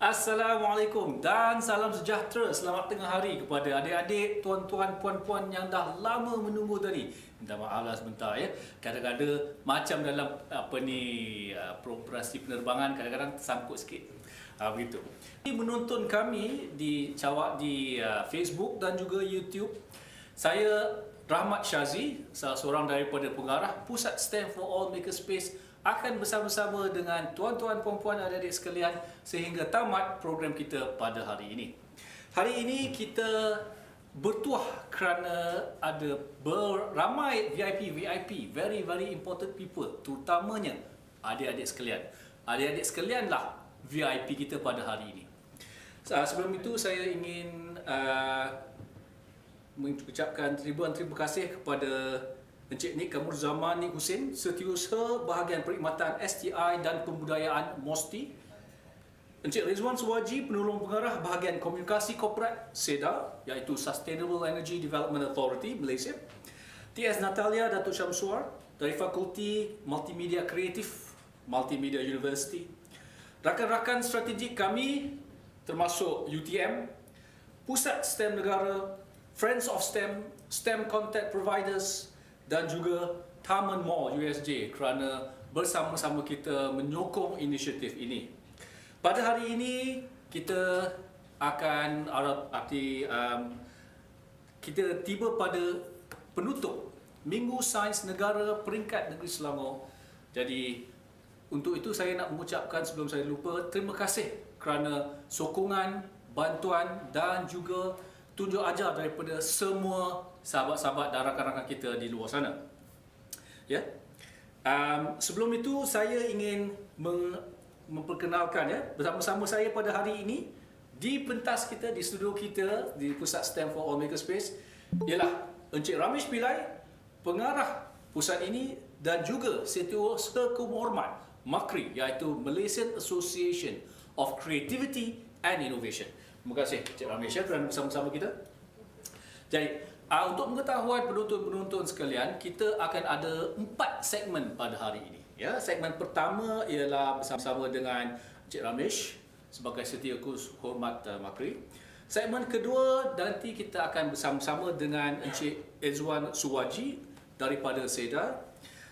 Assalamualaikum dan salam sejahtera. Selamat tengah hari kepada adik-adik, tuan-tuan, puan-puan yang dah lama menunggu tadi. Minta maaf lah sebentar ya. Kadang-kadang macam dalam operasi penerbangan kadang-kadang tersangkut sikit. Begitu. Menonton kami di Facebook dan juga YouTube. Saya Rahmat Syazi, salah seorang daripada pengarah Pusat STEM for All Makerspace, akan bersama-sama dengan tuan-tuan, puan-puan, adik-adik sekalian sehingga tamat program kita pada hari ini. Hari ini kita bertuah kerana ada beramai VIP, very important people, terutamanya adik-adik sekalian. Adik-adik sekalianlah VIP kita pada hari ini. Sebelum itu saya ingin mengucapkan terima kasih kepada Encik Nik Kamurzaman Nik Husin, Setiausaha Bahagian Perkhidmatan STI dan Pembudayaan MOSTI. Encik Rizwan Suwaji, Penolong Pengarah Bahagian Komunikasi Korporat SEDA, iaitu Sustainable Energy Development Authority Malaysia. TS Natalia Datuk Syamsuar dari Fakulti Multimedia Kreatif Multimedia University. Rakan-rakan strategik kami termasuk UTM, Pusat STEM Negara, Friends of STEM, STEM Content Providers dan juga Taman Mall USJ kerana bersama-sama kita menyokong inisiatif ini. Pada hari ini kita akan kita tiba pada penutup Minggu Sains Negara Peringkat Negeri Selangor. Jadi untuk itu saya nak mengucapkan sebelum saya lupa terima kasih kerana sokongan, bantuan dan juga tunjuk ajar daripada semua sahabat-sahabat dan rakan-rakan kita di luar sana. Ya. Sebelum itu saya ingin memperkenalkan ya, bersama-sama saya pada hari ini di pentas kita, di studio kita di Pusat STEM for All Makerspace ialah Encik Ramesh Pillai, pengarah pusat ini dan juga Setiausaha Kehormat MAKRI, iaitu Malaysian Association of Creativity and Innovation. Terima kasih Encik Ramesh kerana bersama-sama kita. Jadi untuk pengetahuan penonton-penonton sekalian, kita akan ada 4 segmen pada hari ini. Ya, segmen pertama ialah bersama-sama dengan Encik Ramesh sebagai Setiausaha Kehormat MAKRI. Segmen kedua nanti kita akan bersama-sama dengan Encik Rizwan Suwaji daripada SEDA.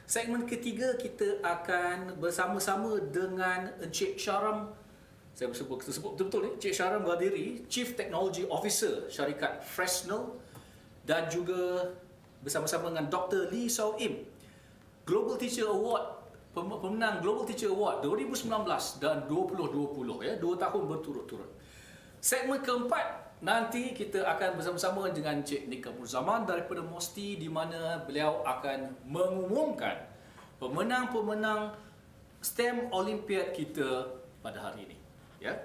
Segmen ketiga kita akan bersama-sama dengan Encik Sharam, saya sebut betul-betul ni, Encik Sharam Ghadiri, Chief Technology Officer syarikat Fresnel, dan juga bersama-sama dengan Dr. Lee Sao Im, Global Teacher Award, pemenang Global Teacher Award 2019 dan 2020 ya, 2 tahun berturut-turut. Segmen keempat nanti kita akan bersama-sama dengan Encik Nik Kamurzaman daripada MOSTI, di mana beliau akan mengumumkan pemenang-pemenang STEM Olympiad kita pada hari ini. Ya.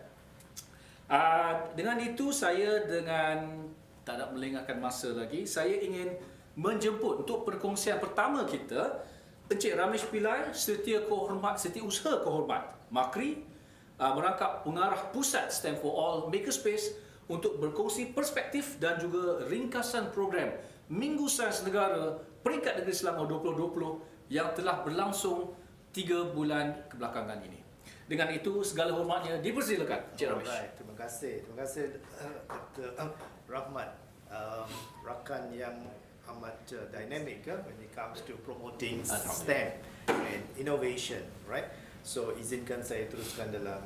Dengan itu saya dengan tak nak melengahkan masa lagi, saya ingin menjemput untuk perkongsian pertama kita Encik Ramesh Pillai, Setiausaha Kehormat MAKRI, merangkap pengarah Pusat STEM for All Makerspace untuk berkongsi perspektif dan juga ringkasan program Minggu Sains Negara Peringkat Negeri Selangor 2020 yang telah berlangsung 3 bulan kebelakangan ini. Dengan itu, segala hormatnya dipersilakan Encik Ramesh. Terima kasih Dr. Rahmat, rakan yang amat dynamic when it comes to promoting STEM and innovation, right? So izinkan saya teruskan dalam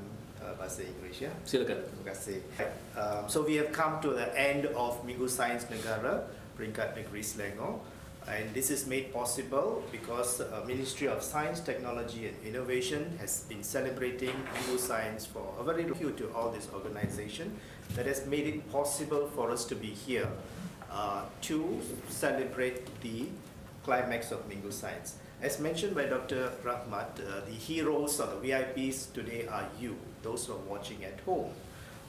bahasa Inggeris ya. Silakan. Terima kasih. So we have come to the end of Minggu Sains Negara Peringkat Negeri Selangor, and this is made possible because Ministry of Science, Technology and Innovation has been celebrating Minggu Sains for a very few to all this organization that has made it possible for us to be here to celebrate the climax of Minggu Sains. As mentioned by Dr. Rahmat, the heroes or the VIPs today are you, those who are watching at home.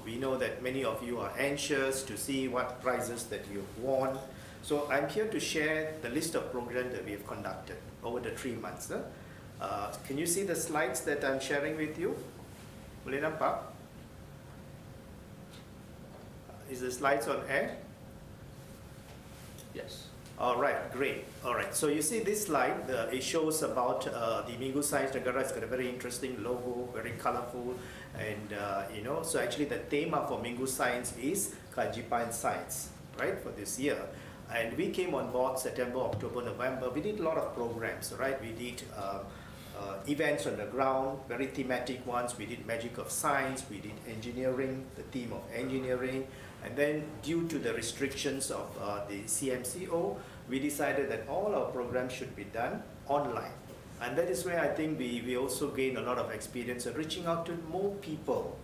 We know that many of you are anxious to see what prizes that you've won. So I'm here to share the list of programs that we have conducted over the 3 months. Can you see the slides that I'm sharing with you? Boleh nampak? Is the slides on air? Yes. All right, great. All right, so you see this slide, it shows about the Minggu Sains Negara. It's got a very interesting logo, very colorful, and so actually the theme for Minggu Sains is Keajaiban Sains, right, for this year. And we came on board September, October, November. We did a lot of programs, right? We did events on the ground, very thematic ones. We did Magic of Science, we did engineering, the theme of engineering. And then due to the restrictions of the CMCO, we decided that all our programs should be done online. And that is where I think we also gained a lot of experience in reaching out to more people.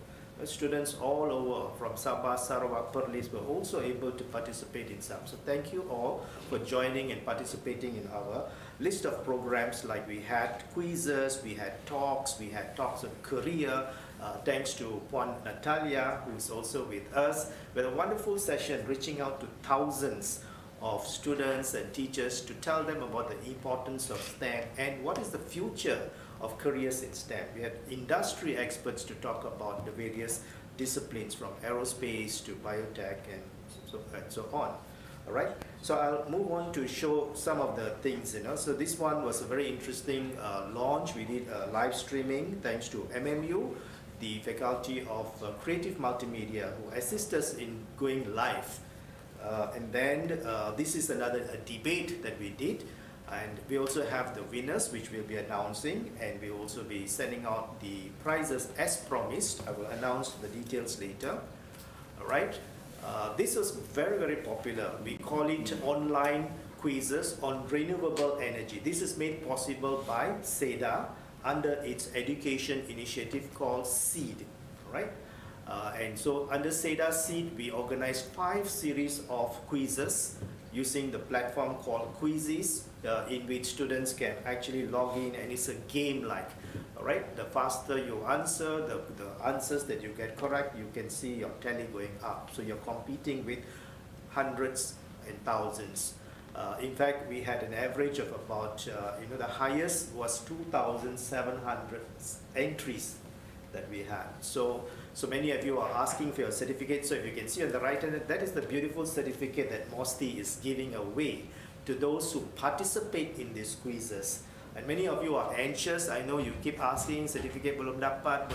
Students all over from Sabah, Sarawak, Perlis were also able to participate in some. So thank you all for joining and participating in our list of programs. Like we had quizzes, we had talks on career. Thanks to Puan Natalia, who is also with us, with a wonderful session reaching out to thousands of students and teachers to tell them about the importance of STEM and what is the future of careers in STEM. We had industry experts to talk about the various disciplines from aerospace to biotech and so on. All right, so I'll move on to show some of the things, So this one was a very interesting launch. We did live streaming thanks to MMU, the Faculty of Creative Multimedia, who assist us in going live. And then this is another debate that we did. And we also have the winners, which we'll be announcing, and we'll also be sending out the prizes as promised. I will announce the details later. All right. This was very, very popular. We call it online quizzes on renewable energy. This is made possible by SEDA under its education initiative called SEED. All right. And so under SEDA SEED, we organized 5 series of quizzes using the platform called Quizzes, in which students can actually log in, and it's a game-like. All right, the faster you answer, the answers that you get correct, you can see your tally going up. So you're competing with hundreds and thousands. In fact, we had an average of about, the highest was 2,700 entries that we had. So many of you are asking for your certificate. So if you can see on the right hand, that is the beautiful certificate that MOSTI is giving away to those who participate in these quizzes. And many of you are anxious. I know you keep asking, certificate belum dapat.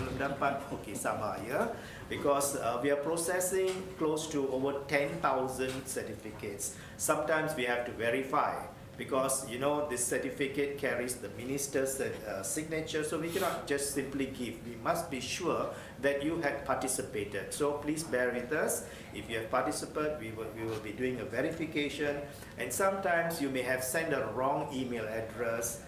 Okay, sabar ya. Because we are processing close to over 10,000 certificates. Sometimes we have to verify, because this certificate carries the minister's signature, so we cannot just simply give. We must be sure that you had participated. So please bear with us. If you have participated, we will be doing a verification, and sometimes you may have sent a wrong email address,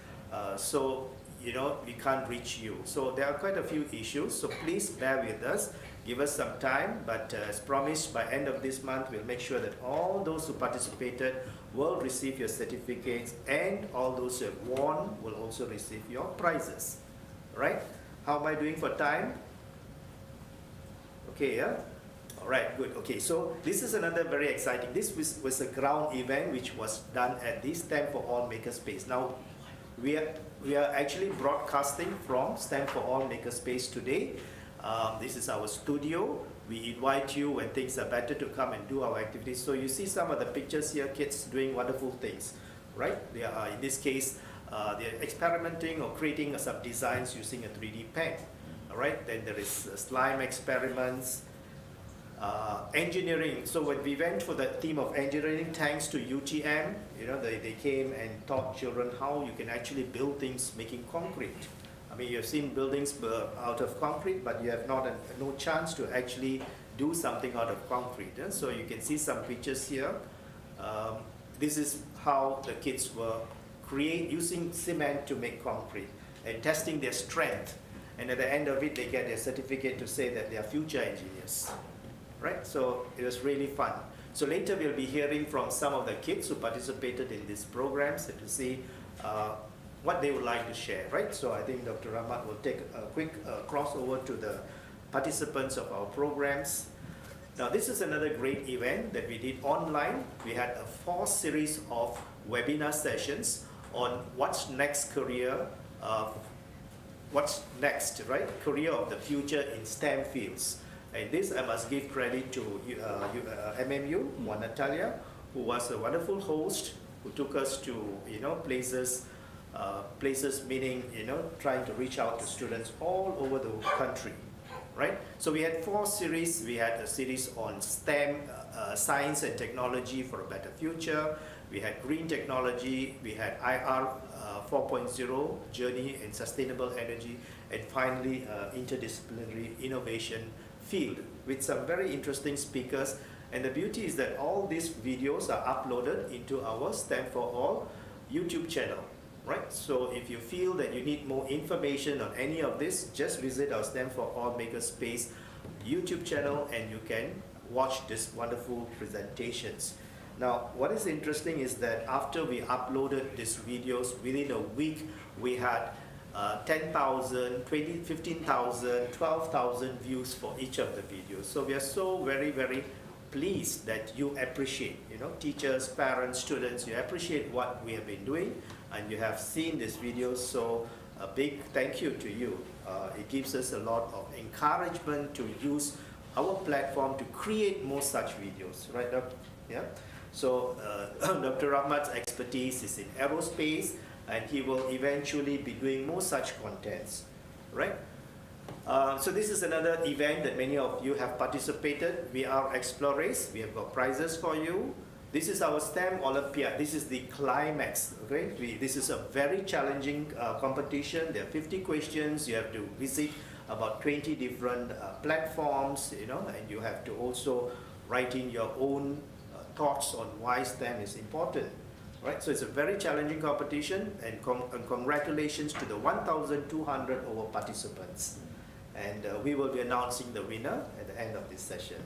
so we can't reach you. So there are quite a few issues, so please bear with us. Give us some time, but as promised, by end of this month, we'll make sure that all those who participated will receive your certificates, and all those who have won will also receive your prizes. Right? How am I doing for time? Okay, yeah? All right, good. Okay, so this is another very exciting. This was a ground event which was done at the STEM for All Makerspace. Now, we are actually broadcasting from STEM for All Makerspace today. This is our studio. We invite you when things are better to come and do our activities. So you see some of the pictures here, kids doing wonderful things, right? They are, in this case, they're experimenting or creating some designs using a 3D pen, all right? Then there is slime experiments, engineering. So when we went for the theme of engineering, thanks to UTM, they came and taught children how you can actually build things making concrete. I mean, you've seen buildings out of concrete, but you have no chance to actually do something out of concrete. So you can see some pictures here. This is how the kids were using cement to make concrete and testing their strength. And at the end of it, they get their certificate to say that they are future engineers. Right? So it was really fun. So later we'll be hearing from some of the kids who participated in these programs and to see what they would like to share, right? So I think Dr. Rahmat will take a quick crossover to the participants of our programs. Now this is another great event that we did online. We had a 4 series of webinar sessions on what's next career, what's next, right? Career of the future in STEM fields. And this I must give credit to MMU, Natalia, who was a wonderful host. who took us to, places, places meaning, trying to reach out to students all over the country, right? So we had 4 series. We had a series on STEM, science and technology for a better future. We had green technology. We had IR 4.0, journey in sustainable energy, and finally interdisciplinary innovation field with some very interesting speakers. And the beauty is that all these videos are uploaded into our STEM for All YouTube channel, right? So if you feel that you need more information on any of this, just visit our STEM for All Makerspace YouTube channel and you can watch these wonderful presentations. Now, what is interesting is that after we uploaded these videos, within a week, we had 10,000, 20, 15,000, 12,000 views for each of the videos. So we are so very, very pleased that you appreciate, teachers, parents, students, you appreciate what we have been doing and you have seen these videos. So a big thank you to you. It gives us a lot of encouragement to use our platform to create more such videos, right, Doc? Yeah. So Dr. Rahmat's expertise is in aerospace, and he will eventually be doing more such contents, right? So this is another event that many of you have participated. We are Explorers. We have got prizes for you. This is our STEM Olympiad. This is the climax, okay? This is a very challenging competition. There are 50 questions. You have to visit about 20 different platforms, and you have to also write in your own thoughts on why STEM is important, right? So it's a very challenging competition, and congratulations to the 1,200 over participants. And we will be announcing the winner at the end of this session,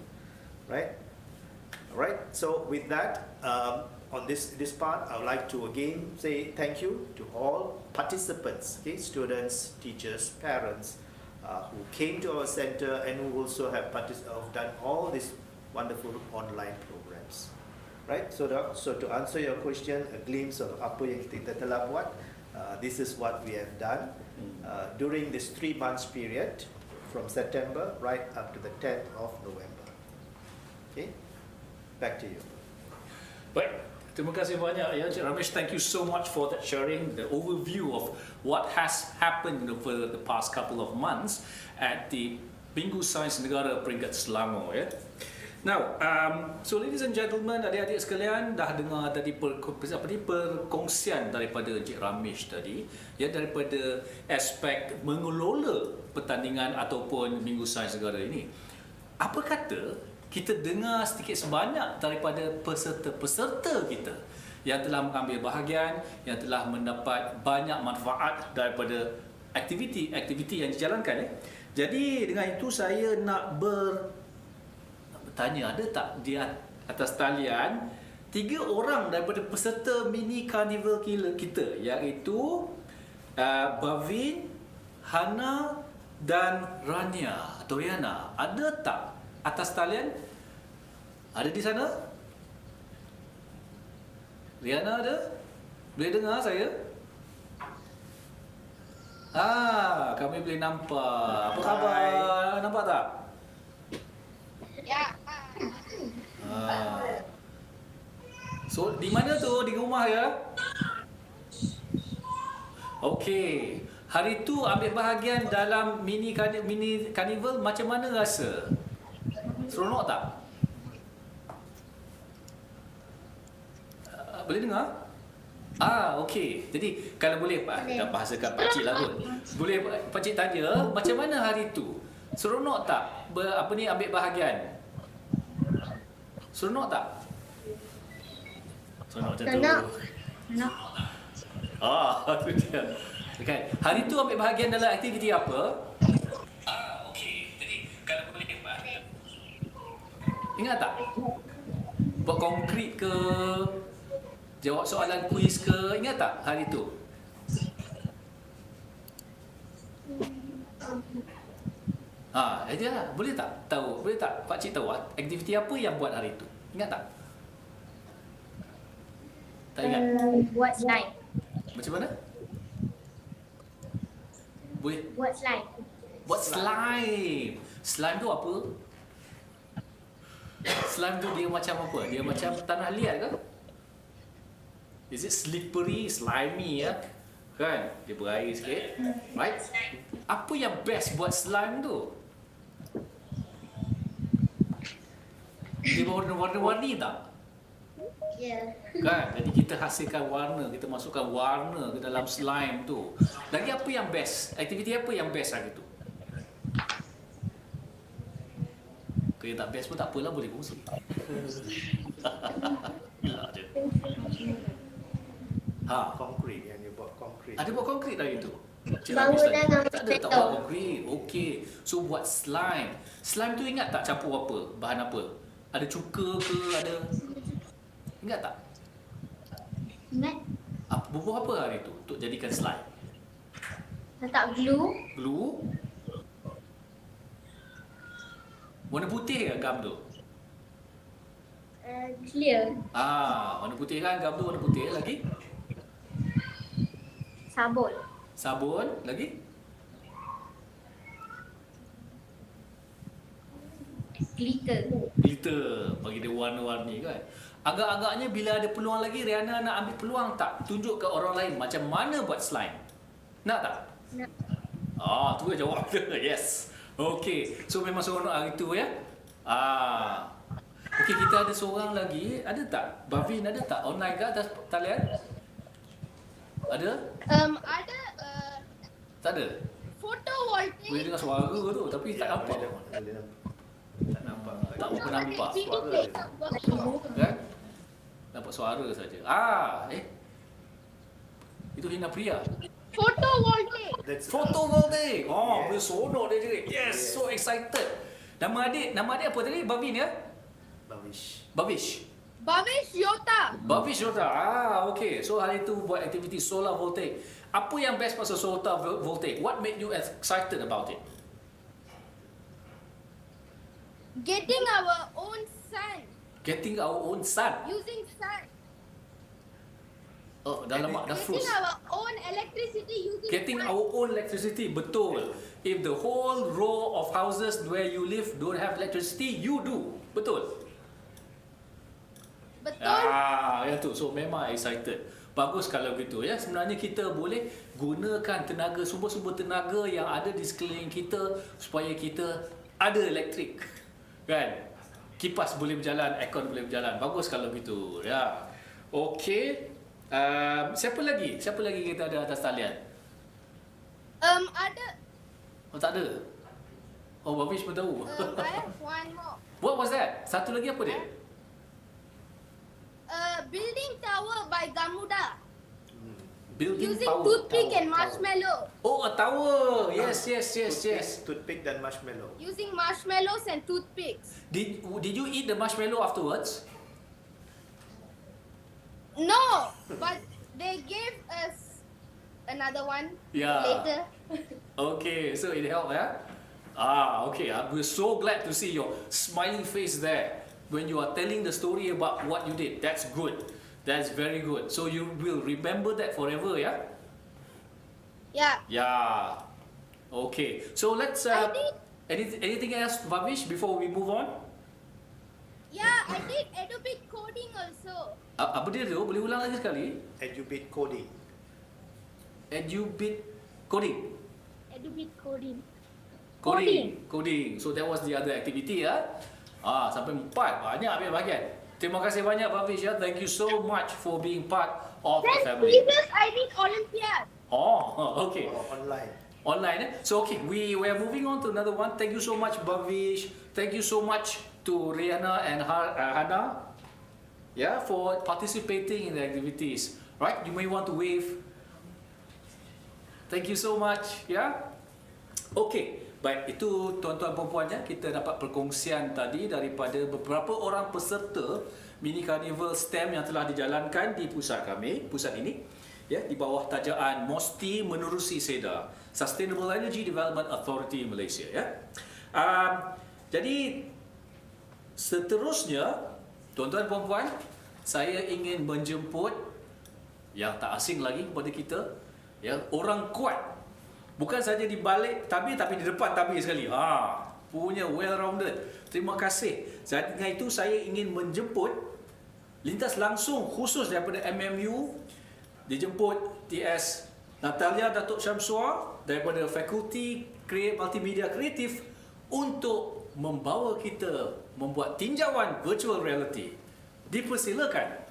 right? All right, so with that, on this part, I would like to again say thank you to all participants, okay? Students, teachers, parents, who came to our center and who also have done all these wonderful online programs. Right, so to answer your question, a glimpse of apa yang kita telah buat, this is what we have done during this 3 months period from September right up to the 10th of November. Okay, back to you. Baik, terima kasih banyak ya Cik Ramesh. Thank you so much for that sharing, the overview of what has happened over the past couple of months at the Minggu Sains Negara Peringkat Selangor ya. Now, so ladies and gentlemen, adik-adik sekalian dah dengar tadi perkongsian daripada Encik Ramesh tadi, ya, daripada aspek mengelola pertandingan ataupun Minggu Sains Negara ini. Apa kata kita dengar sedikit sebanyak daripada peserta-peserta kita yang telah mengambil bahagian, yang telah mendapat banyak manfaat daripada aktiviti-aktiviti yang dijalankan. Jadi dengan itu saya nak bertanya, ada tak di atas talian 3 orang daripada peserta mini carnival kita, iaitu Bavin, Hana dan Rania atau Riana. Ada tak atas talian? Ada di sana? Riana ada? Boleh dengar saya? Kami boleh nampak. Apa khabar? Nampak tak? Ya. So, di mana tu? Di rumah ya? Okey. Hari tu ambil bahagian dalam mini carnival, macam mana rasa? Seronok tak? Boleh dengar? Okey. Jadi kalau boleh dah bahasakan pakcik lah pun. Boleh pakcik tanya, macam mana hari tu? Seronok tak ambil bahagian? Seronok tak? Seronok macam tu. Seronok. Itu dia. Okay. Hari tu ambil bahagian dalam aktiviti apa? Okey. Jadi kalau boleh ingat tak? Buat konkret ke? Jawab soalan kuis ke? Ingat tak hari tu? Dia boleh tak tahu? Boleh tak pakcik tahu aktiviti apa yang buat hari tu? Ingat tak? Tak ingat? Buat slide. Macam mana? Boleh? Buat slide. Buat slime. Slime tu apa? Slime tu dia macam apa? Dia macam tanah liat ke? Is it slippery, slimy ya? Kan? Dia berair sikit. Right? Apa yang best buat slime tu? Dia warna-warni tak? Yeah. Kan? Jadi kita hasilkan warna, kita masukkan warna ke dalam slime tu. Lagi apa yang best? Aktiviti apa yang best hari tu? Kalau yang tak best pun tak apalah, boleh kongsi. Gila je. Ha, Concrete yang dia buat concrete. ada buat konkrit hari tu? Bangunan dengan Tak ada, tak metal. buat konkrit. Okey. So buat slime. Slime tu ingat tak campur apa? Bahan apa? Ada cuka ke? Ada? Ingat tak? Ingat? Bubuh apa hari tu untuk jadikan slime? Letak glue. Glue. Warna putih ke gam tu? Clear. Warna putih kan gam tu, warna putih. Lagi? Sabun. Sabun. Lagi? Glitter. Glitter. Bagi dia warna-warni kan. Agak-agaknya bila ada peluang lagi, Rihanna nak ambil peluang tak? Tunjuk ke orang lain macam mana buat slime. Nak tak? Nak. Tu dia jawab dia. Yes. Okey. So memang seronok hari tu ya. Okey, kita ada seorang lagi. Ada tak? Bavin ada tak? Online ke atas talian? Ada? Ada Tak ada? photovoltaic. Boleh dengar suara tu tapi tak nampak. Tak nampak. Tak berapa nampak. Suara dia. Kan? Nampak suara saja. Itu Hina Priya. Photovoltaic. That's Photovoltaic. Yes. Dia seronok dia jerit. Yes, so excited. Nama adik apa tadi? Bavin ya? Bawish. Bavish. Bhavish Yota. Bavish Yota. Okay. So hari itu buat aktiviti solar voltaic. Apa yang best pasal solar voltaic? What made you excited about it? Getting our own sun. Getting our own sun. Using sun. Dah lama dah Getting froze. our own electricity using Getting sun. our own electricity, betul. If the whole row of houses where you live don't have electricity, you do. Betul. Betul. Ya tu. So memang excited. Bagus kalau gitu ya. Sebenarnya kita boleh gunakan tenaga, sumber-sumber tenaga yang ada di sekeliling kita supaya kita ada elektrik. Kan? Kipas boleh berjalan, aircon boleh berjalan. Bagus kalau gitu. Ya. Okey. Siapa lagi? Siapa lagi kita ada atas talian? Ada. Tak ada. Babish pun tahu. I have one more. What was that? Satu lagi apa dia? Building tower by Gamuda. Building Using power. toothpick Tower, and tower. marshmallow. A tower. Yes. Toothpick dan marshmallow. Using marshmallows and toothpicks. Did you eat the marshmallow afterwards? No, but they gave us another one Yeah. later. Okay, so it helped, yeah? Okay. We're so glad to see your smiling face there when you are telling the story about what you did. That's good. That's very good. So you will remember that forever, yeah? Yeah. Yeah. Okay. So let's. I did. Anything else, Vavish, before we move on? Yeah, I did Adobe coding also. Apa dia tu? Boleh ulang lagi sekali? Edubit coding. Edubit coding. Adobe coding. Coding. So that was the other activity ya. Sampai 4. Banyak ambil bahagian. Terima kasih banyak Bavish ya. Thank you so much for being part of the Then family. previous I did Olympiad. Okay. Online. Online. So okay, we are moving on to another one. Thank you so much Bavish. Thank you so much to Rihanna and Hana. Yeah, for participating in the activities. Right? You may want to wave. Thank you so much. Yeah. Okay. Baik, itu tuan-tuan perempuan ya, kita dapat perkongsian tadi daripada beberapa orang peserta mini carnival STEM yang telah dijalankan di pusat kami, pusat ini ya, di bawah tajaan Mosti Menerusi Seda, Sustainable Energy Development Authority Malaysia ya. Jadi seterusnya tuan-tuan perempuan, saya ingin menjemput yang tak asing lagi kepada kita ya, orang kuat. Bukan saja di balik tabir tapi di depan tabir sekali. Punya well rounded. Terima kasih. Dengan itu saya ingin menjemput lintas langsung khusus daripada MMU, dijemput TS Natalia Datuk Syamsua daripada Fakulti Multimedia Kreatif untuk membawa kita membuat tinjauan virtual reality. Dipersilakan.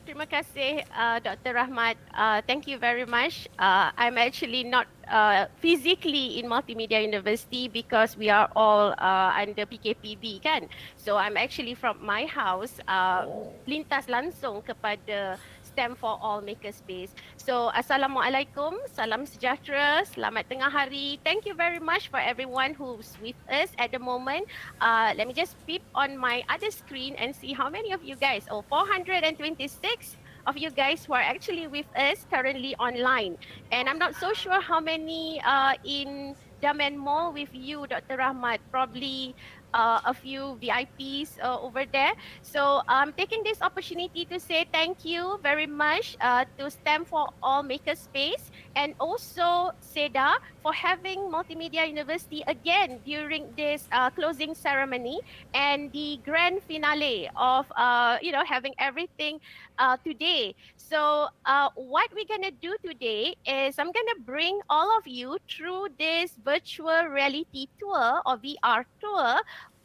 Terima kasih, Dr. Rahmat. Thank you very much. I'm actually not physically in Multimedia University because we are all under PKPB kan. So I'm actually from my house, lintas langsung kepada STEM for All Makerspace. So Assalamualaikum, salam sejahtera, selamat tengah hari. Thank you very much for everyone who's with us at the moment. Let me just peep on my other screen and see how many of you guys, 426 of you guys who are actually with us currently online. And I'm not so sure how many in Damen Mall with you, Dr. Rahmat, probably a few VIPs over there. So I'm taking this opportunity to say thank you very much to STEM for All Makerspace and also SEDA for having Multimedia University again during this closing ceremony and the grand finale of having everything today. So what we're gonna do today is I'm gonna bring all of you through this virtual reality tour or VR tour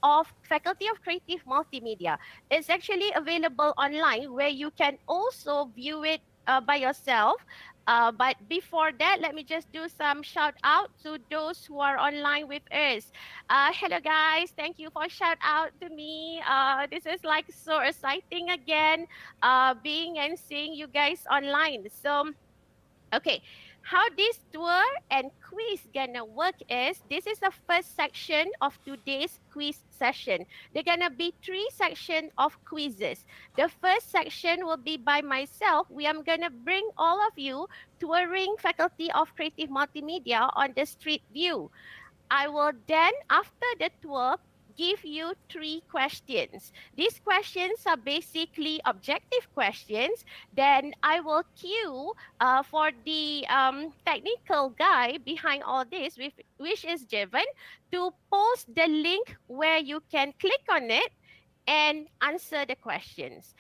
of Faculty of Creative Multimedia. It's actually available online where you can also view it by yourself. But before that, let me just do some shout out to those who are online with us. Hello guys, thank you for shout out to me. This is like so exciting again, being and seeing you guys online. So okay, how this tour and quiz gonna work is, this is the first section of today's quiz session. There gonna be 3 sections of quizzes. The first section will be by myself. We am gonna bring all of you touring Faculty of Creative Multimedia on the street view. I will then, after the tour, give you 3 questions. These questions are basically objective questions. Then I will cue for the technical guy behind all this, which is Jevan, to post the link where you can click on it and answer the questions.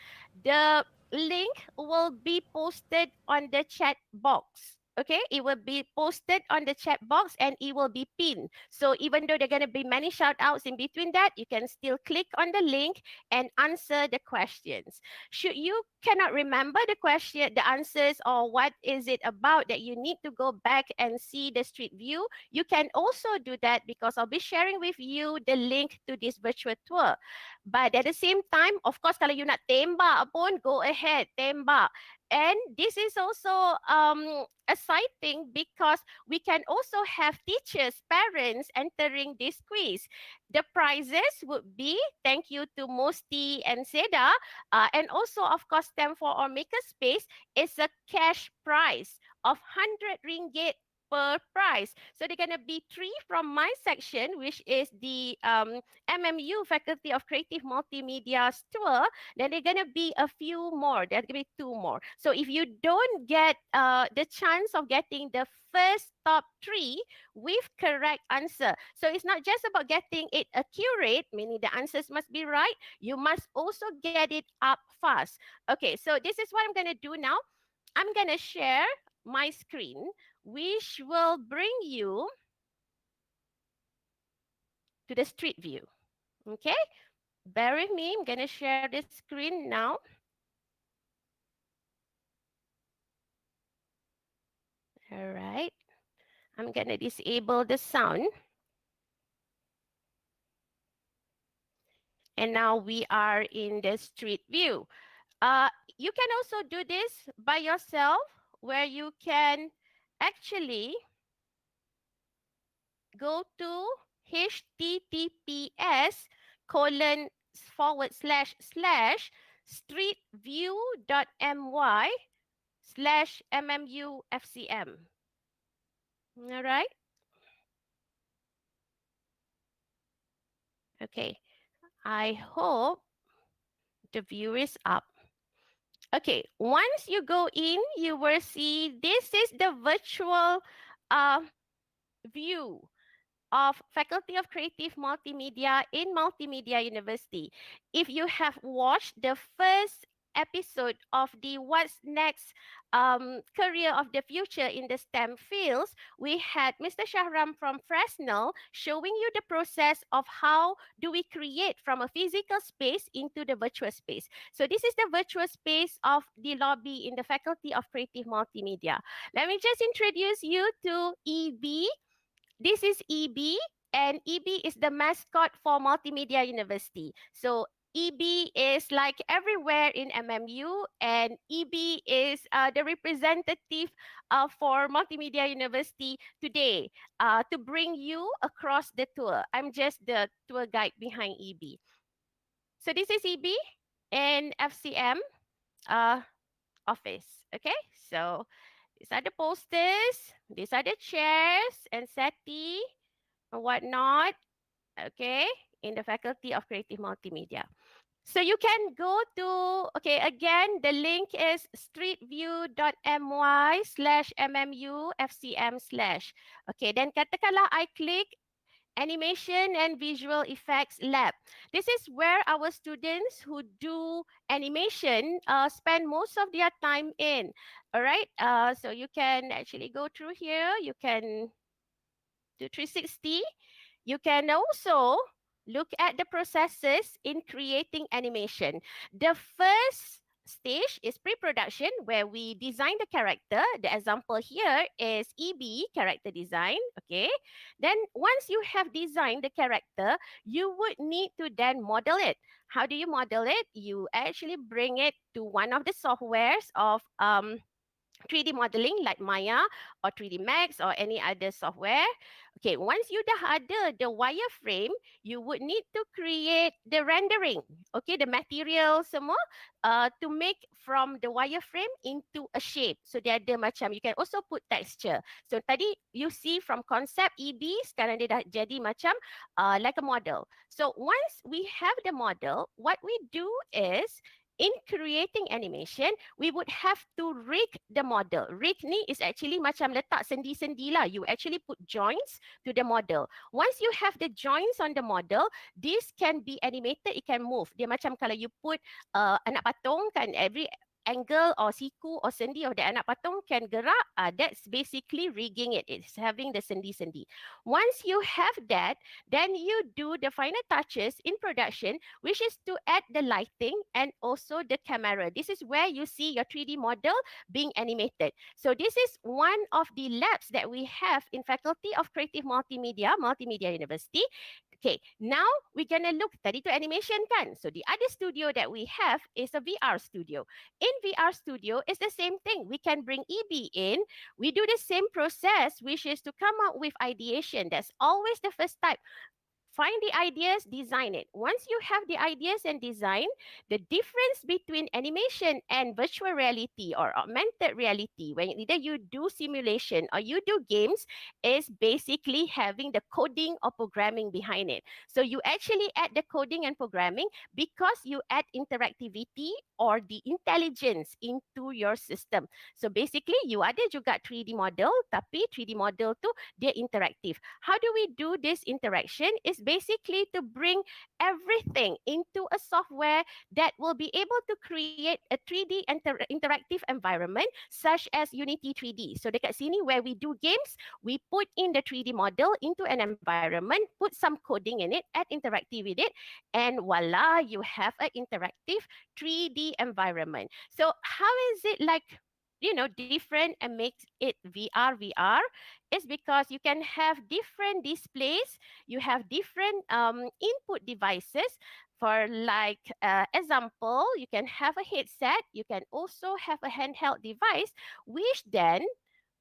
The link will be posted on the chat box. Okay, it will be posted on the chat box and it will be pinned. So even though there are going to be many shout outs in between that, you can still click on the link and answer the questions. Should you cannot remember the question, the answers, or what is it about that you need to go back and see the street view, you can also do that because I'll be sharing with you the link to this virtual tour. But at the same time, of course, kalau you nak tembak pun, go ahead, tembak. And this is also exciting because we can also have teachers, parents entering this quiz. The prizes would be, thank you to Mosti and Seda, and also, of course, STEM for our Makerspace is a cash prize of 100 ringgit per prize. So they're going to be 3 from my section, which is the MMU Faculty of Creative Multimedia tour. Then they're going to be a few more. There's going to be 2 more. So if you don't get the chance of getting the first top 3 with correct answer. So it's not just about getting it accurate, meaning the answers must be right. You must also get it up fast. Okay, so this is what I'm going to do now. I'm going to share my screen, which will bring you to the street view. Okay, bear with me. I'm going to share the screen now. All right, I'm going to disable the sound. And now we are in the street view. You can also do this by yourself, where you can actually go to https://streetview.my/mmufcm. All right. Okay. I hope the view is up. Okay, once you go in, you will see this is the virtual view. of Faculty of Creative Multimedia in Multimedia University. If you have watched the first episode of the What's Next Career of the Future in the STEM fields, we had Mr. Shahram from Fresnel showing you the process of how do we create from a physical space into the virtual space. So this is the virtual space of the lobby in the Faculty of Creative Multimedia. Let me just introduce you to EB. This is EB, and EB is the mascot for Multimedia University. So EB is like everywhere in MMU, and EB is the representative for Multimedia University today to bring you across the tour. I'm just the tour guide behind EB. So this is EB and FCM office. Okay, so these are the posters, these are the chairs and settee and whatnot, okay, in the Faculty of Creative Multimedia. So you can go to, okay, again, the link is streetview.my/mmufcm/. Okay, then katakanlah I click Animation and Visual Effects Lab. This is where our students who do animation spend most of their time in. All right, so you can actually go through here. You can do 360. You can also look at the processes in creating animation. The first stage is pre-production, where we design the character. The example here is EB, character design, okay? Then once you have designed the character, you would need to then model it. How do you model it? You actually bring it to one of the softwares of 3D modeling like Maya or 3D Max or any other software. Okay, once you dah ada the wireframe, you would need to create the rendering, okay, the material semua to make from the wireframe into a shape. So dia ada macam, you can also put texture. So tadi you see from concept EB, sekarang dia dah jadi macam like a model. So once we have the model, what we do is, in creating animation, we would have to rig the model. Rig ni is actually macam letak sendi-sendi lah. You actually put joints to the model. Once you have the joints on the model, this can be animated, it can move. Dia macam kalau you put anak patung kan, every angle or siku or sendi of the anak patung can gerak, that's basically rigging it. It's having the sendi-sendi. Once you have that, then you do the final touches in production, which is to add the lighting and also the camera. This is where you see your 3D model being animated. So this is one of the labs that we have in Faculty of Creative Multimedia, Multimedia University. Okay, now we're gonna look tadi to animation kan. So the other studio that we have is a VR studio. In VR studio, it's the same thing. We can bring EB in. We do the same process, which is to come up with ideation. That's always the first type. Find the ideas, design it. Once you have the ideas and design, the difference between animation and virtual reality or augmented reality, when either you do simulation or you do games, is basically having the coding or programming behind it. So you actually add the coding and programming because you add interactivity or the intelligence into your system. So basically, you ada juga 3D model, tapi 3D model tu dia interaktif. How do we do this interaction? Is basically to bring everything into a software that will be able to create a 3D interactive environment such as Unity 3D. So dekat sini where we do games, we put in the 3D model into an environment, put some coding in it, add interactive with it, and voila, you have an interactive 3D environment. So how is it like, you know, different and makes it VR? Is because you can have different displays, you have different input devices. For like example, you can have a headset, you can also have a handheld device, which then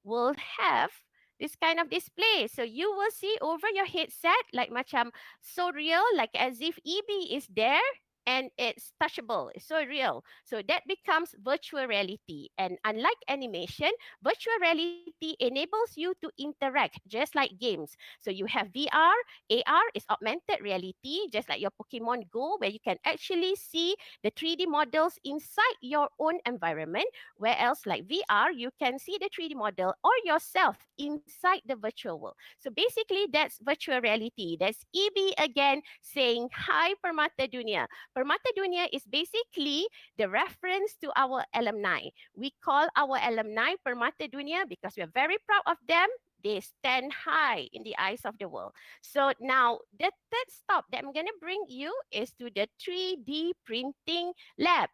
will have this kind of display. So you will see over your headset like macam so real, like as if EB is there and it's touchable, it's so real. So that becomes virtual reality. And unlike animation, virtual reality enables you to interact just like games. So you have VR, AR is augmented reality, just like your Pokemon Go, where you can actually see the 3D models inside your own environment. Whereas like VR, you can see the 3D model or yourself inside the virtual world. So basically that's virtual reality. That's EB again saying, hi Permata Dunia. Permata Dunia is basically the reference to our alumni. We call our alumni Permata Dunia because we are very proud of them. They stand high in the eyes of the world. So now the third stop that I'm going to bring you is to the 3D printing lab.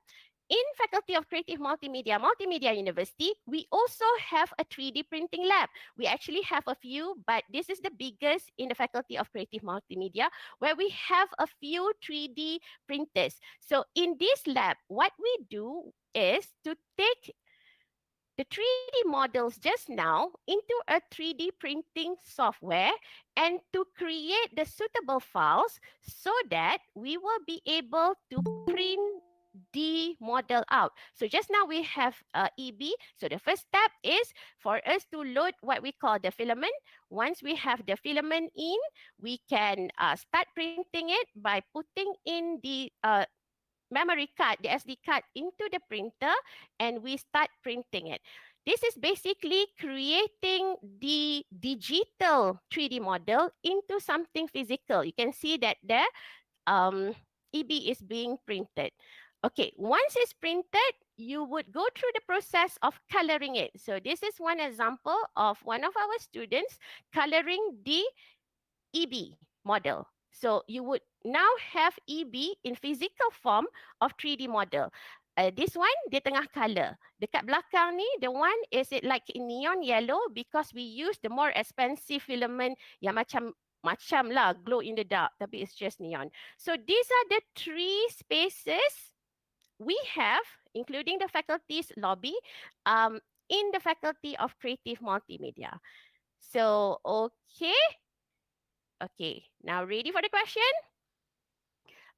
In Faculty of Creative Multimedia University, we also have a 3D printing lab. We actually have a few, but this is the biggest in the Faculty of Creative Multimedia, where we have a few 3D printers. So in this lab, what we do is to take the 3D models just now into a 3D printing software and to create the suitable files so that we will be able to print the model out. So just now we have EB. So the first step is for us to load what we call the filament. Once we have the filament in, we can start printing it by putting in the memory card, the SD card into the printer, and we start printing it. This is basically creating the digital 3D model into something physical. You can see that there, EB is being printed. Okay, once it's printed, you would go through the process of coloring it. So this is one example of one of our students coloring the EB model. So you would now have EB in physical form of 3D model. This one, dia tengah color. Dekat belakang ni, the one is it like neon yellow because we use the more expensive filament yang macam lah glow in the dark, tapi it's just neon. So these are the three spaces we have, including the faculty's lobby, in the Faculty of Creative Multimedia. So, okay. Okay, now ready for the question?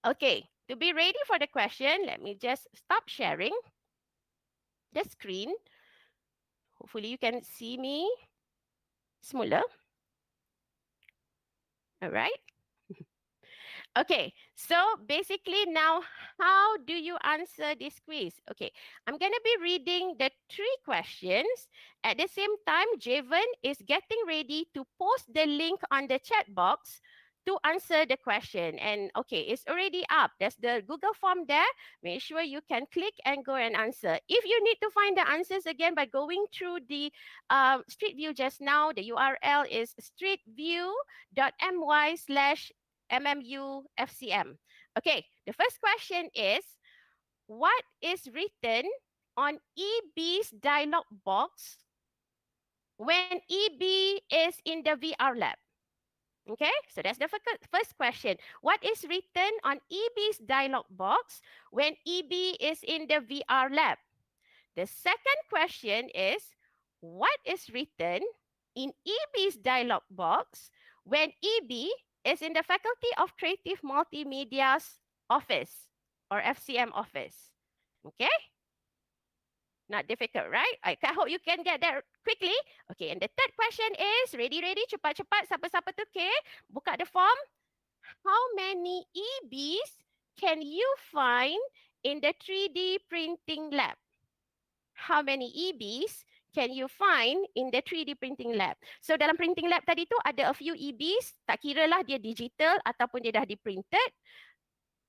Okay, to be ready for the question, let me just stop sharing the screen. Hopefully you can see me smoother. All right. Okay, so basically now, how do you answer this quiz? Okay, I'm going to be reading the three questions. At the same time, Javen is getting ready to post the link on the chat box to answer the question. And okay, it's already up. There's the Google form there. Make sure you can click and go and answer. If you need to find the answers again by going through the Street View just now, the URL is streetview.my/MMUFCM. Okay, the first question is, what is written on EB's dialog box when EB is in the VR lab? Okay, so that's the first question. What is written on EB's dialog box when EB is in the VR lab? The second question is, what is written in EB's dialog box when EB is in the Faculty of Creative Multimedia's office or FCM office? Okay? Not difficult, right? I hope you can get that quickly. Okay, and the third question is, ready, cepat-cepat, siapa-siapa tu, okay? Buka the form. How many EBs can you find in the 3D printing lab? How many EBs can you find in the 3D printing lab? So dalam printing lab tadi tu ada a few EBs, tak kira lah dia digital ataupun dia dah di-printed.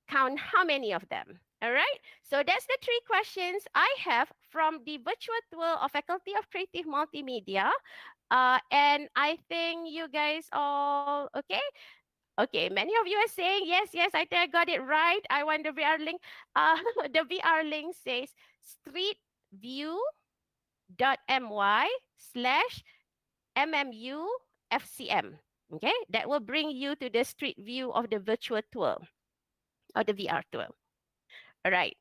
Count how many of them. All right, so that's the three questions I have from the virtual tour of Faculty of Creative Multimedia. And I think you guys all, okay? Okay, many of you are saying, yes, I think I got it right. I want the VR link. The VR link says streetview.my/MMUFCM. Okay, that will bring you to the street view of the virtual tour or the VR tour. Alright.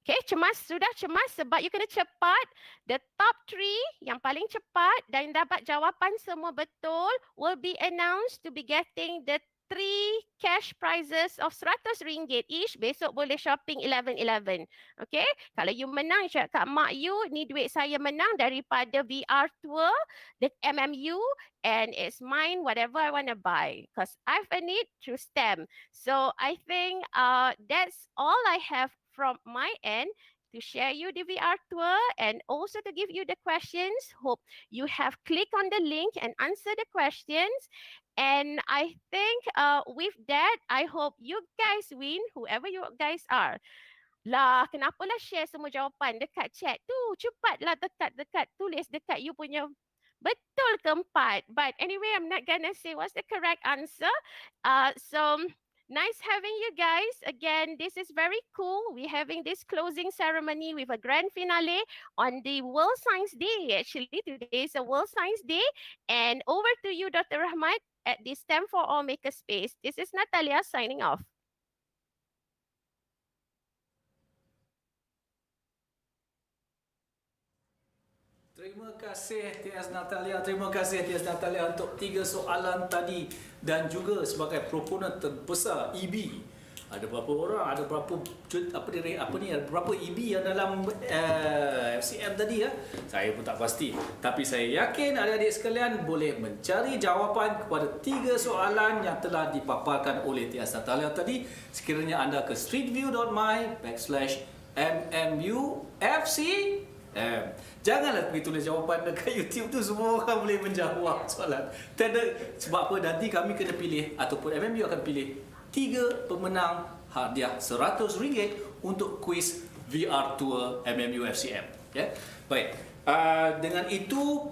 Okay, sudah cemas sebab you kena cepat. The top 3 yang paling cepat dan dapat jawapan semua betul will be announced to be getting the three cash prizes of RM100 each. Besok boleh shopping 11-11. Okay? Kalau you menang, cakap kat mak you, ni duit saya menang daripada VR tour, the MMU, and it's mine, whatever I want to buy. Because I've earned it through STEM. So I think that's all I have from my end to share you the VR tour and also to give you the questions. Hope you have clicked on the link and answer the questions. And I think with that, I hope you guys win, whoever you guys are. Lah, kenapalah share semua jawapan dekat chat tu? Cepatlah dekat tulis dekat you punya betul keempat. But anyway, I'm not gonna say what's the correct answer. So nice having you guys. Again, this is very cool. We're having this closing ceremony with a grand finale on the World Science Day. Actually, today is a World Science Day. And over to you, Dr. Rahmat, at the STEM for All Makerspace. This is Natalia signing off. Terima kasih TS Natalia, terima kasih TS Natalia untuk 3 soalan tadi dan juga sebagai proponen terbesar EB. Ada berapa orang, ada berapa ada berapa EB yang dalam FCM tadi ya? Saya pun tak pasti. Tapi saya yakin adik-adik sekalian boleh mencari jawapan kepada 3 soalan yang telah dipaparkan oleh TS Natalia tadi sekiranya anda ke streetview.my/mmufcm. Janganlah pergi tulis jawapan dekat YouTube tu, semua orang boleh menjawab soalan. Sebab apa, nanti kami kena pilih ataupun MMU akan pilih 3 pemenang hadiah RM100 untuk kuis VR Tour MMU FCM. Ya? Baik. Dengan itu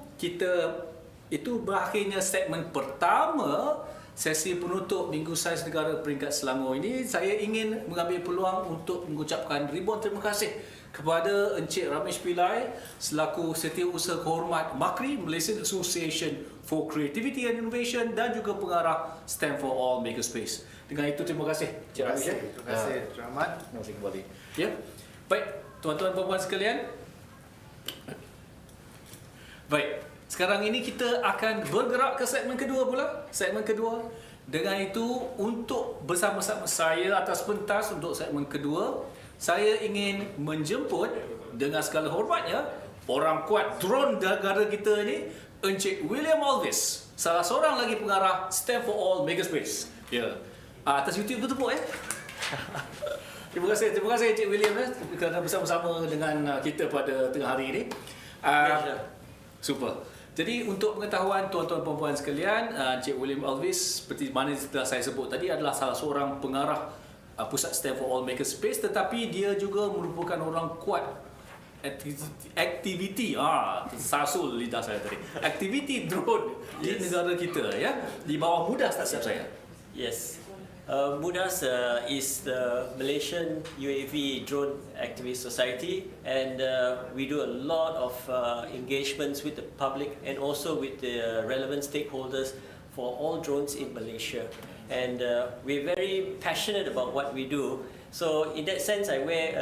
berakhirnya segmen pertama sesi penutup Minggu Sains Negara Peringkat Selangor ini. Saya ingin mengambil peluang untuk mengucapkan ribuan terima kasih kepada Encik Ramesh Pillai selaku Setiausaha Kehormat MAKRI, Malaysian Association for Creativity and Innovation, dan juga pengarah STEM for All Makerspace. Dengan itu terima kasih Encik Ramesh. Terima kasih Rahmat. Terima kasih kembali. Ya. Baik, tuan-tuan dan puan sekalian. Baik, sekarang ini kita akan bergerak ke segmen kedua pula. Segmen kedua. Dengan itu, untuk bersama-sama saya atas pentas untuk segmen kedua, saya ingin menjemput dengan segala hormatnya orang kuat drone negara kita ini, Encik William Alvis, salah seorang lagi pengarah STEM for All Makerspace. Ya. Atas YouTube bertepuk Terima kasih Encik William kerana bersama-sama dengan kita pada tengah hari ini. Super. Jadi untuk pengetahuan tuan-tuan dan puan-puan sekalian, Encik William Alvis seperti mana telah saya sebut tadi adalah salah seorang pengarah Pusat STEM for All Makerspace, tetapi dia juga merupakan orang kuat aktiviti sasul lidah saya tadi. Aktiviti drone di negara kita ya. Di bawah MUDAS tak silap saya. Yes. MUDAS is the Malaysian UAV Drone Activist Society, and we do a lot of engagements with the public and also with the relevant stakeholders for all drones in Malaysia. And we're very passionate about what we do. So in that sense, I wear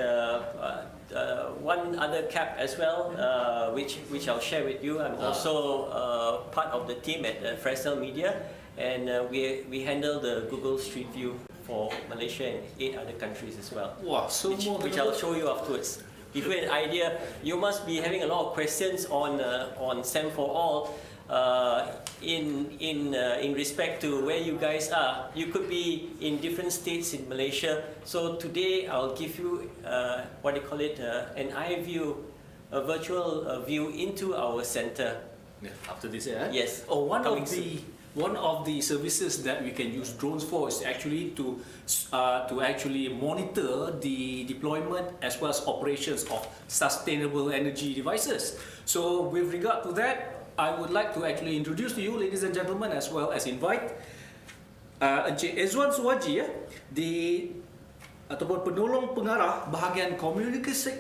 one other cap as well, which I'll share with you. I'm also part of the team at Fresnel Media, and we handle the Google Street View for Malaysia and 8 other countries as well. Wah, semua which I'll show you afterwards. Give you an idea. You must be having a lot of questions on STEM for All. In respect to where you guys are, you could be in different states in Malaysia. So today I'll give you what they call it an eye view, a virtual view into our center. After this, Yes. One of the services that we can use drones for is actually to actually monitor the deployment as well as operations of sustainable energy devices. So with regard to that, I would like to actually introduce to you, ladies and gentlemen, as well as invite Encik Ezwan Suwaji ataupun penolong pengarah bahagian komunikasi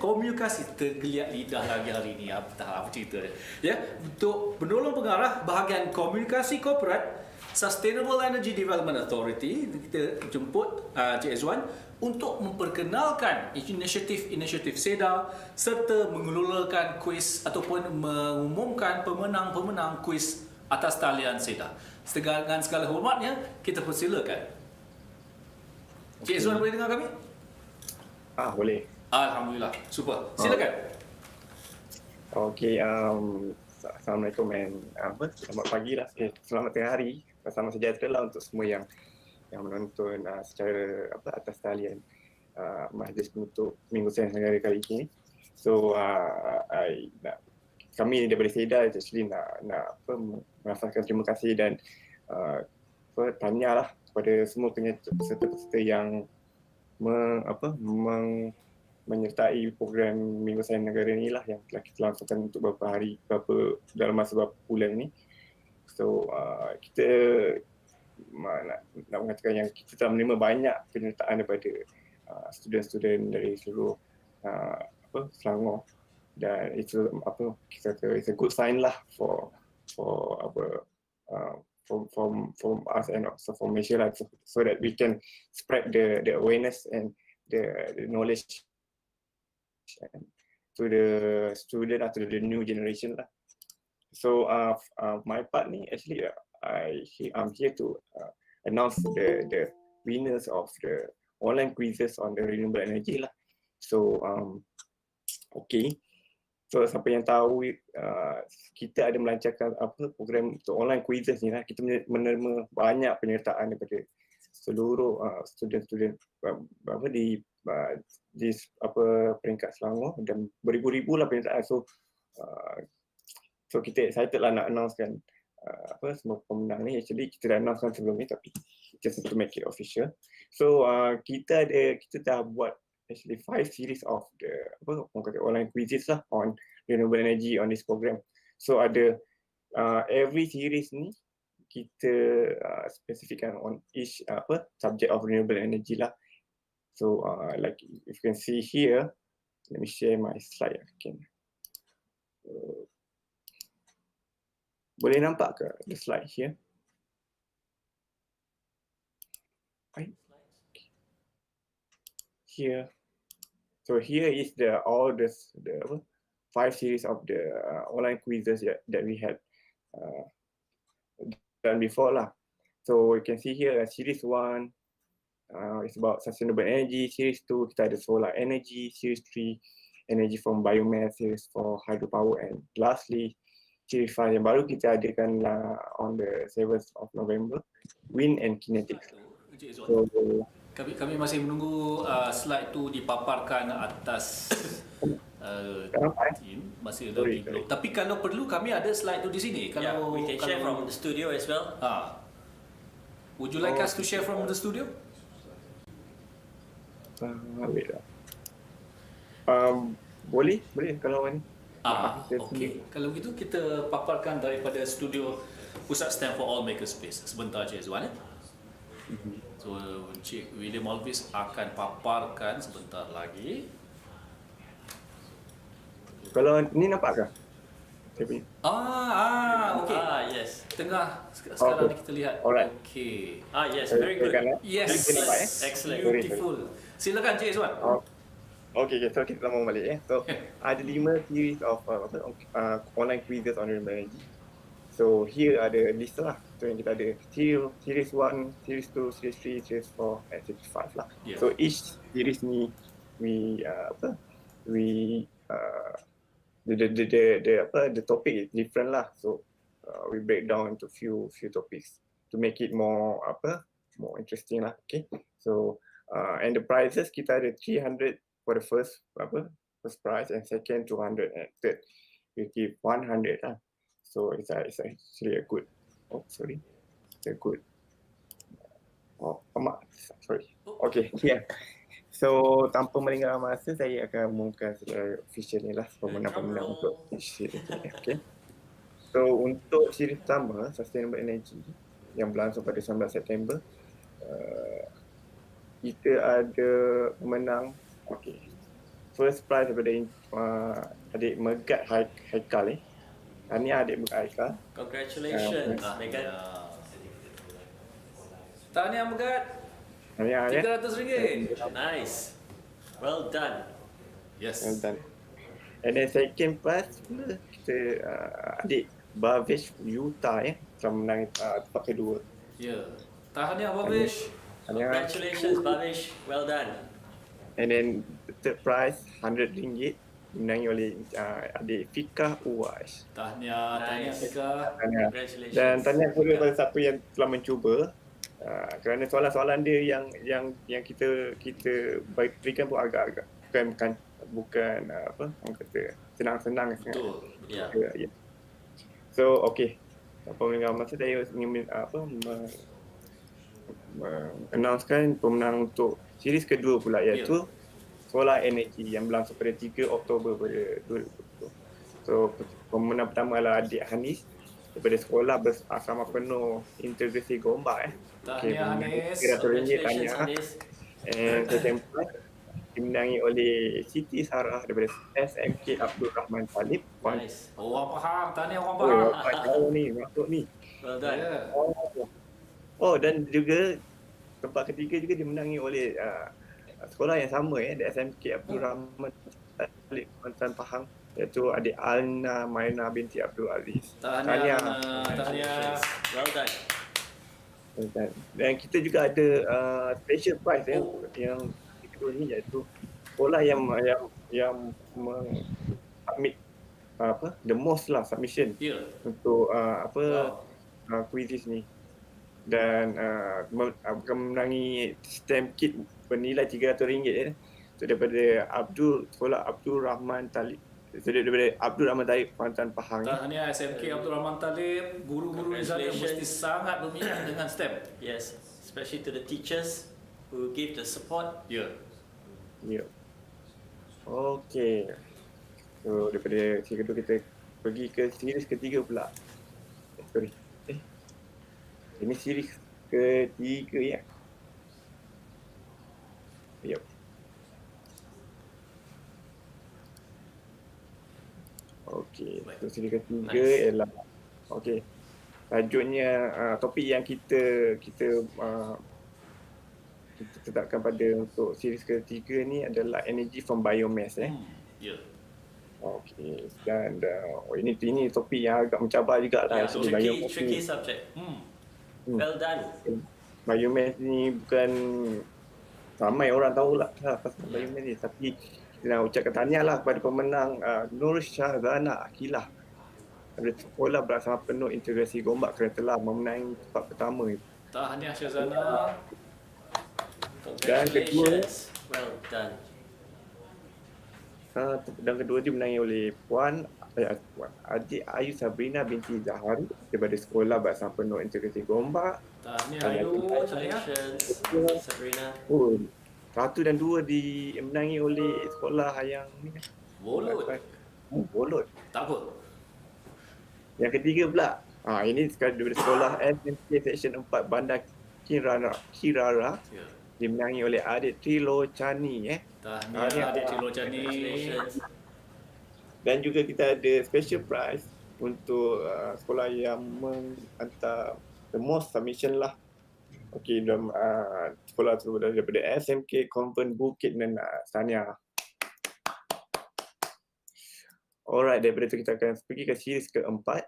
tergeliat lidah lagi hari ini apa cerita dia. Untuk penolong pengarah bahagian komunikasi korporat Sustainable Energy Development Authority, kita jemput Encik Ezwan untuk memperkenalkan inisiatif SEDA serta mengelolakan kuis ataupun mengumumkan pemenang-pemenang kuis atas talian SEDA. Dengan segala hormatnya, kita persilakan. Cik Izzuan boleh dengar kami? Boleh. Alhamdulillah. Super. Silakan. Okey, Assalamualaikum and selamat pagi lah. Selamat tengah hari. Selamat sejahtera lah untuk semua yang menonton secara atas talian majlis penutup Minggu Sains Negara kali ini. So kami daripada SEDA actually nak melafazkan terima kasih dan tanyalah kepada semua peserta-peserta yang menyertai program Minggu Sains Negara ni lah yang telah kita langsungkan untuk dalam masa beberapa bulan ni. So kita nak mengatakan yang kita telah menerima banyak penyertaan daripada student-student dari seluruh Selangor, dan itu kita kata it's a good sign lah from us and also from Malaysia lah, so that we can spread the awareness and the knowledge to the student to the new generation lah. So my part ni actually I'm here to announce the winners of the online quizzes on the renewable energy lah. So okay. So siapa yang tahu kita ada melancarkan program untuk online quizzes ni lah. Kita menerima banyak penyertaan daripada seluruh student-student di peringkat Selangor, dan beribu-ribu lah penyertaan. So kita excited lah nak announcekan semua pemenang ni. Actually kita dah announcekan sebelum ni, tapi just to make it official. So kita dah buat actually 5 series of the online quizzes lah on renewable energy on this program. So ada every series ni kita spesifikkan on each subject of renewable energy lah. So like if you can see here, let me share my slide again. Boleh nampak ke the slide here? Right. Here. So here is all the 5 series of the online quizzes that we had done before lah. So you can see here series 1 it's about sustainable energy, series 2 kita ada solar energy, series 3 energy from biomass, series 4 hydropower, and lastly series 5 yang baru kita adakan on the 7th of November, wind and kinetics. So Kami masih menunggu slide tu dipaparkan atas team, masih lagi belum. Tapi kalau perlu kami ada slide tu di sini. Kalau we can share from the studio as well. Would you like us to share from the studio? Boleh kalau ni. Okey. Kalau begitu kita paparkan daripada studio Pusat STEM for All Makerspace. Sebentar Cik Izzuan. So Cik William Alvis akan paparkan sebentar lagi. Kalau ni nampak ke? Okey. Yes. Tengah sekarang ni kita lihat. Alright. Okey. Yes, very good. Yes. Excellent. Beautiful. Silakan Cik Izzuan. Okay, so kita sambung balik. So ada 5 series of online quizzes on renewable energy. So here ada list lah. So yang kita ada series 1, series 2, series 3, series 4 and series 5 lah. Yeah. So each series ni the topic is different lah. So we break down into few topics to make it more interesting lah. Okay. So and the prizes kita ada 300 for the first prize, and second 200, and third we give 100 lah. So it's actually a good. Okay, yeah. So tanpa melengahkan masa, saya akan umumkan secara official ni lah pemenang-pemenang untuk series ni. Okay. So untuk series pertama, Sustainable Energy, yang berlangsung pada 19 September, kita ada pemenang. Okay. First prize daripada adik Megat Haikal . Tahniah adik Megat Haikal. Congratulations, Megat. Tahniah Megat. Tahniah ya. RM300. Nice. Well done. Yes. Well done. And then second prize pula kita adik Bavesh Yuta telah menang tempat kedua. Ya. Tahniah Babish. Congratulations, Bavish. Well done. And then the third prize RM100 dimenangi oleh adik Fika Uwais. Tahniah Nice. Fika. Congratulations. Dan tahniah pula kepada siapa yang telah mencuba, kerana soalan-soalan dia yang kita berikan pun agak-agak bukan apa orang kata senang-senang. Betul. Ya. Yeah. So okay, pendengar masa saya ingin announcekan pemenang untuk series kedua pula, iaitu solar energy yang berlangsung pada 3 Oktober pada 2020. So pemenang pertama adalah adik Hanis daripada sekolah bersama penuh integrasi Gombak. Tahniah Hanis. Congratulations, Hanis. And second prize dimenangi oleh Siti Sarah daripada SMK Abdul Rahman Talib. Nice. Orang Pahang. Tahniah orang Oh, Pahang. dapat tahu ni, masuk ni. Well done. Ya. Oh, dan juga tempat ketiga juga dimenangi oleh sekolah yang sama di SMK Abdul Rahman Talib Kuantan Pahang, iaitu adik Alna Maina binti Abdul Aziz. Tahniah. Tahniah. Well done. Dan kita juga ada special prize yang kedua ni, iaitu sekolah yang submit the most lah submission Ya. untuk quizzes ni, dan akan menangi stamp kit bernilai RM300 so daripada sekolah Abdul Rahman Talib, daripada Abdul Rahman Talib Kuantan Pahang. Tahniah SMK Abdul Rahman Talib. Guru-guru di sana mesti sangat berminat dengan STEM. Yes, especially to the teachers who give the support. Ya. Ya. Okey. So daripada series kedua kita pergi ke series ketiga pula. Sorry. Ini series ketiga ya. Yep. Okey. So series ketiga ialah okey. Tajuknya topik yang kita tetapkan pada untuk series ketiga ni adalah energy from biomass. Ya. Okey, dan ini topik yang agak mencabar juga lah. Yeah, tricky subject. Well done. Biomass ni bukan ramai orang tahu lah pasal biomass ni, tapi kita nak ucapkan tahniah lah kepada pemenang Nur Syahzana Akilah dari sekolah bersama penuh integrasi Gombak kerana telah memenangi tempat pertama itu. Tahniah Syahzana. Dan kedua, well done. dan kedua dimenangi oleh Puan Adik Ayu Sabrina binti Zahari daripada sekolah bersama penuh integrasi Gombak. Tahniah Ayu. Congratulations, Sabrina. Oh, 1 dan 2 dimenangi oleh sekolah yang ni. Bolut. Bolut. Tak apa. Yang ketiga pula, ini sekali daripada sekolah SMK Section 4 Bandar Kirara Ya. dimenangi oleh adik Trilo Chani. Tahniah adik Trilo Chani. Congratulations. Dan juga kita ada special prize untuk sekolah yang menghantar the most submission lah. Okey, dalam sekolah tu daripada SMK Convent Bukit Nenas. Tahniah. Alright, daripada itu kita akan pergi ke series keempat,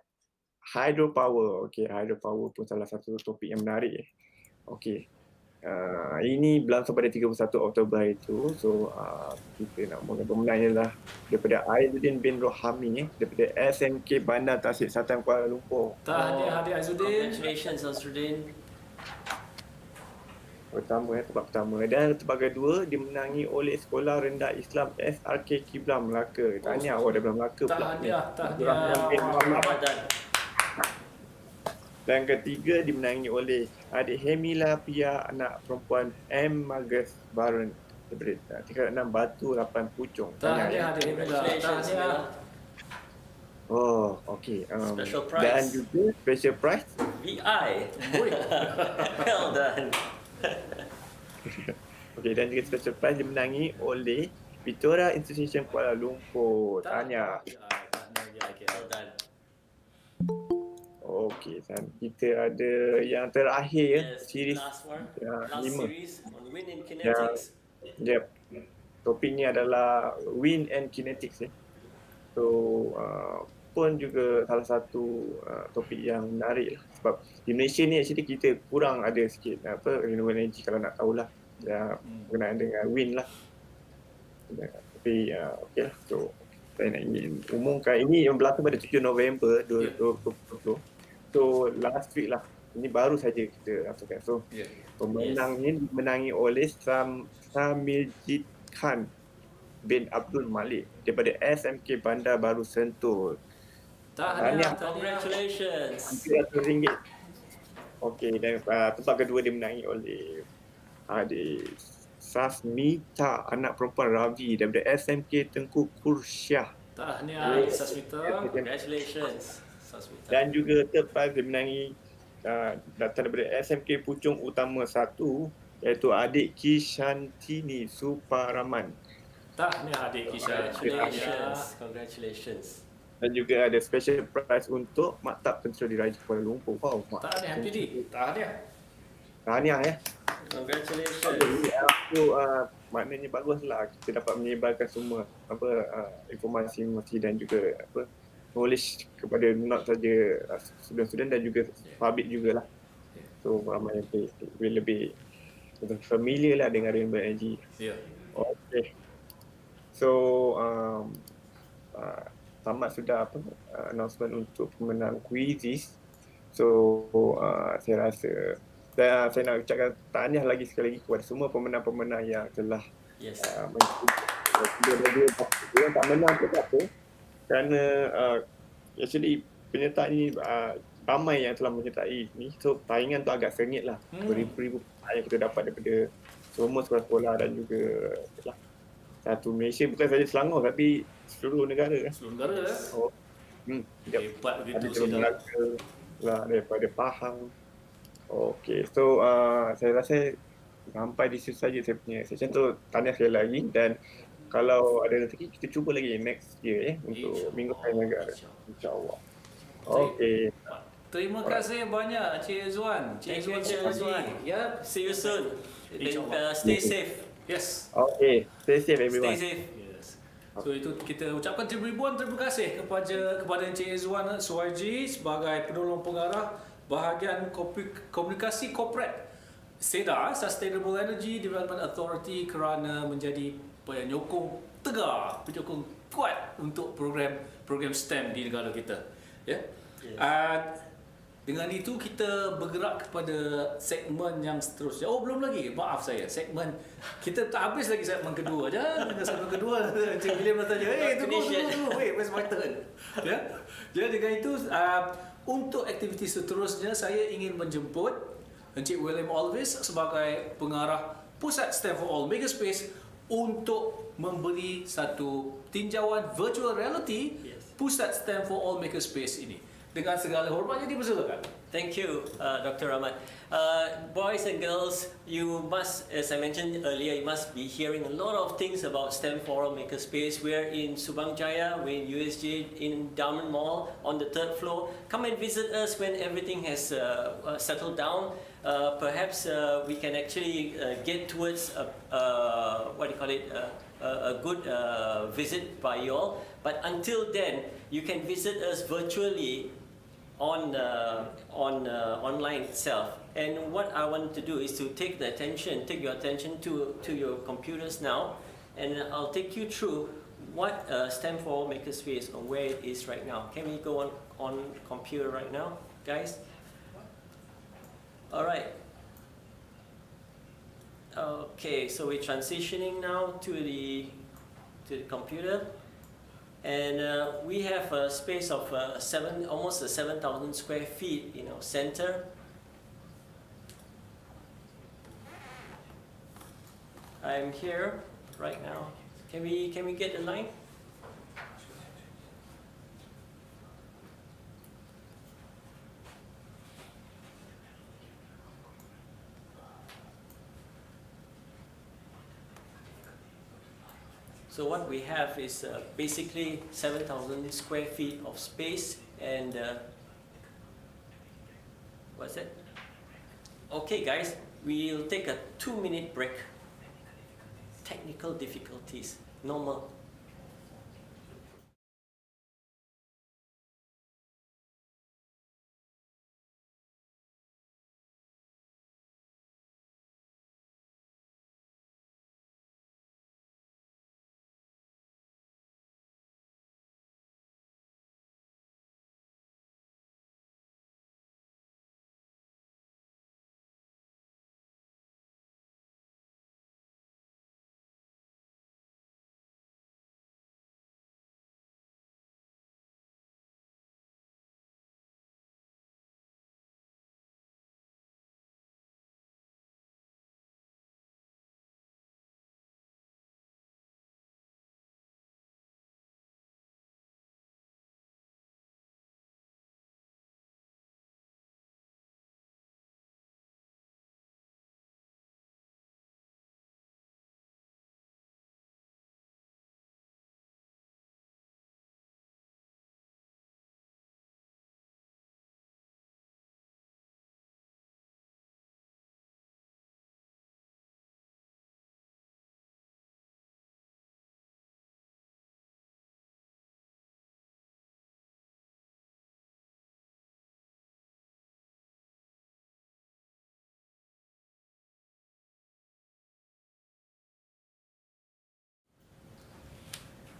hydropower. Okey, hydropower pun salah satu topik yang menarik. Okey. Ini berlangsung pada 31 Oktober itu. So kita nak mengumumkan pemenangnya lah daripada Aizuddin bin Rohami daripada SMK Bandar Tasik Selatan Kuala Lumpur. Tahniah adik Aizuddin. Congratulations, Azruddin. Tempat pertama, dan tempat kedua dimenangi oleh Sekolah Rendah Islam SRK Kiblah Melaka. Tahniah awak daripada Melaka pula. Tahniah. Dan ketiga dimenangi oleh adik Hemila Pia, anak perempuan M. Magas Baron daripada tingkat 6 Batu 8 Puchong. Tahniah adik Hemila. Tahniah. Oh, okey. Special prize. Dan juga special prize. VI. Well done. Okey, dan juga special prize dimenangi oleh Victoria Institution Kuala Lumpur. Tahniah. Well done. Okey, dan kita ada yang terakhir Yes, series last one. Last 5. series on wind and kinetics. Yep. Topiknya adalah wind and kinetics. So pun juga salah satu topik yang menarik lah. Sebab di Malaysia ni actually kita kurang ada sikit renewable energy kalau nak tahulah berkenaan dengan wind lah. Tapi okey lah. So saya nak ingin umumkan ini yang berlaku pada 7 November 2020. So last week lah. Ini baru saja kita rasakan. So pemenang ini dimenangi oleh Samiljit Khan bin Abdul Malik daripada SMK Bandar Baru Sentul. Tahniah. Congratulations. RM300. Okey, dan tempat kedua dimenangi oleh adik Sasmita, anak perempuan Ravi daripada SMK Tengku Kursyah. Tahniah Sasmita. Congratulations, Sasmita. Dan juga third prize dimenangi datang daripada SMK Puchong Utama 1 iaitu adik Kishantini Suparaman. Tahniah adik Kisha. Congratulations. Dan juga ada special prize untuk Maktab Tentera Diraja Kuala Lumpur. Wow, Tahniah MPD. tahniah ya. Congratulations. So, maknanya baguslah kita dapat menyebarkan semua informasi dan juga knowledge kepada not saja student-student dan juga public jugalah. So ramai yang lebih familiar lah dengan renewable energy. Okay. So tamat sudah announcement untuk pemenang quizzes. So saya rasa saya nak ucapkan tahniah lagi sekali lagi kepada semua pemenang-pemenang yang telah dia tak menang tu apa kerana actually penyertaan ni ramai yang telah menyertai ni. So taingan tu agak sengit lah. Beribu-ribu yang kita dapat daripada semua sekolah-sekolah dan juga satu Malaysia, bukan saja Selangor tapi seluruh negara. Hebat begitu sudah. Daripada Pahang. Okey, so saya rasa sampai di situ saja saya punya session tu. Tahniah sekali lagi dan kalau ada rezeki kita cuba lagi next year untuk Minggu Sains Negara. InsyaAllah. Okey. Terima kasih banyak Cik Zuan. Thank you, Cik Zuan. Ya, See you soon. Stay safe. Yes. Okay, stay safe everyone. Stay safe. Yes. So itu kita ucapkan ribuan terima kasih kepada Encik Izwan Suwaji sebagai penolong pengarah bahagian komunikasi korporat SEDA, Sustainable Energy Development Authority, kerana menjadi penyokong tegar, penyokong kuat untuk program STEM di negara kita. Ya. Dengan itu kita bergerak kepada segmen yang seterusnya. Oh, belum lagi. Maaf saya. Segmen kita tak habis lagi segmen kedua je. Dengan segmen kedua Encik William tanya, tunggu. Wait, where's my turn? Ya. Jadi dengan itu untuk aktiviti seterusnya saya ingin menjemput Encik William Alvis sebagai pengarah Pusat STEM for All Makerspace untuk memberi satu tinjauan virtual reality Pusat STEM for All Makerspace ini. Dengan segala hormatnya dipersilakan. Thank you, Dr. Rahmat. Boys and girls, you must, as I mentioned earlier, you must be hearing a lot of things about STEM for All Makerspace. We're in Subang Jaya, we're in USJ, in Diamond Mall on the 3rd floor. Come and visit us when everything has settled down. Perhaps we can actually get towards a good visit by you all. But until then, you can visit us virtually on online itself. And what I want to do is to take your attention to your computers now, and I'll take you through what STEM for All Makerspace or where it is right now. Can we go on computer right now, guys? All right. Okay, so we're transitioning now to the computer. And we have a space of almost 7,000 square feet in our center. I'm here right now. Can we get the line? So what we have is basically 7,000 square feet of space, and what's that? Okay guys, we'll take a 2-minute break. Technical difficulties, normal.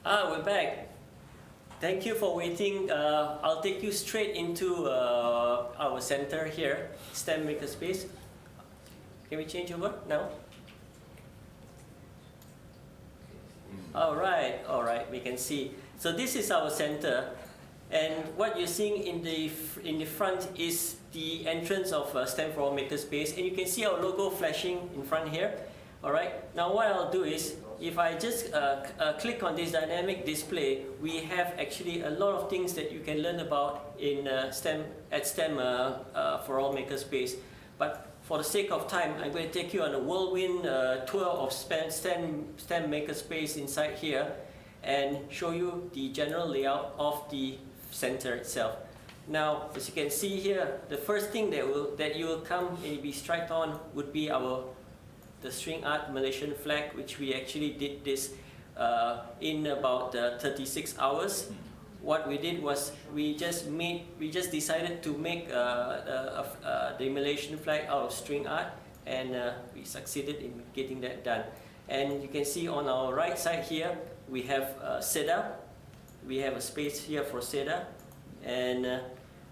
We're back. Thank you for waiting. I'll take you straight into our center here, STEM Makerspace. Can we change over now? All right, we can see. So this is our center, and what you're seeing in the front is the entrance of STEM for All Makerspace, and you can see our logo flashing in front here. All right. Now what I'll do is, if I just click on this dynamic display, we have actually a lot of things that you can learn about in STEM for All Makerspace. But for the sake of time, I'm going to take you on a whirlwind tour of STEM Makerspace inside here, and show you the general layout of the center itself. Now, as you can see here, the first thing that you will come and be struck on would be the string art Malaysian flag, which we actually did this in about 36 hours. What we did was we just decided to make the Malaysian flag out of string art, and we succeeded in getting that done. And you can see on our right side here, we have SEDA. We have a space here for SEDA, and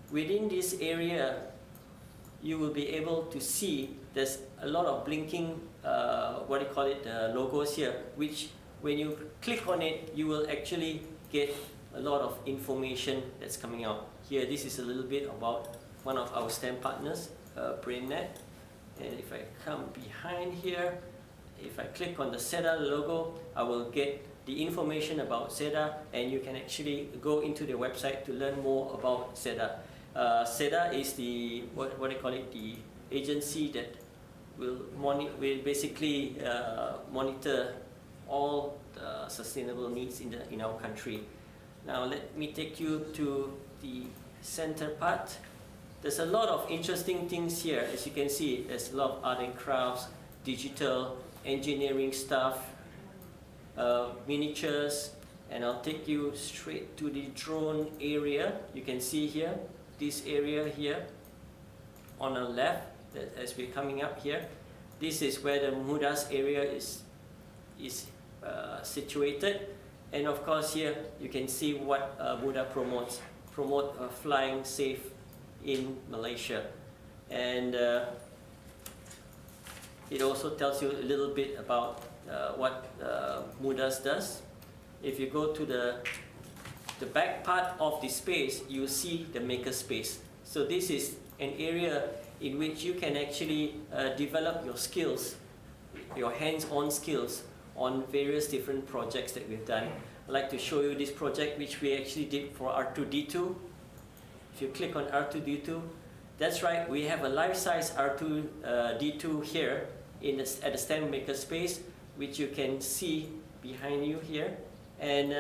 within this area, you will be able to see there's a lot of blinking, logos here, which when you click on it, you will actually get a lot of information that's coming out. Here, this is a little bit about one of our STEM partners, BrainNet. And if I come behind here, if I click on the SEDA logo, I will get the information about SEDA, and you can actually go into the website to learn more about SEDA. SEDA is the the agency that will basically monitor all the sustainable needs in our country. Now let me take you to the center part. There's a lot of interesting things here. As you can see, there's a lot of art and crafts, digital, engineering stuff, miniatures, and I'll take you straight to the drone area. You can see here, this area here on the left, as we're coming up here. This is where the MUDAS area is situated, and of course here you can see what MUDA promote flying safe in Malaysia, and it also tells you a little bit about what MUDAS does. If you go to the back part of the space, you see the makerspace. So this is an area in which you can actually develop your skills, your hands-on skills on various different projects that we've done. I'd like to show you this project which we actually did for R2-D2. If you click on R2-D2, that's right, we have a life-size R2-D2 here at the STEM Makerspace, which you can see behind you here. And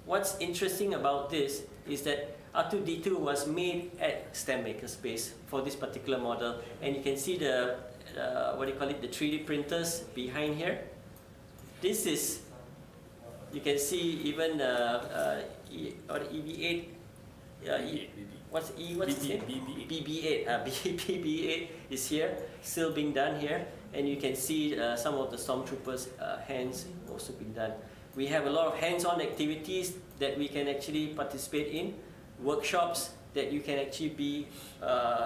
what's interesting about this is that R2-D2 was made at STEM Makerspace for this particular model, and you can see the the 3D printers behind here. This is, you can see even EB8. What's its name? BB8. BB8 is here, still being done here, and you can see some of the stormtroopers' hands also being done. We have a lot of hands-on activities that we can actually participate in, workshops that you can actually be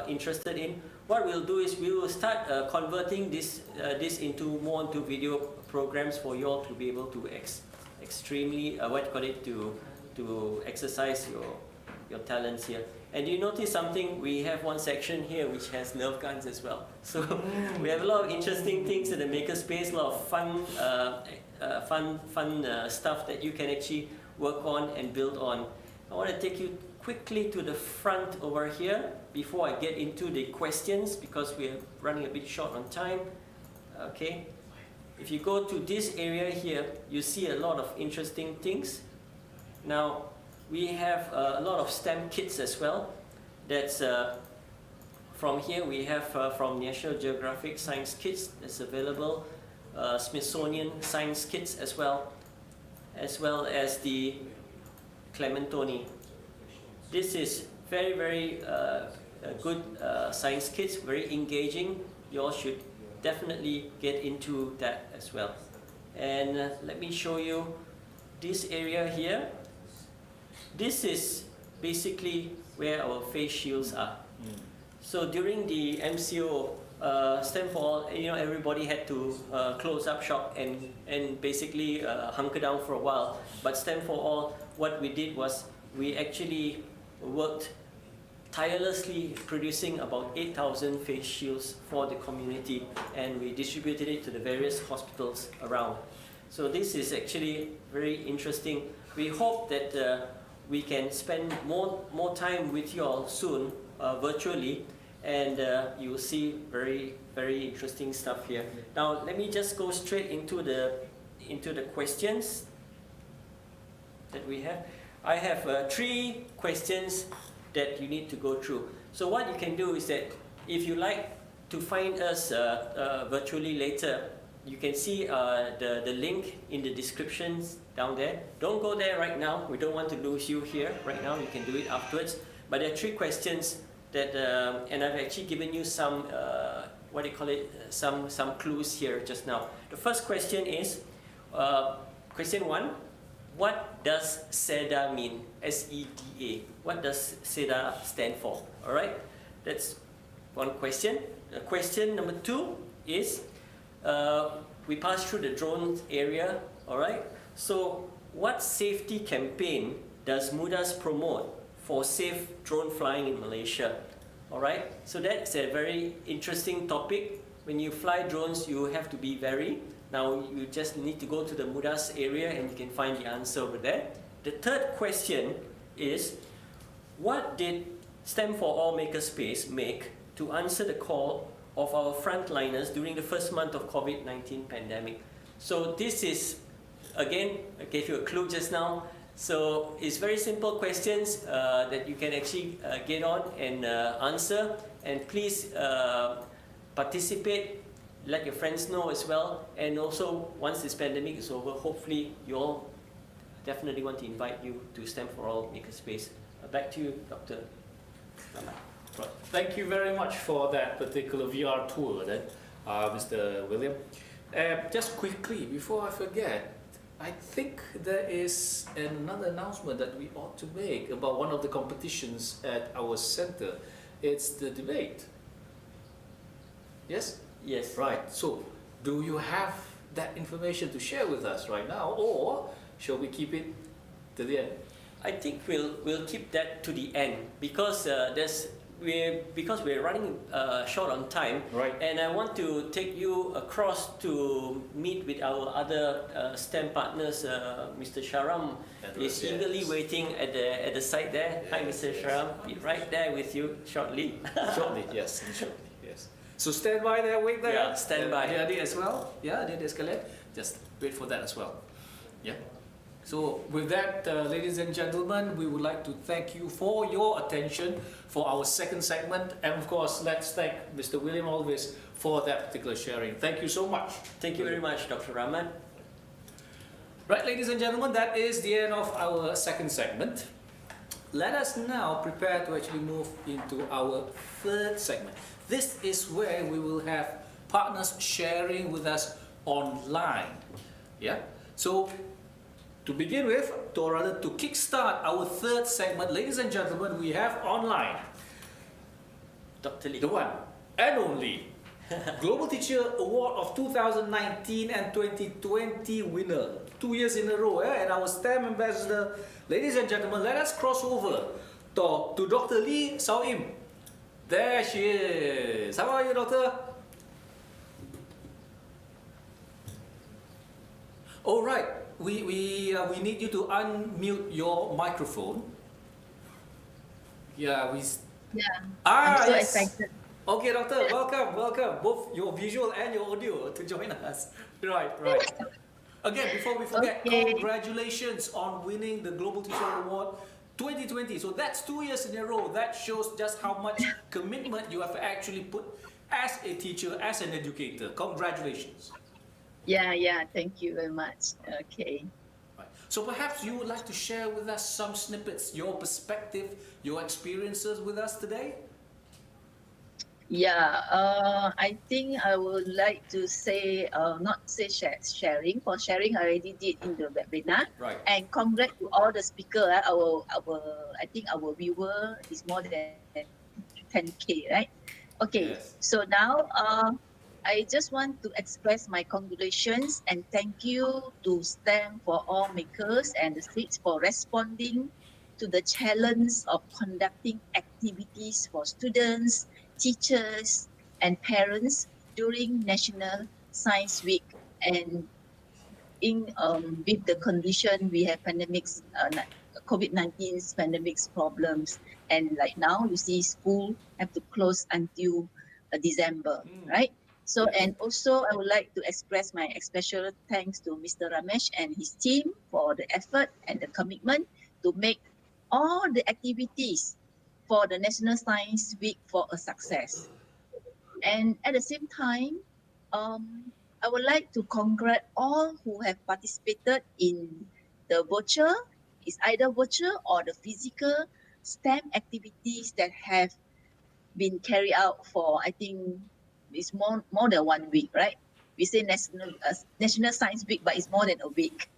interested in. What we'll do is we will start converting this into video programs for you all to be able to extremely to exercise your talents here. And you notice something, we have one section here which has Nerf guns as well. So we have a lot of interesting things in the makerspace, a lot of fun stuff that you can actually work on and build on. I want to take you quickly to the front over here before I get into the questions, because we're running a bit short on time. Okay, if you go to this area here, you see a lot of interesting things. Now, we have a lot of STEM kits as well. That's from here we have from National Geographic Science kits that's available, Smithsonian Science kits as well as the Clementoni. This is very good science kits, very engaging. You all should definitely get into that as well. And let me show you this area here, this is basically where our face shields are. So during the MCO, Stand for All, everybody had to close up shop and basically hunker down for a while. But Stand for All, what we did was we actually worked tirelessly producing about 8,000 face shields for the community, and we distributed it to the various hospitals around. So this is actually very interesting. We hope that we can spend more time with you all soon virtually, and you will see very interesting stuff here. Now let me just go straight into the questions that we have. I have 3 questions that you need to go through. So what you can do is that if you like to find us virtually later, you can see the link in the descriptions down there. Don't go there right now. We don't want to lose you here right now. You can do it afterwards. But there are 3 questions that, and I've actually given you some, some clues here just now. The first question is, question 1, what does SEDA mean? SEDA. What does SEDA stand for? All right, that's one question. Question number 2 is, we passed through the drone area. All right. So, what safety campaign does MUDAS promote for safe drone flying in Malaysia? All right. So that's a very interesting topic. When you fly drones, you have to be wary. Now you just need to go to the MUDAS area and you can find the answer over there. The third question is, what did STEM for All Makerspace make to answer the call of our frontliners during the first month of COVID-19 pandemic? So this is, again, I gave you a clue just now. So it's very simple questions that you can actually get on and answer. And please participate. Let your friends know as well. And also, once this pandemic is over, hopefully you all definitely want to invite you to STEM for All Makerspace. Back to you, Dr. Rahmat. Right. Thank you very much for that particular VR tour then, Mr. William. Just quickly, before I forget, I think there is another announcement that we ought to make about one of the competitions at our center. It's the debate. Yes? Yes. Right. So, do you have that information to share with us right now, or shall we keep it to the end? I think we'll keep that to the end because we're running short on time. Right. And I want to take you across to meet with our other STEM partners. Mr. Sharam is eagerly waiting at the site there. Hi, Mr. Sharam. Be right there with you shortly. Shortly, yes. Shortly, yes. So stand by there, wait there. Yeah, stand by. The idea as well. Yeah, did escalate. Just wait for that as well. Yeah. So with that, ladies and gentlemen, we would like to thank you for your attention for our second segment. And of course, let's thank Mr. William Alves for that particular sharing. Thank you so much. Thank you very much, Dr. Rahman. Right, ladies and gentlemen, that is the end of our second segment. Let us now prepare to actually move into our third segment. This is where we will have partners sharing with us online. Yeah. So to begin with, or rather to kickstart our third segment, ladies and gentlemen, we have online Dr. Lee. the one and only Global Teacher Award of 2019 and 2020 winner. 2 years in a row, and our STEM ambassador. Ladies and gentlemen, let us cross over to Dr. Lee Sao-im. There she is. How are you, Doctor? All right. We need you to unmute your microphone. Yeah, I'm so yes. excited. Okay, Doctor, welcome. Both your visual and your audio to join us. Right. Again, before we forget, Okay. congratulations on winning the Global Teacher Award 2020. So that's 2 years in a row. That shows just how much commitment you have actually put as a teacher, as an educator. Congratulations. Yeah, thank you very much. Okay. Right. So perhaps you would like to share with us some snippets, your perspective, your experiences with us today? Yeah, I think I would like to say, not say sharing. For sharing, I already did in the webinar. Right. And congrats to all the speaker. I think our viewer is more than 10K, right? Okay, Yes. so now I just want to express my congratulations and thank you to STEM for all makers and the SITs for responding to the challenge of conducting activities for students, teachers, and parents during National Science Week. And in with the condition we have pandemics, COVID-19's pandemics problems, and like now you see school have to close until December, Mm. right? So Yes. and also I would like to express my special thanks to Mr. Ramesh and his team for the effort and the commitment to make all the activities for the National Science Week for a success. And at the same time, I would like to congratulate all who have participated in the virtual, it's either virtual or the physical STEM activities that have been carried out for, I think, it's more than 1 week, right? We say National Science Week, but it's more than a week.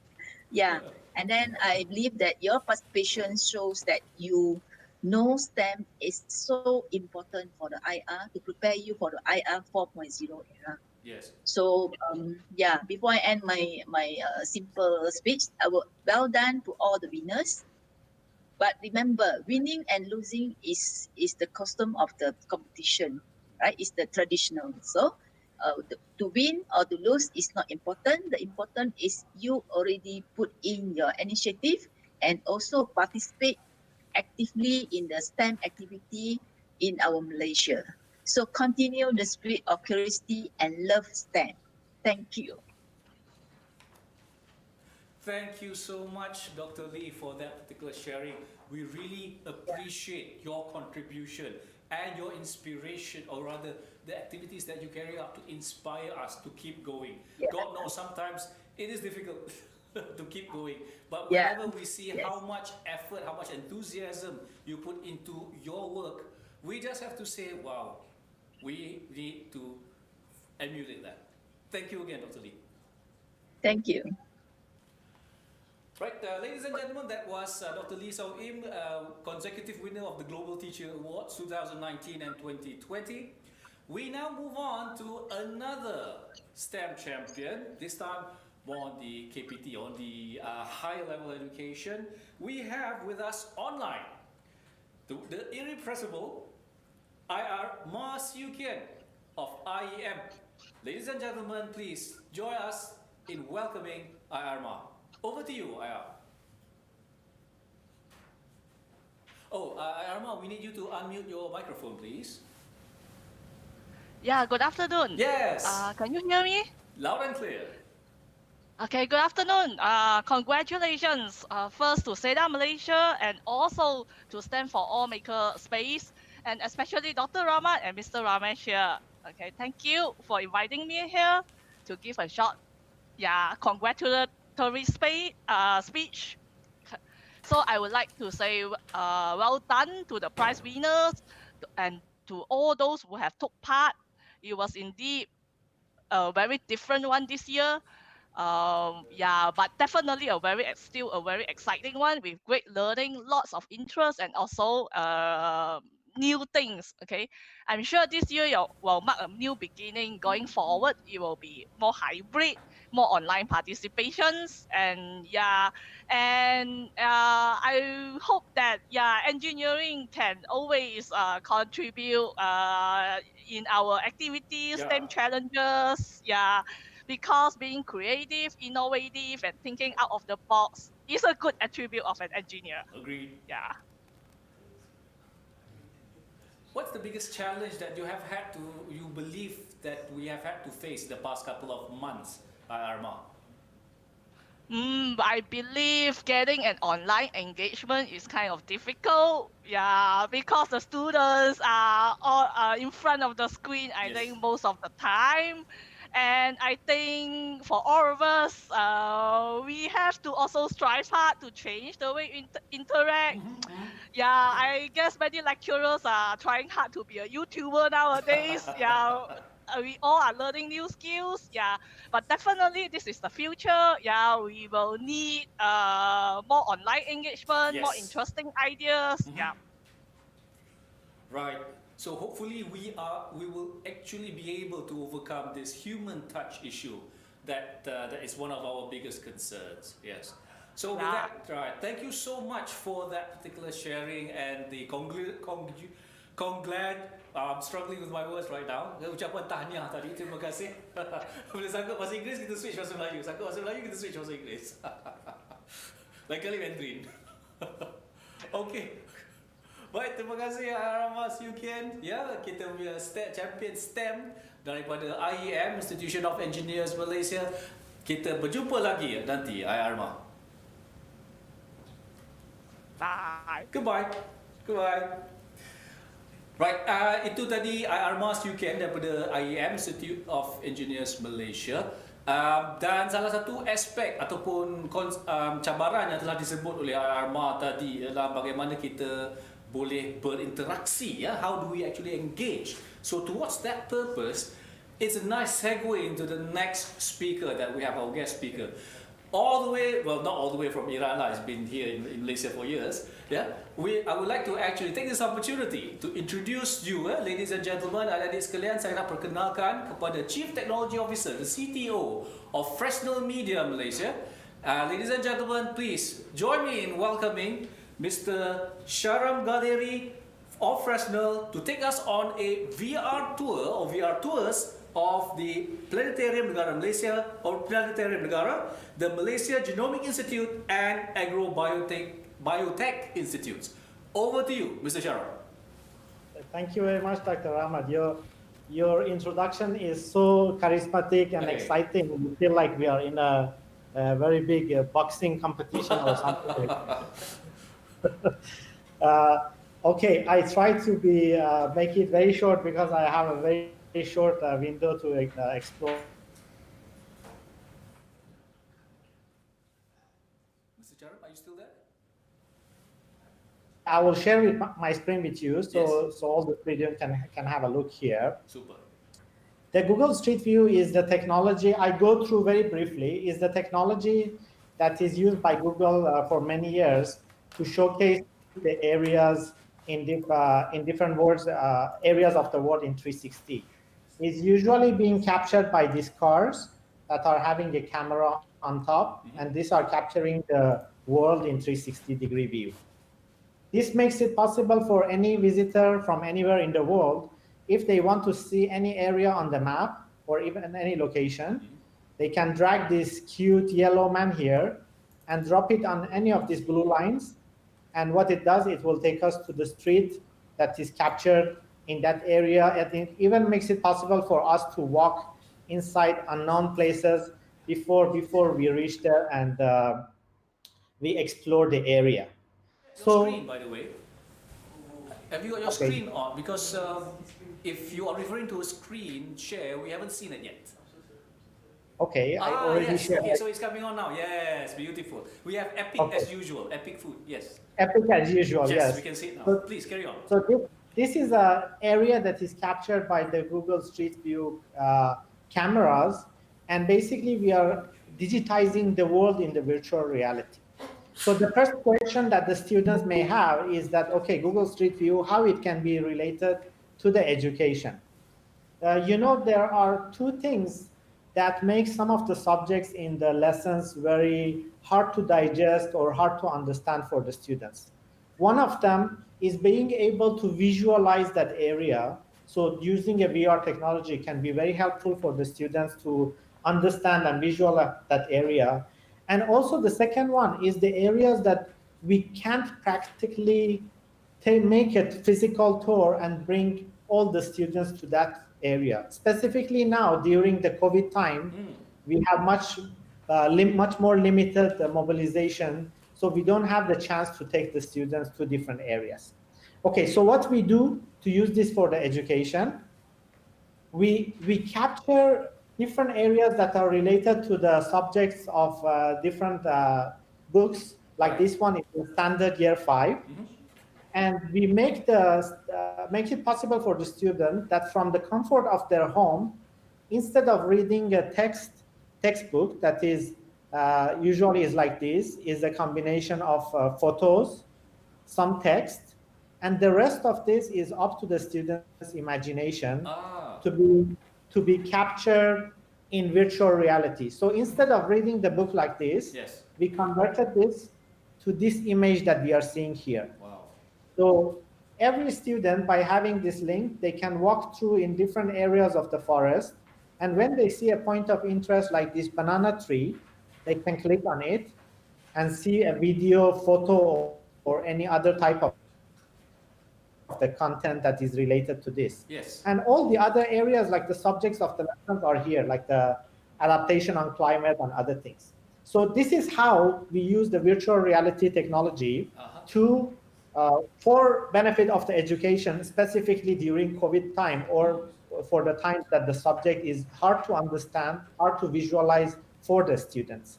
Yeah. And then I believe that your participation shows that you know STEM is so important for the IR to prepare you for the IR 4.0 era. Yes. So yeah, before I end my simple speech, I will well done to all the winners. But remember, winning and losing is the custom of the competition, right? It's the traditional. So to win or to lose is not important. The important is you already put in your initiative and also participate actively in the STEM activity in our Malaysia. So continue the spirit of curiosity and love STEM. Thank you. Thank you so much, Dr. Lee, for that particular sharing. We really appreciate your contribution and your inspiration, or rather, the activities that you carry out to inspire us to keep going. Yeah. God knows sometimes it is difficult to keep going, but Yeah. whenever we see Yes. how much effort, how much enthusiasm you put into your work, we just have to say, wow, we need to emulate that. Thank you again, Dr. Lee. Thank you. Right, ladies and gentlemen, that was Dr. Lee Sao Im, consecutive winner of the Global Teacher Awards 2019 and 2020. We now move on to another STEM champion, this time more on the KPT, on the higher level education. We have with us online the irrepressible IR Ma Siu Kian of IEM. Ladies and gentlemen, please join us in welcoming IR Ma. Over to you, IR. Oh, IR Ma, we need you to unmute your microphone, please. Yeah, good afternoon. Yes. Can you hear me? Loud and clear. Okay, good afternoon. Congratulations first to SEDA Malaysia and also to Stand for All Maker Space, and especially Dr. Rahmat and Mr. Ramesh here. Okay, thank you for inviting me here to give a short, congratulatory speech. So I would like to say well done to the prize winners and to all those who have took part. It was indeed a very different one this year. But definitely still a very exciting one with great learning, lots of interest, and also new things. Okay, I'm sure this year will mark a new beginning. Going forward, it will be more hybrid, more online participations, and I hope that engineering can always contribute in our activities, Yeah. STEM challenges, because being creative, innovative, and thinking out of the box is a good attribute of an engineer. Agreed. Yeah. What's the biggest challenge that you believe that we have had to face the past couple of months, IR Ma? I believe getting an online engagement is kind of difficult. Yeah, because the students are all in front of the screen, I Yes. think, most of the time. And I think for all of us, we have to also strive hard to change the way we interact. Yeah, I guess many lecturers are trying hard to be a YouTuber nowadays. Yeah, we all are learning new skills. Yeah, but definitely this is the future. Yeah, we will need more online engagement, more Yes. interesting ideas. Yeah. Right. So hopefully we will actually be able to overcome this human touch issue that is one of our biggest concerns. Yes. So with Yeah. that, right. Thank you so much for that particular sharing and the conglad. I'm struggling with my words right now. Ucapan tahniah tadi. Terima kasih. Boleh sanggup bahasa Inggeris, kita switch bahasa Melayu. Sanggup bahasa Melayu, kita switch bahasa Inggeris. Lain kali Mandarin. Okay. Baik, terima kasih Mas Yukian. Ya, kita punya champion STEM daripada IEM, Institution of Engineers Malaysia. Kita berjumpa lagi nanti, Arma. Bye. Goodbye. Goodbye. Right, itu tadi Armas Yukian daripada IEM, Institute of Engineers Malaysia. Dan salah satu aspek ataupun cabaran yang telah disebut oleh Arma tadi adalah bagaimana kita boleh berinteraksi, ya? How do we actually engage? So towards that purpose, it's a nice segue into the next speaker that we have, our guest speaker. All the way, well, not all the way from Iran, it's been here in Malaysia for years. Yeah, I would like to actually take this opportunity to introduce you, ladies and gentlemen, adik-adik sekalian, saya nak perkenalkan kepada Chief Technology Officer, the CTO of Fresnel Media Malaysia. Ladies and gentlemen, please join me in welcoming Mr. Sharam Galeri of Fresnel to take us on a VR tour or VR tours of the Planetarium Negara Malaysia or Planetarium Negara, the Malaysia Genomic Institute and Biotech Institutes. Over to you, Mr. Sharam. Thank you very much, Dr. Ahmad. Your introduction is so charismatic and exciting. We feel like we are in a very big boxing competition or something. Okay, I try to make it very short because I have a very short window to explore. Mr. Sharam, are you still there? I will share my screen with you, so all the students can have a look here. Super. The Google Street View is the technology I go through very briefly. Is the technology that is used by Google for many years to showcase the areas in different worlds, areas of the world in 360. It's usually being captured by these cars that are having a camera on top, and these are capturing the world in 360-degree view. This makes it possible for any visitor from anywhere in the world, if they want to see any area on the map or even any location, they can drag this cute yellow man here and drop it on any of these blue lines. And what it does, it will take us to the street that is captured in that area. And it even makes it possible for us to walk inside unknown places before we reach there and we explore the area. Your screen, by the way. Have you got your screen on? Because if you are referring to a screen share, we haven't seen it yet. Okay, I already shared. Okay, so it's coming on now. Yes, beautiful. We have Epic as usual. Epic food, yes. Epic as usual, yes. We can see it now. So, please carry on. So this is an area that is captured by the Google Street View cameras, and basically we are digitizing the world in the virtual reality. So the first question that the students may have is that, okay, Google Street View, how it can be related to the education. There are two things that make some of the subjects in the lessons very hard to digest or hard to understand for the students. One of them is being able to visualize that area. So using a VR technology can be very helpful for the students to understand and visualize that area. And also the second one is the areas that we can't practically make a physical tour and bring all the students to that area. Specifically now, during the COVID time, we have much more limited mobilization, so we don't have the chance to take the students to different areas. Okay, so what we do to use this for the education, we capture different areas that are related to the subjects of different books. Like Right. this one is the standard year 5. And we make it possible for the student that from the comfort of their home, instead of reading a textbook that is usually is like this, is a combination of photos, some text, and the rest of this is up to the student's imagination to be captured in virtual reality. So instead of reading the book like this, Yes. we converted this to this image that we are seeing here. Wow. So every student, by having this link, they can walk through in different areas of the forest. And when they see a point of interest like this banana tree, they can click on it and see a video, photo, or any other type of the content that is related to this. Yes. And all the other areas, like the subjects of the lessons, are here, like the adaptation on climate and other things. So this is how we use the virtual reality technology to for benefit of the education, specifically during COVID time, or for the times that the subject is hard to understand, hard to visualize for the students.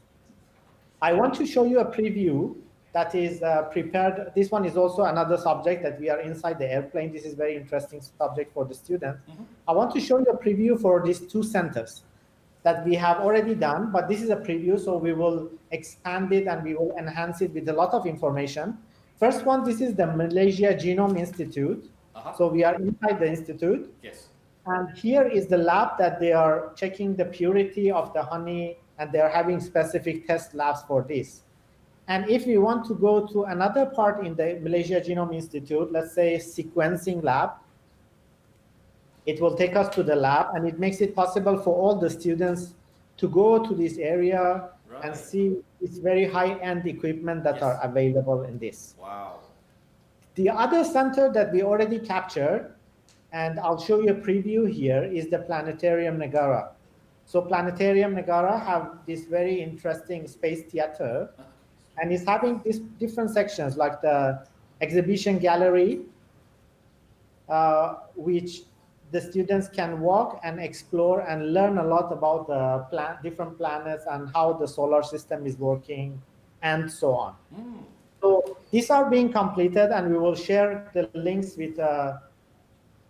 I want to show you a preview that is prepared. This one is also another subject that we are inside the airplane. This is very interesting subject for the student. I want to show you a preview for these 2 centers that we have already done, but this is a preview, so we will expand it and we will enhance it with a lot of information. First one, this is the Malaysia Genome Institute. So we are inside the institute. Yes. And here is the lab that they are checking the purity of the honey, and they are having specific test labs for this. And if we want to go to another part in the Malaysia Genome Institute, let's say sequencing lab, it will take us to the lab, and it makes it possible for all the students to go to this area and see this very high-end equipment that are available in this. Wow. The other center that we already captured, and I'll show you a preview here, is the Planetarium Negara. So Planetarium Negara have this very interesting space theater, and it's having these different sections like the exhibition gallery, which the students can walk and explore and learn a lot about the different planets and how the solar system is working and so on. So these are being completed, and we will share the links with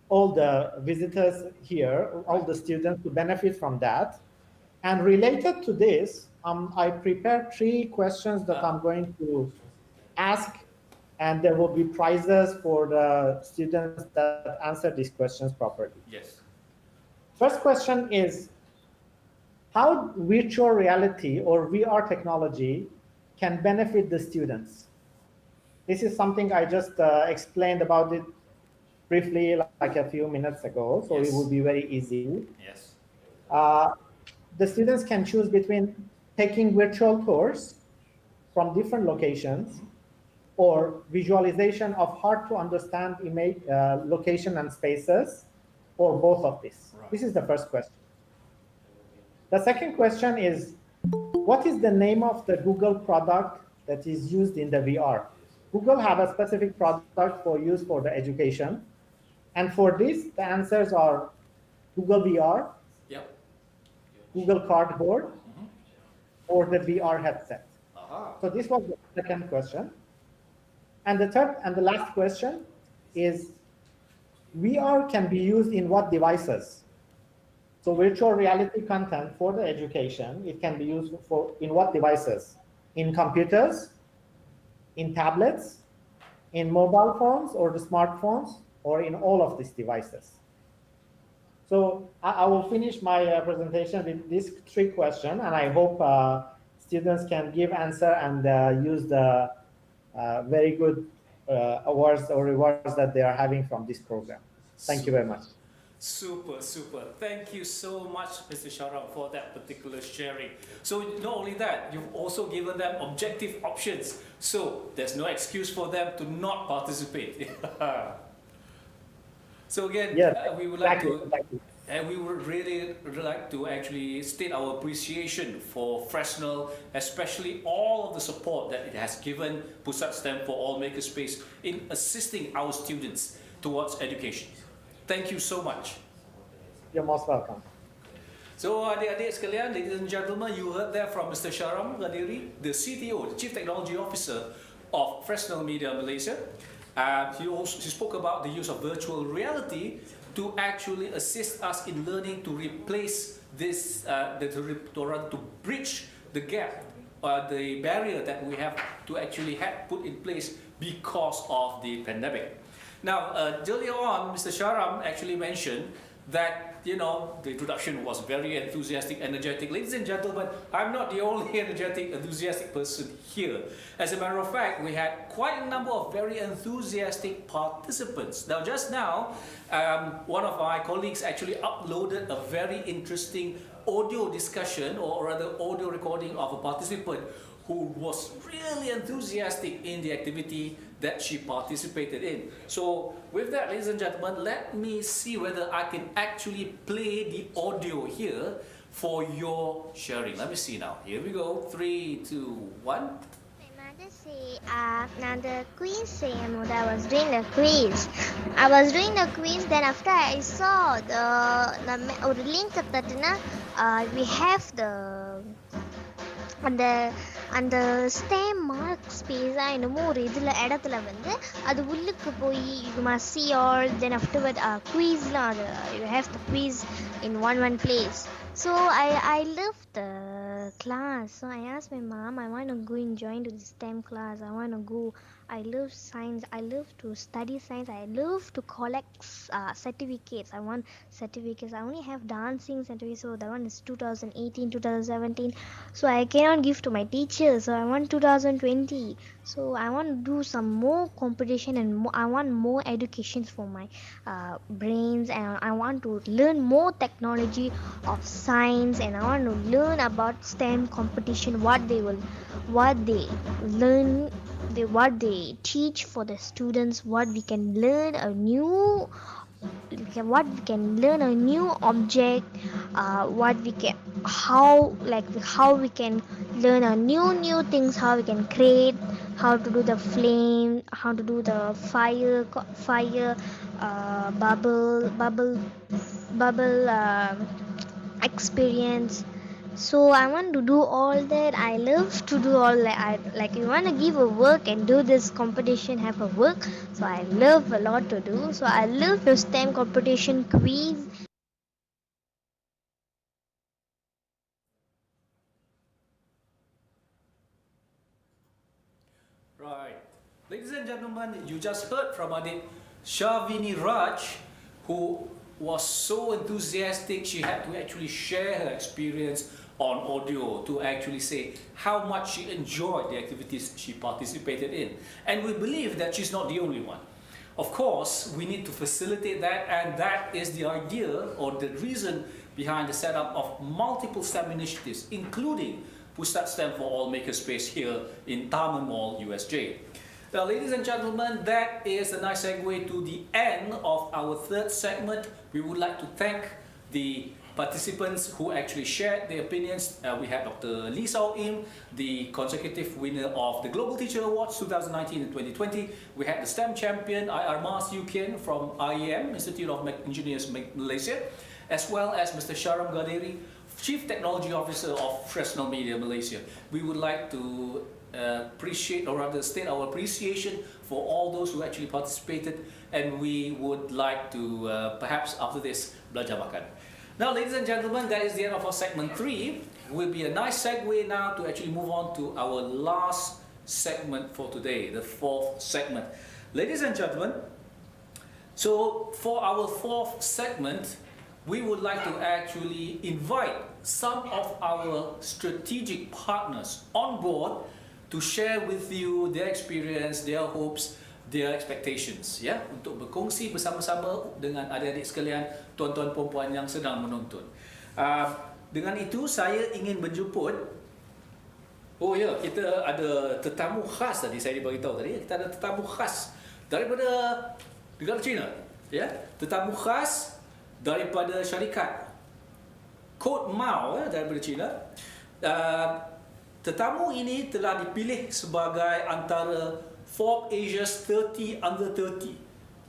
all the visitors here, all the students to benefit from that. And related to this, I prepared 3 questions that I'm going to ask, and there will be prizes for the students that answer these questions properly. Yes. First question is, how virtual reality or VR technology can benefit the students? This is something I just explained about it briefly like a few minutes ago, so it will be very easy. Yes. The students can choose between taking virtual tours from different locations or visualization of hard to understand image, location and spaces, or both of this. This is the first question. The second question is, what is the name of the Google product that is used in the VR? Google have a specific product for use for the education. And for this, the answers are Google VR, Google Cardboard, or the VR headset. So this was the second question. And the third and the last question is, VR can be used in what devices? So virtual reality content for the education, it can be used in what devices? In computers, in tablets, in mobile phones or the smartphones, or in all of these devices? So I will finish my presentation with these 3 questions, and I hope students can give answer and use the very good awards or rewards that they are having from this program. Thank you very much. Super, super. Thank you so much, Mr. Sharam, for that particular sharing. So not only that, you've also given them objective options. So there's no excuse for them to not participate. So again, we would like to, and we would really like to actually state our appreciation for Fresnel, especially all of the support that it has given Pusat STEM for All Makerspace in assisting our students towards education. Thank you so much. You're most welcome. So adik-adik sekalian, ladies and gentlemen, you heard that from Mr. Sharam Gadiri, the CTO, the Chief Technology Officer of Fresnel Media Malaysia. He spoke about the use of virtual reality to actually assist us in learning to replace this, to bridge the gap, the barrier that we have to actually have put in place because of the pandemic. Now, earlier on, Mr. Sharam actually mentioned that, you know, the introduction was very enthusiastic, energetic. Ladies and gentlemen, I'm not the only energetic, enthusiastic person here. As a matter of fact, we had quite a number of very enthusiastic participants. Now, just now, one of my colleagues actually uploaded a very interesting audio discussion, or rather audio recording of a participant who was really enthusiastic in the activity that she participated in. So with that, ladies and gentlemen, let me see whether I can actually play the audio here for your sharing. Let me see now. Here we go. 3, 2, 1. My mother say, now the quiz say, I was doing the quiz. I was doing the quiz, then after I saw the link we have அந்த ஸ்டேம் mark ஸ்பேஸாக என்னமோ ஒரு இடத்துல வந்து அது உள்ளுக்கு போய் you must see all, then afterward quizலாம் அது you have the quiz in one place. So I love the class. So I asked my mom, I want to go and join to the STEM class. I want to go. I love science. I love to study science. I love to collect certificates. I want certificates. I only have dancing certificates. So that one is 2018, 2017. So I cannot give to my teachers. So I want 2020. So I want to do some more competition and I want more education for my brains, and I want to learn more technology of science, and I want to learn about STEM competition, what they learn, what they teach for the students, what we can learn a new object, how we can learn a new things, how we can create, how to do the flame, how to do the fire bubble experience. So I want to do all that. I love to do all that. Like you want to give a work and do this competition, have a work. So I love a lot to do. So I love the STEM competition quiz. Right. Ladies and gentlemen, you just heard from Adik Shavini Raj, who was so enthusiastic she had to actually share her experience on audio to actually say how much she enjoyed the activities she participated in. And we believe that she's not the only one. Of course, we need to facilitate that, and that is the idea or the reason behind the setup of multiple STEM initiatives, including Pusat STEM for All Makerspace here in Taman Mall, USJ. Now, ladies and gentlemen, that is a nice segue to the end of our third segment. We would like to thank the participants who actually shared their opinions. We had Dr. Lee Sao Im, the consecutive winner of the Global Teacher Awards 2019 and 2020. We had the STEM champion, I.R. Mas Yukin from IEM, Institute of Engineers Malaysia, as well as Mr. Sharam Gadiri, Chief Technology Officer of Fresnel Media Malaysia. We would like to appreciate, or rather state our appreciation for all those who actually participated, and we would like to perhaps after this belajar makan. Now, ladies and gentlemen, that is the end of our segment 3. Will be a nice segue now to actually move on to our last segment for today, the fourth segment. Ladies and gentlemen, so for our fourth segment, we would like to actually invite some of our strategic partners on board to share with you their experience, their hopes, their expectations, ya, untuk berkongsi bersama-sama dengan adik-adik sekalian, tuan-tuan perempuan yang sedang menonton. Dengan itu saya ingin menjemput, oh ya, kita ada tetamu khas tadi, saya diberitahu tadi, kita ada tetamu khas daripada negara China, ya, tetamu khas daripada syarikat Code Mao daripada China. Tetamu ini telah dipilih sebagai antara Forbes Asia's 30 Under 30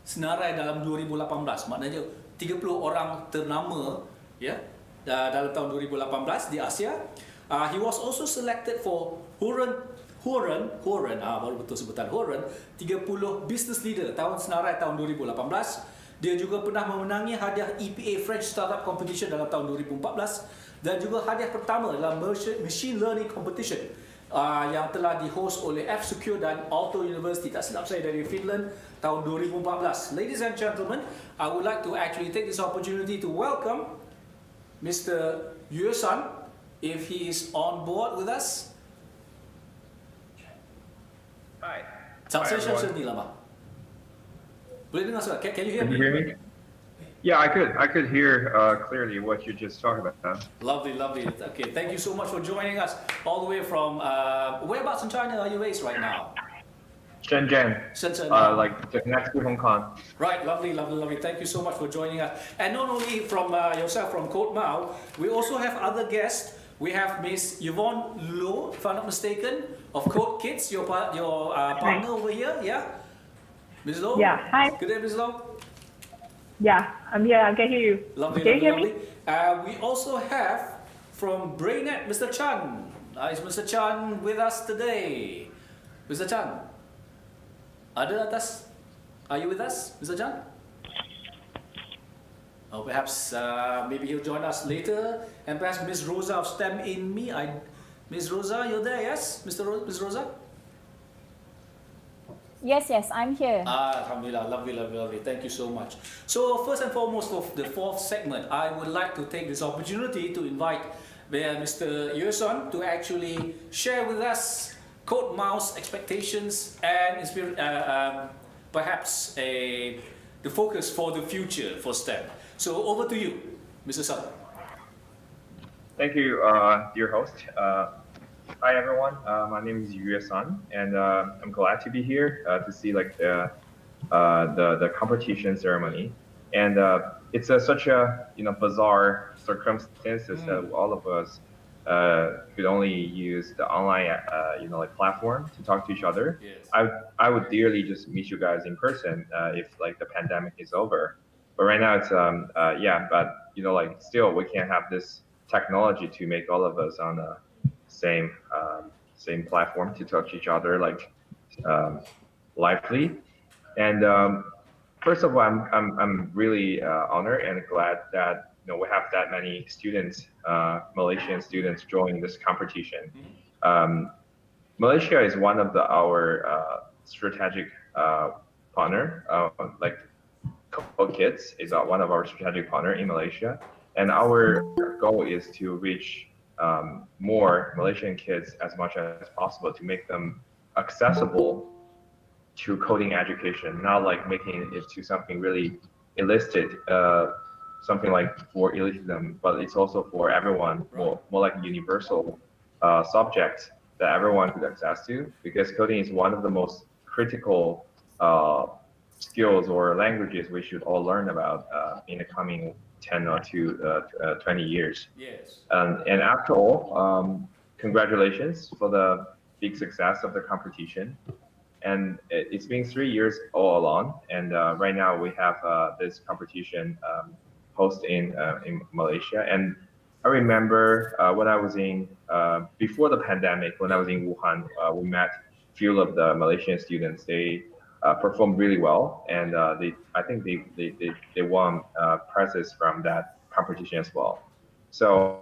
senarai dalam 2018. Maknanya 30 orang ternama, ya, dalam tahun 2018 di Asia. He was also selected for Huron, baru betul sebutan Huron, 30 Business Leader tahun senarai tahun 2018. Dia juga pernah memenangi hadiah EPA French Startup Competition dalam tahun 2014 dan juga hadiah pertama dalam Machine Learning Competition yang telah di-host oleh F-Secure dan Aalto University, tak silap saya, dari Finland tahun 2014. Ladies and gentlemen, I would like to actually take this opportunity to welcome Mr. Yuesan, if he is on board with us. Hi.掌声 Hi, 声 everyone. 声你了吗？ Boleh dengar suara? Can you hear Can me? you hear me? Yeah, I could hear clearly what you just talked about. Lovely, lovely. Okay, thank you so much for joining us all the way from whereabouts in China are you based right now? Shenzhen, Shenzhen. like just next to Hong Kong. Right, lovely, lovely, lovely. Thank you so much for joining us. And not only from yourself from Koh Mau, we also have other guests. We have Miss Yvonne Loh, if I'm not mistaken, of Code Kids, your partner over here, yeah? Ms. Loh? Yeah, hi. Good day, Ms. Loh. Yeah, I'm here. I can hear you. Lovely, Can you lovely, hear me? lovely. We also have from Brainet, Mr. Chan. Is Mr. Chan with us today? Mr. Chan, ada atas? Are you with us, Mr. Chan? Or perhaps maybe he'll join us later. And perhaps Miss Rosa of STEM in Me. Miss Rosa, you're there, yes? Miss Rosa? Yes, I'm here. Alhamdulillah, lovely, lovely, lovely. Thank you so much. So first and foremost, for the fourth segment, I would like to take this opportunity to invite Mr. Yuesan to actually share with us Code Mau's expectations and perhaps the focus for the future for STEM. So over to you, Mr. Sun. Thank you, dear host. Hi everyone. My name is Yuesan, and I'm glad to be here to see like the competition ceremony. And it's such a bizarre circumstances that all of us could only use the online like platform to talk to each other. Yes. I would dearly just meet you guys in person if like the pandemic is over. But right now it's but like still we can't have this technology to make all of us on the same platform to touch each other like lively. And first of all, I'm really honored and glad that we have that many students, Malaysian students, joining this competition. Malaysia is one of our strategic partner, like Code Kids is one of our strategic partner in Malaysia, and our goal is to reach more Malaysian kids as much as possible to make them accessible to coding education, not like making it to something really illicit, something like for elitism, but it's also for everyone, more like a universal subject that everyone could access to, because coding is one of the most critical skills or languages we should all learn about in the coming 10 or 20 years. Yes. And after all, congratulations for the big success of the competition. And it's been 3 years all along, and right now we have this competition host in Malaysia. And I remember when I was before the pandemic, when I was in Wuhan, we met a few of the Malaysian students. They performed really well, and I think they won prizes from that competition as well. So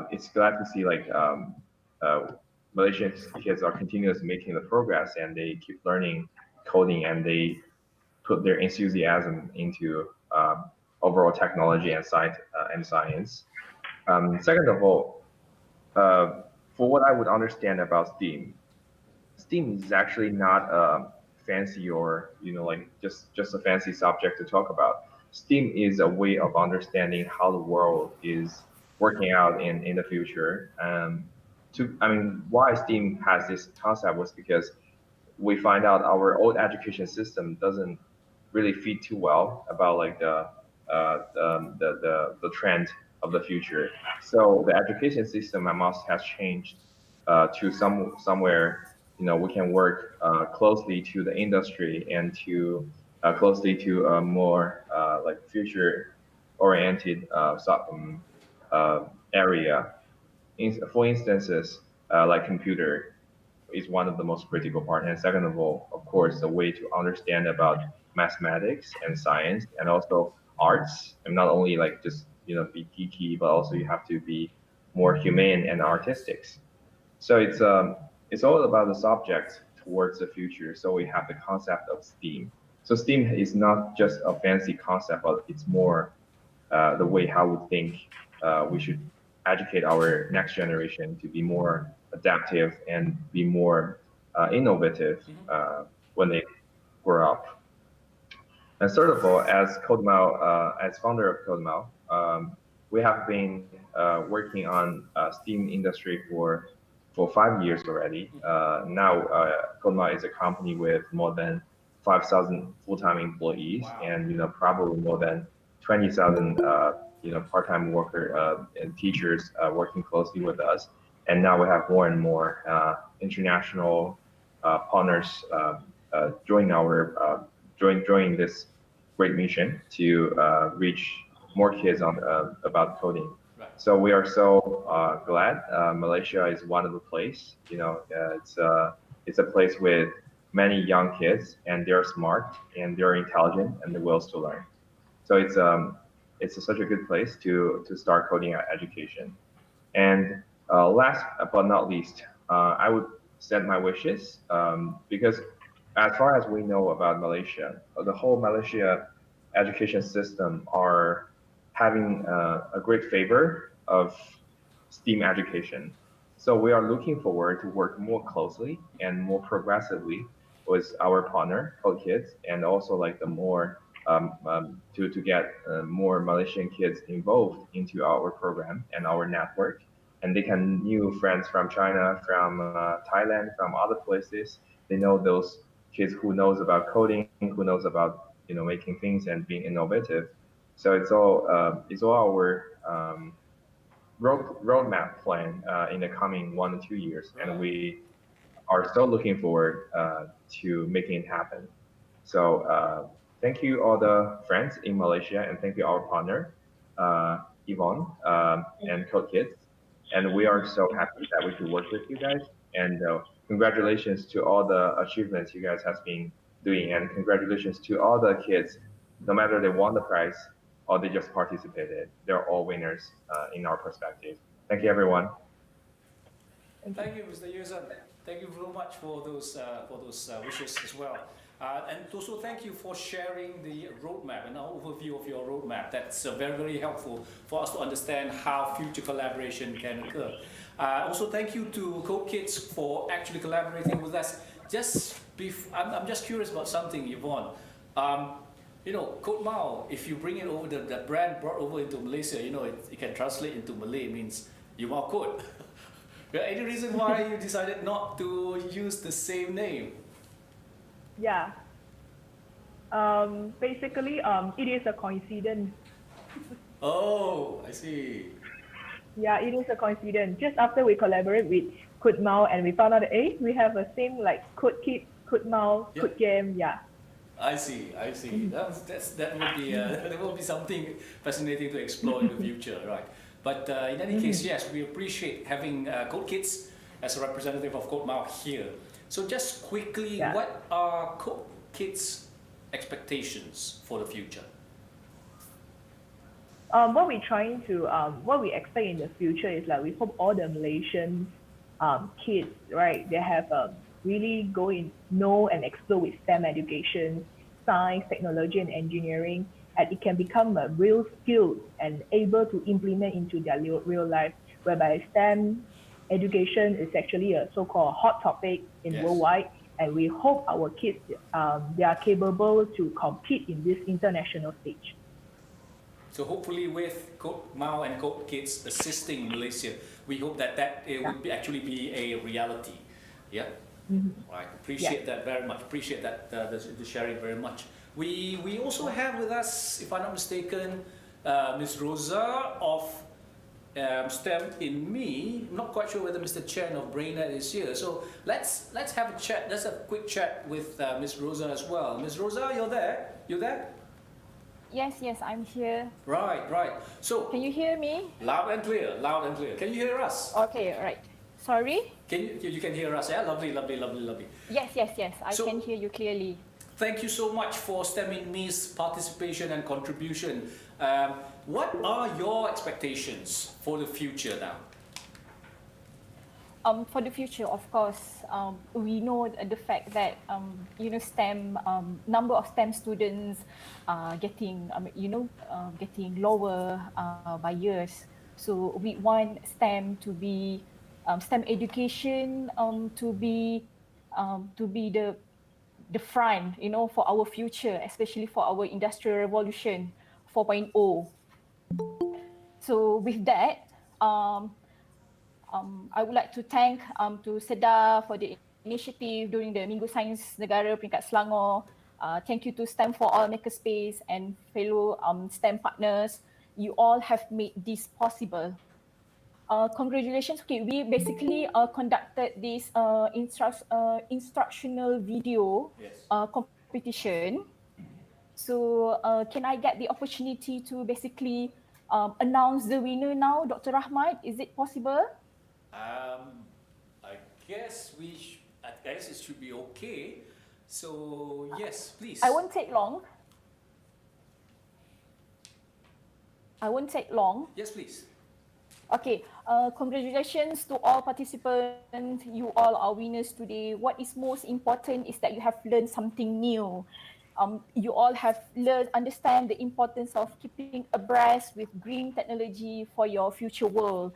it's glad to see like Malaysian kids are continuously making the progress, and they keep learning coding, and they put their enthusiasm into overall technology and science. Second of all, for what I would understand about STEAM is actually not fancy or like just a fancy subject to talk about. STEAM is a way of understanding how the world is working out in the future. Why STEAM has this concept was because we find out our old education system doesn't really fit too well about like the trend of the future. So the education system has changed to somewhere we can work closely to the industry and to closely to a more like future oriented area. For instances, like computer is one of the most critical part. And second of all, of course, the way to understand about mathematics and science and also arts, and not only like just be geeky, but also you have to be more humane and artistic. So it's all about the subject towards the future. So we have the concept of STEAM. So STEAM is not just a fancy concept, but it's more the way how we think we should educate our next generation to be more adaptive and be more innovative when they grow up. And third of all, as CodeMao, as founder of CodeMao, we have been working on STEAM industry for 5 years already. Now, CodeMao is a company with more than 5,000 full-time employees, and probably more than 20,000 part-time worker and teachers working closely with us. And now we have more and more international partners joining this great mission to reach more kids on about coding. Right. So we are so glad Malaysia is one of the place. It's a place with many young kids, and they're smart and they're intelligent and the wills to learn. So it's such a good place to start coding education. And last but not least, I would send my wishes because as far as we know about Malaysia, the whole Malaysia education system are having a great favor of STEAM education. So we are looking forward to work more closely and more progressively with our partner, Code Kids, and also like the more to get more Malaysian kids involved into our program and our network, and they can new friends from China, from Thailand, from other places. They know those kids who knows about coding, who knows about making things and being innovative. So it's all our roadmap plan in the coming 1 to 2 years, and we are still looking forward to making it happen. So thank you all the friends in Malaysia, and thank you our partner, Yvonne and Code Kids. And we are so happy that we could work with you guys. And congratulations to all the achievements you guys have been doing, and congratulations to all the kids, no matter they won the prize or they just participated. They're all winners in our perspective. Thank you, everyone. Thank you, Mr. Yuzan. Thank you very much for those wishes as well. And also thank you for sharing the roadmap and our overview of your roadmap. That's very, very helpful for us to understand how future collaboration can occur. Also thank you to Code Kids for actually collaborating with us. I'm just curious about something, Yvonne. CodeMao, if you bring it over, the brand brought over into Malaysia, it can translate into Malay, means Yumao Code. Any reason why you decided not to use the same name? Yeah. Basically, it is a coincidence. Oh, I see. Yeah, it is a coincidence. Just after we collaborate with CodeMao and we found out that we have the same like Code Kids, CodeMao, Code Game. Yeah. I see. That will be something fascinating to explore in the future, right? But in any case, yes, we appreciate having Code Kids as a representative of CodeMao here. So just quickly, what are Code Kids' expectations for the future? What we expect in the future is like we hope all the Malaysian kids, right, they have really know and explore with STEM education, science, technology, and engineering, and it can become a real skill and able to implement into their real life, whereby STEM education is actually a so-called hot topic in worldwide, and we hope our kids they are capable to compete in this international stage. So hopefully with CodeMao and Code Kids assisting Malaysia, we hope that it would actually be a reality. Yeah. Right. Appreciate that very much. Appreciate that the sharing very much. We also have with us, if I'm not mistaken, Ms. Rosa of STEM in Me. I'm not quite sure whether Mr. Chen of BrainNet is here. So let's have a chat. Let's have a quick chat with Ms. Rosa as well. Ms. Rosa, you're there? You there? Yes, I'm here. Right. So, Can you hear me? loud and clear. Can you hear us? Okay, right. Sorry? You can hear us, yeah? Lovely. Yes. I So- can hear you clearly. Thank you so much for stemming Mi's participation and contribution. What are your expectations for the future now? For the future, of course, we know the fact that STEM number of STEM students are getting getting lower by years. So we want STEM to be STEM education to be the front, for our future, especially for our industrial revolution 4.0. So with that, I would like to thank to Seda for the initiative during the Minggu Sains Negara Peringkat Selangor. Thank you to STEM for All Makerspace and fellow STEM partners. You all have made this possible. Congratulations. Okay, we basically conducted this instructional video competition. So can I get the opportunity to basically announce the winner now, Dr. Rahmat? Is it possible? I guess it should be okay. So yes, please. I won't take long. Yes, please. Okay, congratulations to all participants. You all are winners today. What is most important is that you have learned something new. You all have understand the importance of keeping abreast with green technology for your future world.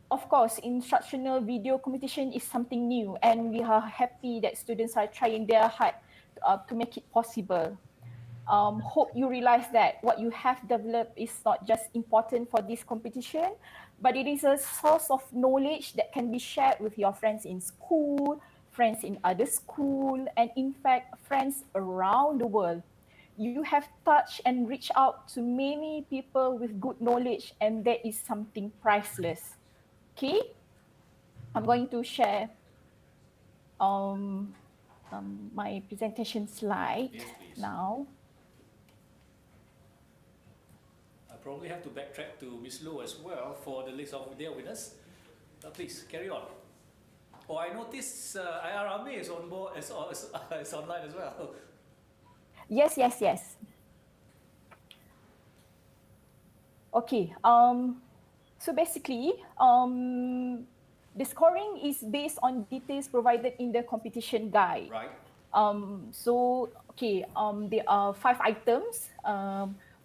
Of course, instructional video competition is something new, and we are happy that students are trying their hard to make it possible. Hope you realize that what you have developed is not just important for this competition, but it is a source of knowledge that can be shared with your friends in school, friends in other school, and in fact, friends around the world. You have touched and reached out to many people with good knowledge, and that is something priceless. Okay? I'm going to share my presentation slide now. I probably have to backtrack to Ms. Low as well for the list of their winners. Please carry on. Oh, I noticed IR Ame is on board, is online as well. Yes. Okay. So basically, the scoring is based on details provided in the competition guide. Right. There are 5 items.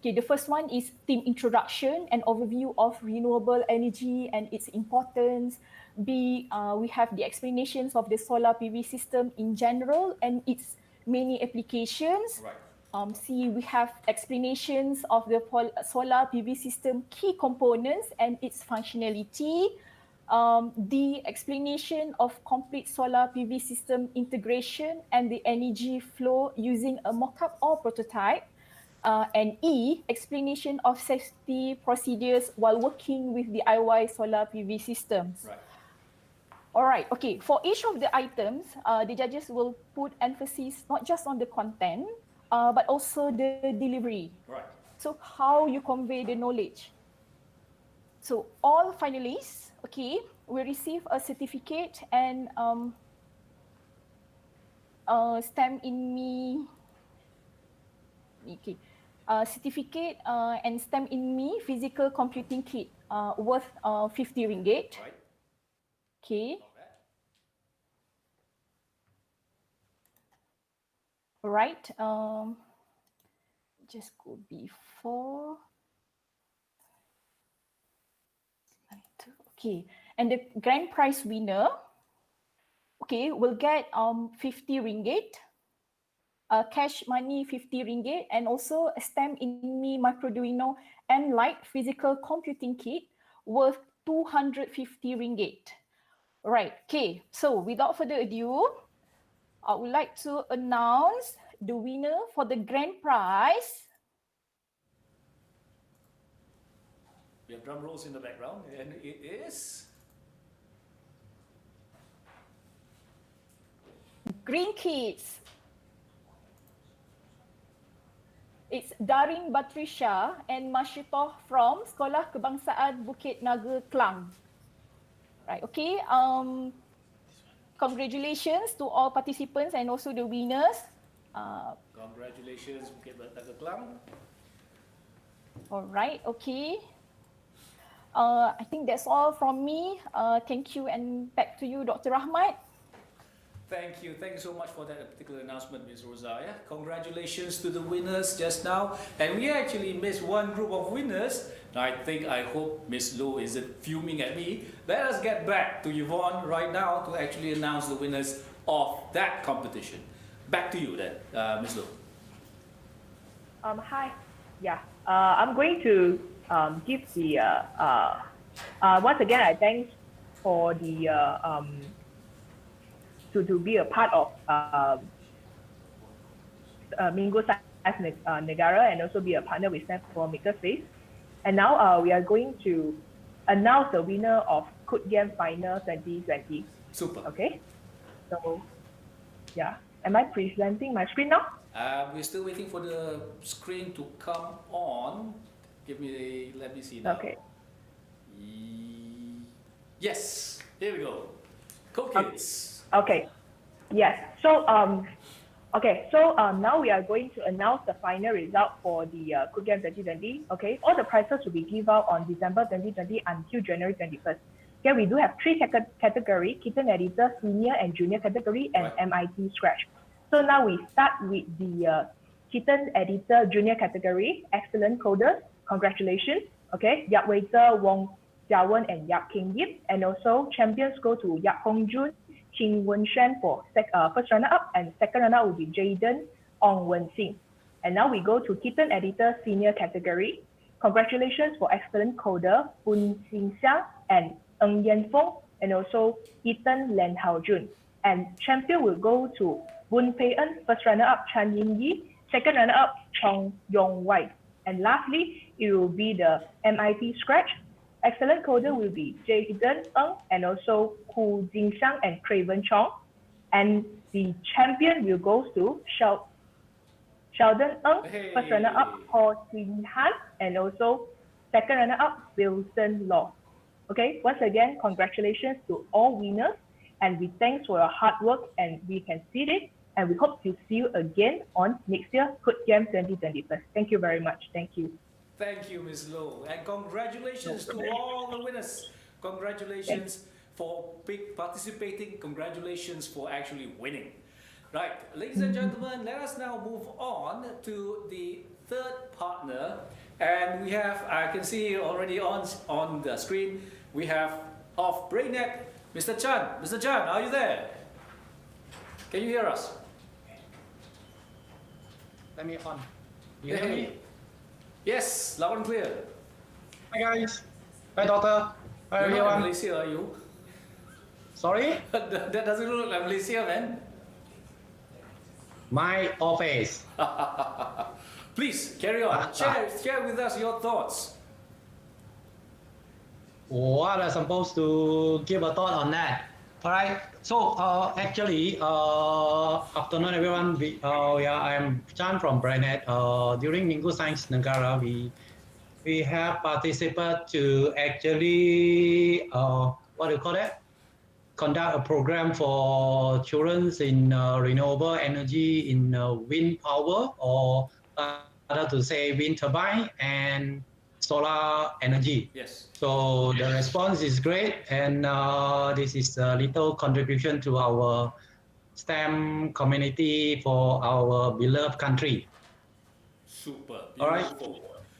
The first one is theme introduction and overview of renewable energy and its importance. B, we have the explanations of the solar PV system in general and its many applications. Right. C, we have explanations of the solar PV system key components and its functionality. D, explanation of complete solar PV system integration and the energy flow using a mock-up or prototype. And E, explanation of safety procedures while working with DIY solar PV systems. Right. All right, okay. For each of the items, the judges will put emphasis not just on the content, but also the delivery. Right. So how you convey the knowledge. So all finalists, will receive a certificate and STEM in Me. Okay. Certificate and STEM in Me physical computing kit worth 50 ringgit. Right. Okay. Right. Just go before. Okay. And the grand prize winner, will get 50 ringgit. Cash money 50 ringgit and also a STEM in Me Microduino and Light physical computing kit worth 250 ringgit. Right, okay. So without further ado, I would like to announce the winner for the grand prize. We have drum rolls in the background and it is... Green Kids. It's Darin Batrisha and Masyitoh from Sekolah Kebangsaan Bukit Naga, Klang. Right, okay. Congratulations to all participants and also the winners. Congratulations, Bukit Naga Klang. All right, okay. I think that's all from me. Thank you, and back to you, Dr. Rahmat. Thank you so much for that particular announcement, Ms. Rosa. Yeah? Congratulations to the winners just now. And we actually missed one group of winners. I hope Ms. Low isn't fuming at me. Let us get back to Yvonne right now to actually announce the winners of that competition. Back to you then, Ms. Low. Hi. Yeah. I'm going to give the once again I thank for the to be a part of Minggu Sains Negara and also be a partner with SNAP for Makerspace. And now we are going to announce the winner of Cook Game Final 2020. Super. Okay. So yeah, am I presenting my screen now? We're still waiting for the screen to come on. Let me see now. Okay. Yes, here we go. Co-kids. Okay. Yes. So okay. So now we are going to announce the final result for the Cook Game 2020. Okay. All the prizes will be given out on December 2020 until January 21st. Okay. We do have 3 categories: Kitten Editor, Senior and Junior category, and MIT Scratch. So now we start with the Kitten Editor Junior category. Excellent coders. Congratulations. Okay. Yap Waiter, Wong Jiawen, and Yap King Yip. And also champions go to Yap Hong Jun, Qing Wen Shan for first runner-up, and second runner-up will be Jaden Ong Wen Sing. And now we go to Kitten Editor Senior category. Congratulations for excellent coder, Bun Xin Xiang and Ng Yan Feng, and also Ethan Len Hao Jun. And champion will go to Bun Pei En, first runner-up Chan Yin Yi, second runner-up Chong Yong Wai. And lastly, it will be the MIT Scratch. Excellent coder will be Jaden Ng and also Hu Jingxiang and Craven Chong. And the champion will go to Sheldon Ng, first runner-up Ho Tin Han, and also second runner-up Wilson Law. Okay, once again, congratulations to all winners, and we thanks for your hard work, and we can see it, and we hope to see you again on next year Cook Game 2021. Thank you very much. Thank you. Thank you, Ms. Low. And congratulations to all the winners. Congratulations for participating. Congratulations for actually winning. Right, ladies and gentlemen, let us now move on to the third partner. And we have, I can see already on the screen, we have of BrainNet, Mr. Chan. Mr. Chan, are you there? Can you hear us? Let me on. You hear me? Yes, loud and clear. Hi guys. Hi doctor. Hi You're everyone. not in Malaysia, are you? Sorry? That doesn't look like Malaysia, man. My office. Please, carry on. Share with us your thoughts. What am I supposed to give a thought on that? Alright, so actually, afternoon everyone. I am Chan from BrainNet. During Minggu Sains Negara, we have participated to actually, what do you call that? Conduct a program for children in renewable energy in wind power, or rather to say wind turbine and solar energy. Yes. So the response is great, and this is a little contribution to our STEM community for our beloved country. Super. Beautiful. All right.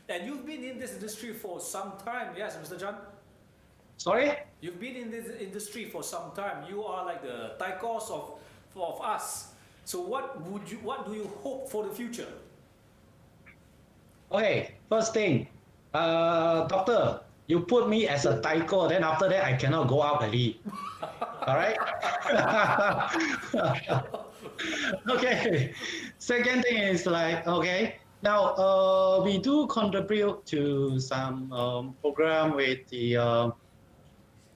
And you've been in this industry for some time, yes, Mr. Chan? Sorry? You've been in this industry for some time. You are like the taikos of us. So what do you hope for the future? Okay, first thing, doctor, you put me as a taiko, then after that I cannot go out early. All right? Okay. Second thing is like, okay, now we do contribute to some program with the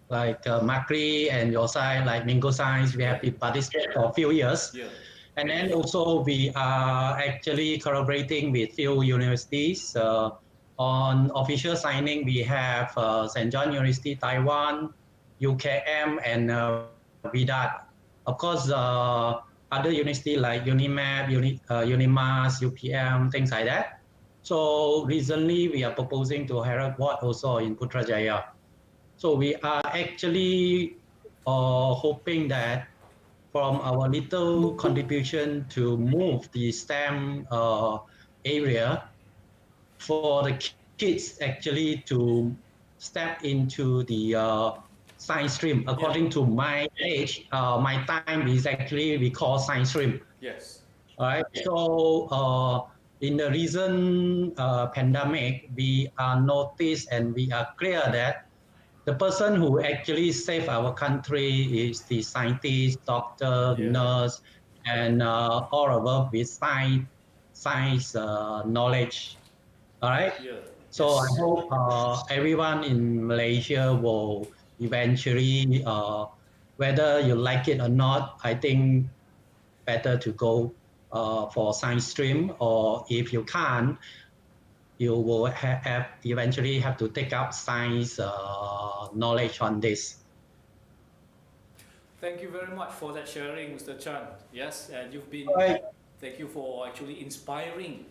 like Macri and your side, like Minggu Science. We have been participating for a few years. Yeah. And then also we are actually collaborating with few universities. On official signing, we have St. John University, Taiwan, UKM, and Vidat. Of course, other universities like UNIMAP, UNIMAS, UPM, things like that. So recently, we are proposing to Herald Board also in Putrajaya. So we are actually hoping that from our little contribution to move the STEM area for the kids actually to step into the science stream. According to my age, my time is actually we call science stream. Yes. All right. So in the recent pandemic, we are noticed and we are clear that the person who actually saved our country is the scientist, doctor, nurse, and all of us with science knowledge. All right. Yeah. So I hope everyone in Malaysia will eventually, whether you like it or not, I think better to go for science stream, or if you can't, you will have eventually have to take up science knowledge on this. Thank you very much for that sharing, Mr. Chan. Yes, and you've been. Thank you for actually inspiring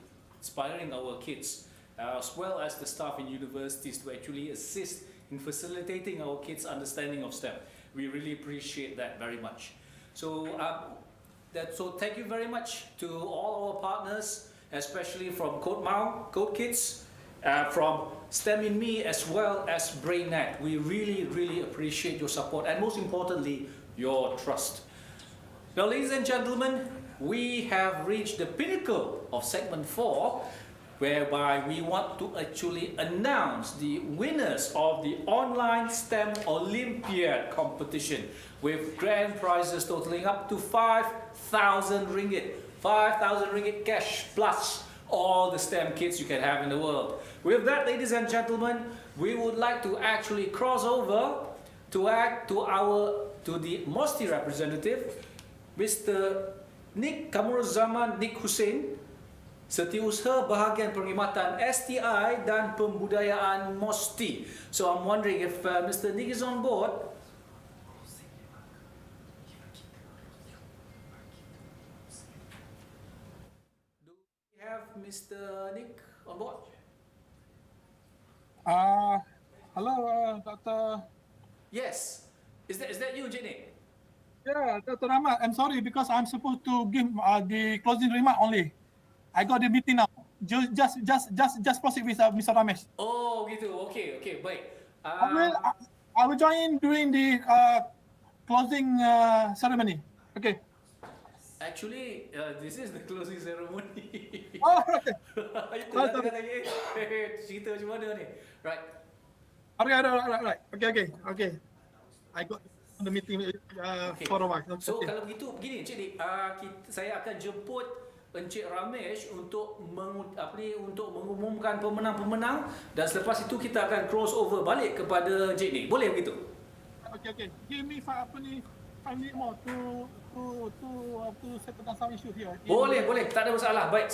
our kids, as well as the staff in universities to actually assist in facilitating our kids' understanding of STEM. We really appreciate that very much. So, so thank you very much to all our partners, especially from Code Mau, Code Kids, from STEM in Me, as well as BrainNet. We really appreciate your support, and most importantly, your trust. Now, ladies and gentlemen, we have reached the pinnacle of segment 4, whereby we want to actually announce the winners of the online STEM Olympiad competition with grand prizes totaling up to 5,000 ringgit. 5,000 ringgit cash plus all the STEM kits you can have in the world. With that, ladies and gentlemen, we would like to actually cross over to the MOSTI representative, Mr. Nick Kamuruzaman Nick Hussein, Setiausaha Bahagian Perkhidmatan STI dan Pembudayaan MOSTI. So I'm wondering if Mr. Nick is on board. Do we have Mr. Nick on board? Hello, Dr. Yes. Is that you, Nick? Yeah, Dr. Rahmat. I'm sorry because I'm supposed to give the closing remark only. I got the meeting now. Just proceed with Mr. Ramesh. Oh, gitu. Okay, baik. I will join during the closing ceremony. Okay. Actually, this is the closing ceremony. Oh, okay. Itu kata cerita macam mana ni? Right. Right. Okay. I got the meeting for a while. So kalau begitu, begini Encik Dik, saya akan jemput Encik Ramesh untuk mengumumkan pemenang-pemenang, dan selepas itu kita akan cross over balik kepada Encik Dik. Boleh begitu? Okay. Give me 5 minutes more to settle down some issue here. Boleh. Tak ada masalah. Baik,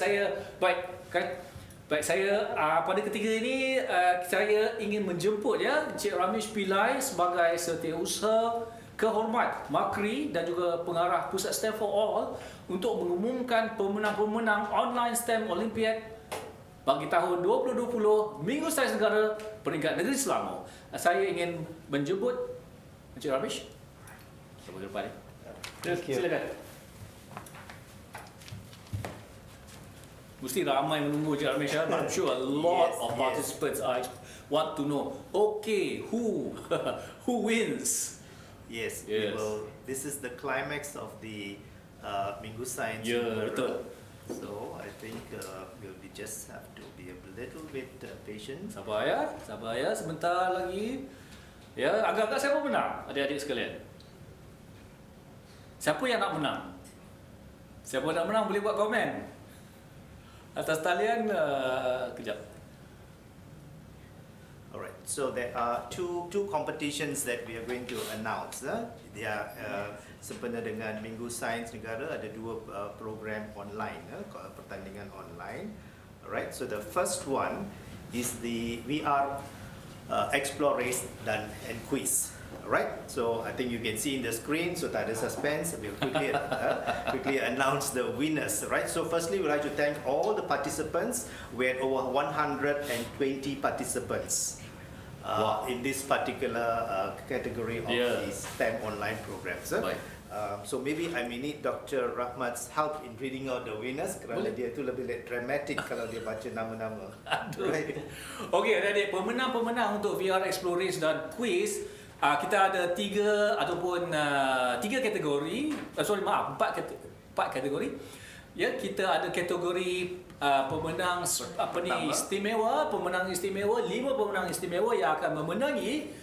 saya pada ketika ini saya ingin menjemput Encik Ramesh Pillai sebagai setiausaha kehormat Makri dan juga pengarah Pusat STEM for All untuk mengumumkan pemenang-pemenang online STEM Olympiad bagi tahun 2020 Minggu Sains Negara Peringkat Negeri Selangor. Saya ingin menjemput Encik Ramesh. Sampai depan. Silakan. Mesti ramai menunggu Encik Ramesh. I'm sure a lot of participants want to know. Okay, who wins? Yes. This is the climax of the Minggu Sains. Betul. So I think we'll just have to be a little bit patient. Sabar ya, sebentar lagi. Ya, agak-agak siapa menang, adik-adik sekalian? Siapa yang nak menang? Siapa nak menang boleh buat komen. Atas talian, kejap. Alright, so there are two competitions that we are going to announce. They are sempena dengan Minggu Sains Negara, ada dua program online, pertandingan online. Alright, so the first one is the VR Explore Race and Quiz. Alright, so I think you can see in the screen, so tak ada suspense, we'll quickly announce the winners. Right, so firstly we'd like to thank all the participants. We had over 120 participants in this particular category of the STEM online programs. So maybe I may need Dr. Rahmat's help in reading out the winners, kerana dia tu lebih dramatic kalau dia baca nama-nama. Right. Okey, adik-adik, pemenang-pemenang untuk VR Explore Race dan Quiz, kita ada tiga kategori, empat kategori. Ya, kita ada kategori pemenang istimewa, 5 pemenang istimewa yang akan memenangi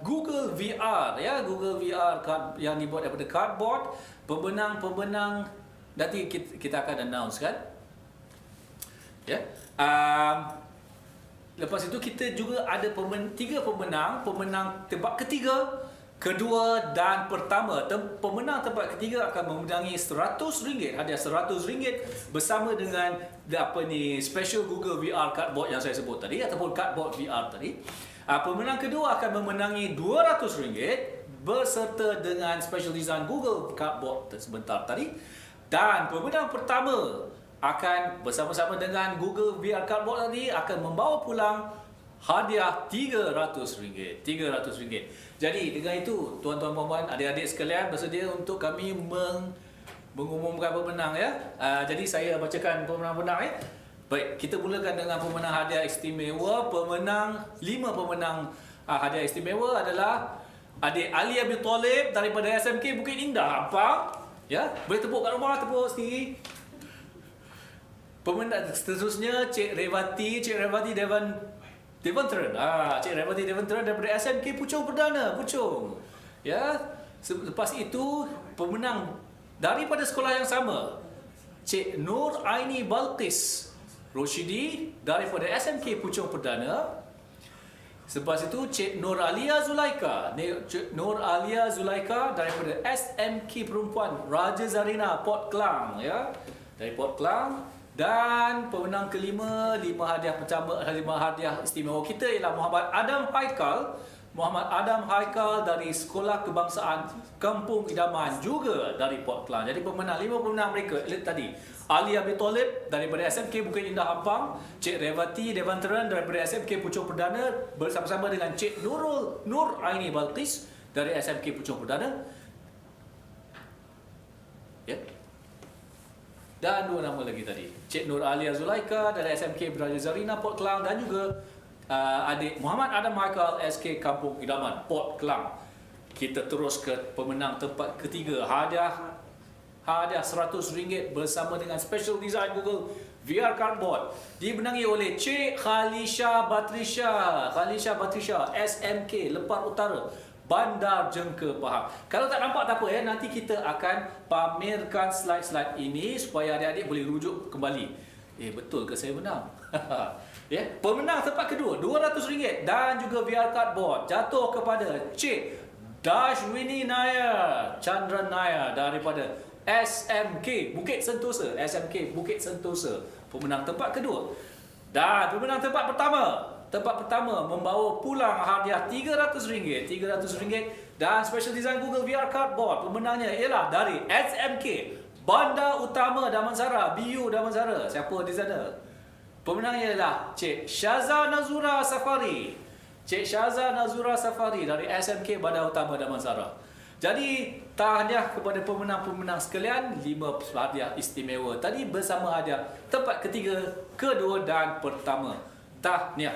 Google VR, ya, Google VR yang dibuat daripada cardboard. Pemenang nanti kita akan announce kan. Ya. Lepas itu kita juga ada 3 pemenang tempat ketiga, kedua dan pertama. Pemenang tempat ketiga akan memenangi RM100, hadiah RM100 bersama dengan special Google VR cardboard yang saya sebut tadi ataupun cardboard VR tadi. Pemenang kedua akan memenangi RM200 berserta dengan special design Google cardboard sebentar tadi. Dan pemenang pertama akan bersama-sama dengan Google VR Cardboard tadi akan membawa pulang hadiah RM300. Jadi dengan itu, tuan-tuan puan-puan, adik-adik sekalian, bersedia untuk kami mengumumkan pemenang, ya. Jadi saya bacakan pemenang-pemenang. Baik, kita mulakan dengan pemenang hadiah istimewa. 5 pemenang hadiah istimewa adalah adik Ali Abi Talib daripada SMK Bukit Indah, Ampang. Ya, boleh tepuk kat rumah, tepuk sendiri. Pemenang seterusnya Cik Revati Devantran. Cik Revati Devantran daripada SMK Puchong Perdana, Puchong. Ya. Lepas itu pemenang daripada sekolah yang sama, Cik Nur Aini Balqis Roshidi daripada SMK Puchong Perdana. Selepas itu Cik Nur Alia Zulaika daripada SMK Perempuan Raja Zarina Port Klang, ya. Dari Port Klang. Dan pemenang kelima, 5 hadiah istimewa kita ialah Muhammad Adam Haikal dari Sekolah Kebangsaan Kampung Idaman, juga dari Port Klang. Jadi 5 pemenang mereka tadi, Ali Abi Talib daripada SMK Bukit Indah, Ampang, Cik Revati Devantran daripada SMK Puchong Perdana bersama-sama dengan Cik Nur Aini Balqis dari SMK Puchong Perdana. Ya. Dan 2 nama lagi tadi, Cik Nur Alia Zulaika dari SMK Raja Zarina Port Klang, dan juga adik Muhammad Adam Haikal SK Kampung Idaman Port Klang. Kita terus ke pemenang tempat ketiga, hadiah RM100 bersama dengan special design Google VR Cardboard, dimenangi oleh Cik Khalisha Batrisha SMK Lepar Utara, Bandar Jengke, Pahang. Kalau tak nampak tak apa, ya, nanti kita akan pamerkan slide-slide ini supaya adik-adik boleh rujuk kembali. Betul ke saya menang? Ya, pemenang tempat kedua RM200 dan juga VR Cardboard jatuh kepada Cik Dashwini Nair Chandran Nair daripada SMK Bukit Sentosa. Pemenang tempat kedua. Dan pemenang tempat pertama membawa pulang hadiah RM300 dan special design Google VR Cardboard. Pemenangnya ialah dari SMK Bandar Utama Damansara, BU Damansara. Siapa di sana? Pemenangnya ialah Cik Syaza Nazura Safari dari SMK Bandar Utama Damansara. Jadi tahniah kepada pemenang-pemenang sekalian, 5 hadiah istimewa tadi bersama hadiah tempat ketiga, kedua dan pertama. Tahniah.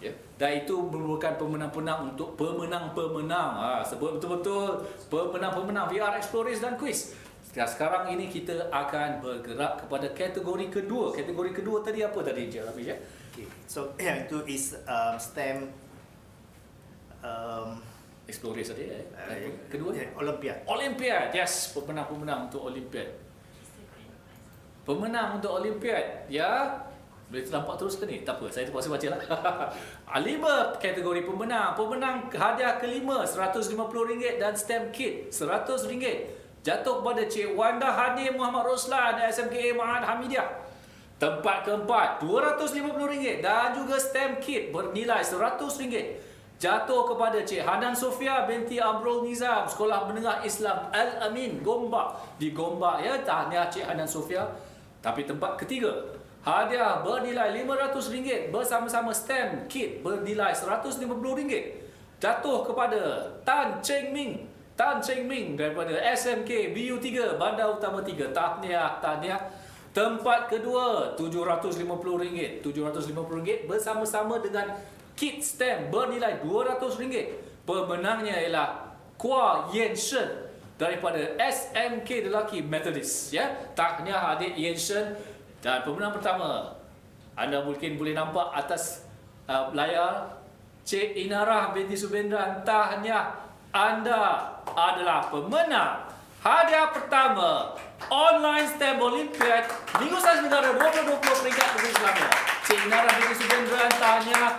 Ya. Dan itu merupakan pemenang-pemenang untuk pemenang-pemenang. Sebut betul-betul pemenang-pemenang VR Explorers dan Quiz. Sekarang ini kita akan bergerak kepada kategori kedua. Kategori kedua tadi apa tadi, Encik Rafiq? Ya? Okay. So yang itu is STEM Explorers tadi. Kedua? Olimpiad. Yes, pemenang-pemenang untuk Olimpiad. Pemenang untuk Olimpiad, ya. Boleh ternampak terus ke ni? Tak apa, saya terpaksa baca lah. 5 kategori pemenang. Pemenang hadiah kelima RM150 dan stamp kit RM100. Jatuh kepada Cik Wanda Hani Muhammad Roslan SMKA Mahat Hamidiah. Tempat keempat RM250 dan juga stamp kit bernilai RM100. Jatuh kepada Cik Hanan Sofia binti Amrul Nizam, Sekolah Menengah Islam Al-Amin, Gombak. Di Gombak ya, tahniah Cik Hanan Sofia. Tapi tempat ketiga, hadiah bernilai RM500 bersama-sama stamp kit bernilai RM150. Jatuh kepada Tan Cheng Ming daripada SMK BU3 Bandar Utama 3. Tahniah. Tempat kedua RM750 bersama-sama dengan kit stamp bernilai RM200. Pemenangnya ialah Kwa Yen Shen daripada SMK Lelaki Methodist ya. Tahniah adik Yen Shen. Dan pemenang pertama, anda mungkin boleh nampak atas layar, Cik Inarah binti Subendran. Tahniah, anda adalah pemenang hadiah pertama online stamp Olympiad Minggu Sains Negara 2020 Peringkat Negeri Selangor. Cik Inarah binti Subendran, tahniah.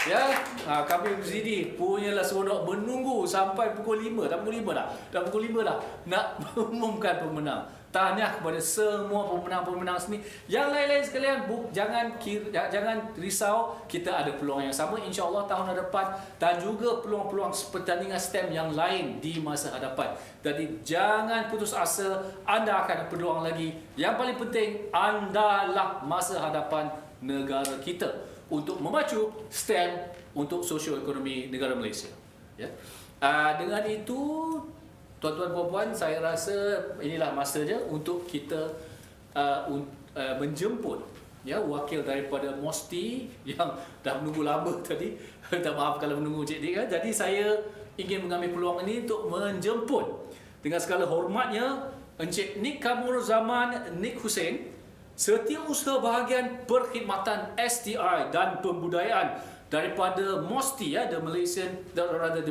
Ya, kami di sini punyalah seronok menunggu sampai pukul 5. Dah pukul 5 dah. Dah pukul 5 dah nak umumkan pemenang. Tahniah kepada semua pemenang-pemenang sini. Yang lain-lain sekalian, jangan risau, kita ada peluang yang sama insya-Allah tahun depan dan juga peluang-peluang pertandingan STEM yang lain di masa hadapan. Jadi jangan putus asa, anda akan ada peluang lagi. Yang paling penting, andalah masa hadapan negara kita untuk memacu STEM untuk sosioekonomi negara Malaysia. Ya. Dengan itu, tuan-tuan puan-puan, saya rasa inilah masanya untuk kita menjemput ya wakil daripada MOSTI yang dah menunggu lama tadi. Minta maaf kalau menunggu Cik Dik kan. Jadi saya ingin mengambil peluang ini untuk menjemput dengan segala hormatnya Encik Nik Kamur Zaman Nik Hussein, Setiausaha Bahagian Perkhidmatan STI dan Pembudayaan daripada MOSTI ya, the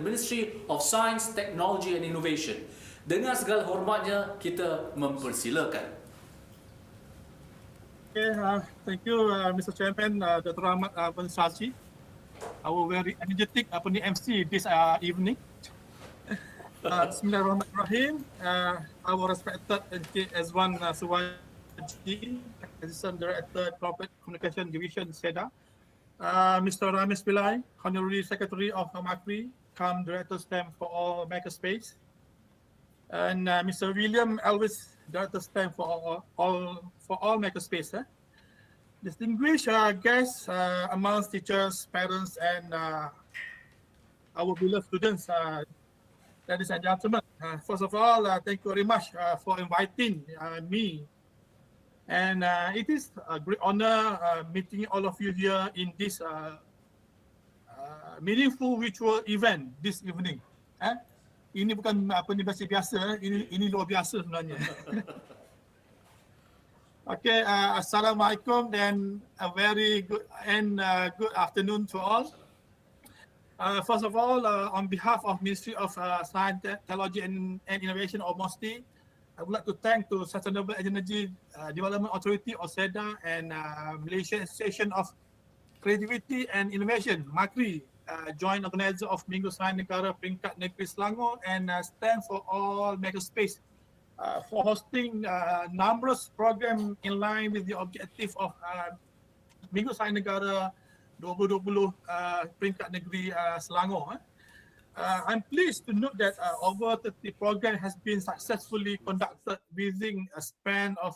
Ministry of Science, Technology and Innovation. Dengan segala hormatnya kita mempersilakan. Okay, thank you Mr. Chairman Dr. Rahmat Saji, our very energetic MC this evening. Bismillahirrahmanirrahim. Our respected Encik Azwan Suwaji, Assistant Director Corporate Communication Division SEDA. Mr. Ramesh Pillai, Honorary Secretary of MACRI, Director STEM for all Makerspace, and Mr. William Elvis, Director STEM for all Makerspace. Distinguished guests amongst teachers, parents, and our beloved students, ladies and gentlemen. First of all, thank you very much for inviting me. And it is a great honor meeting all of you here in this meaningful virtual event this evening. Ini bukan biasa, ini luar biasa sebenarnya. Okay, Assalamualaikum and a very good afternoon to all. First of all, on behalf of Ministry of Science, Technology and Innovation or MOSTI, I would like to thank to Sustainable Energy Development Authority or SEDA and Malaysian Association of Creativity and Innovation, MACRI, joint organizer of Minggu Sains Negara Peringkat Negeri Selangor, and stand for all Makerspace for hosting numerous programs in line with the objective of Minggu Sains Negara 2020 Peringkat Negeri Selangor. I'm pleased to note that over 30 programs has been successfully conducted within a span of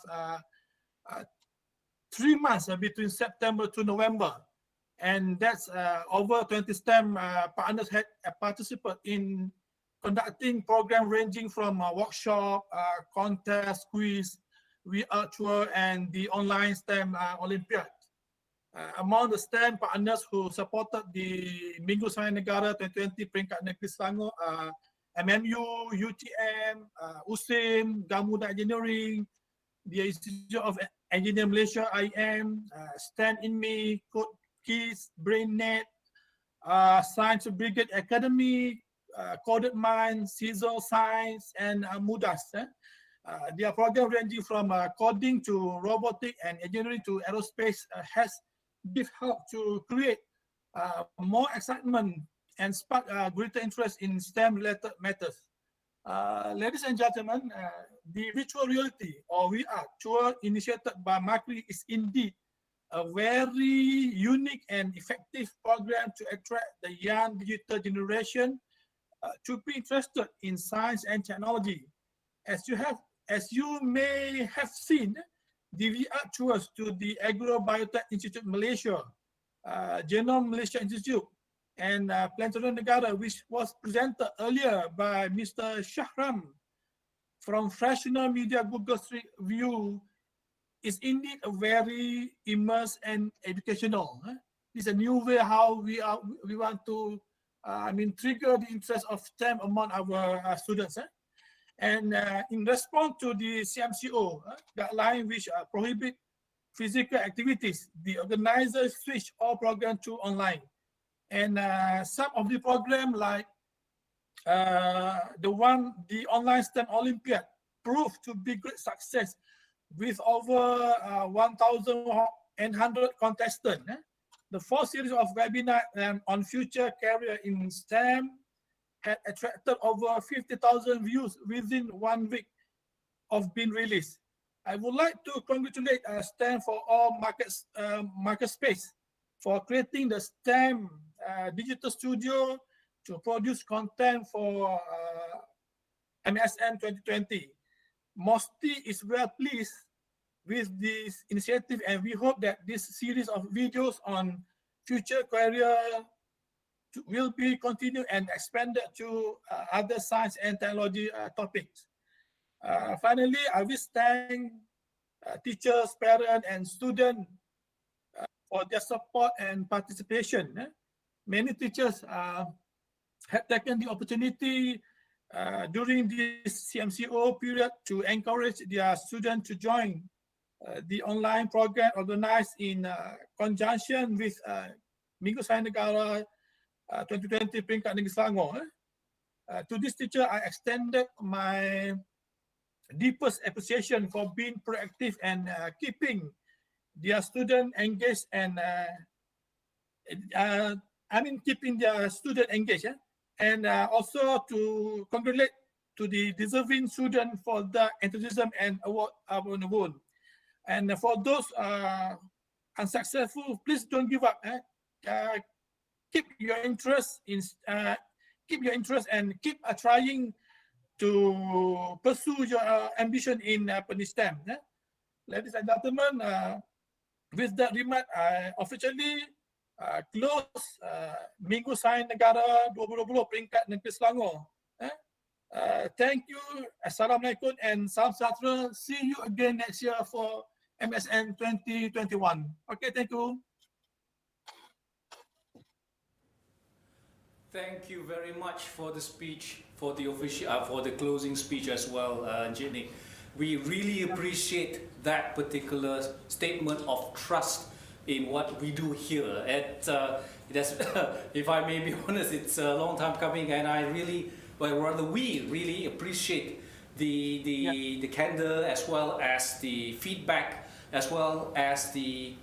3 months between September to November. And that's over 20 STEM partners had participated in conducting programs ranging from workshop, contest, quiz, virtual, and the online STEM Olympiad. Among the STEM partners who supported the Minggu Sains Negara 2020 Peringkat Negeri Selangor, MMU, UTM, USIM, Gamuda Engineering, the Institute of Engineering Malaysia, IM, Stand In Me, Code Kids, BrainNet, Science Brigade Academy, Coded Mind, CISO Science, and MUDAS. Their program ranging from coding to robotic and engineering to aerospace has give help to create more excitement and spark greater interest in STEM-related matters. Ladies and gentlemen, the virtual reality or VR tour initiated by Macri is indeed a very unique and effective program to attract the young digital generation to be interested in science and technology. As you may have seen, the VR tours to the Agrobiotech Institute Malaysia, Genome Malaysia Institute, and Planetarium Negara, which was presented earlier by Mr. Shahram from Fractional Media Google Street View, is indeed a very immersive and educational. It's a new way how we want to trigger the interest of STEM among our students. And in response to the CMCO guideline which prohibit physical activities, the organizers switch all programs to online. And some of the program like the online STEM Olympiad proved to be great success with over 1,100 contestants. The 4 series of webinars on future career in STEM had attracted over 50,000 views within 1 week of being released. I would like to congratulate STEM for all market space for creating the STEM digital studio to produce content for MSN 2020. MOSTI is well pleased with this initiative, and we hope that this series of videos on future career will be continued and expanded to other science and technology topics. Finally, I wish to thank teachers, parents, and students for their support and participation. Many teachers have taken the opportunity during this CMCO period to encourage their students to join the online program organized in conjunction with Minggu Sains Negara 2020 Peringkat Negeri Selangor. To this teacher, I extended my deepest appreciation for being proactive and keeping their student engaged and keeping their student engaged. And also to congratulate to the deserving student for the enthusiasm and award. And for those unsuccessful, please don't give up. Keep your interest and keep trying to pursue your ambition in STEM. Ladies and gentlemen, with that remark, I officially close Minggu Sains Negara 2020 Peringkat Negeri Selangor. Thank you. Assalamualaikum and salam sejahtera. See you again next year for MSN 2021. Okay, thank you. Thank you very much for the speech, for the official, for the closing speech as well, Encik Nick. We really appreciate that particular statement of trust in what we do here. If I may be honest, it's a long time coming, and we really appreciate the candor as well as the feedback, as well as the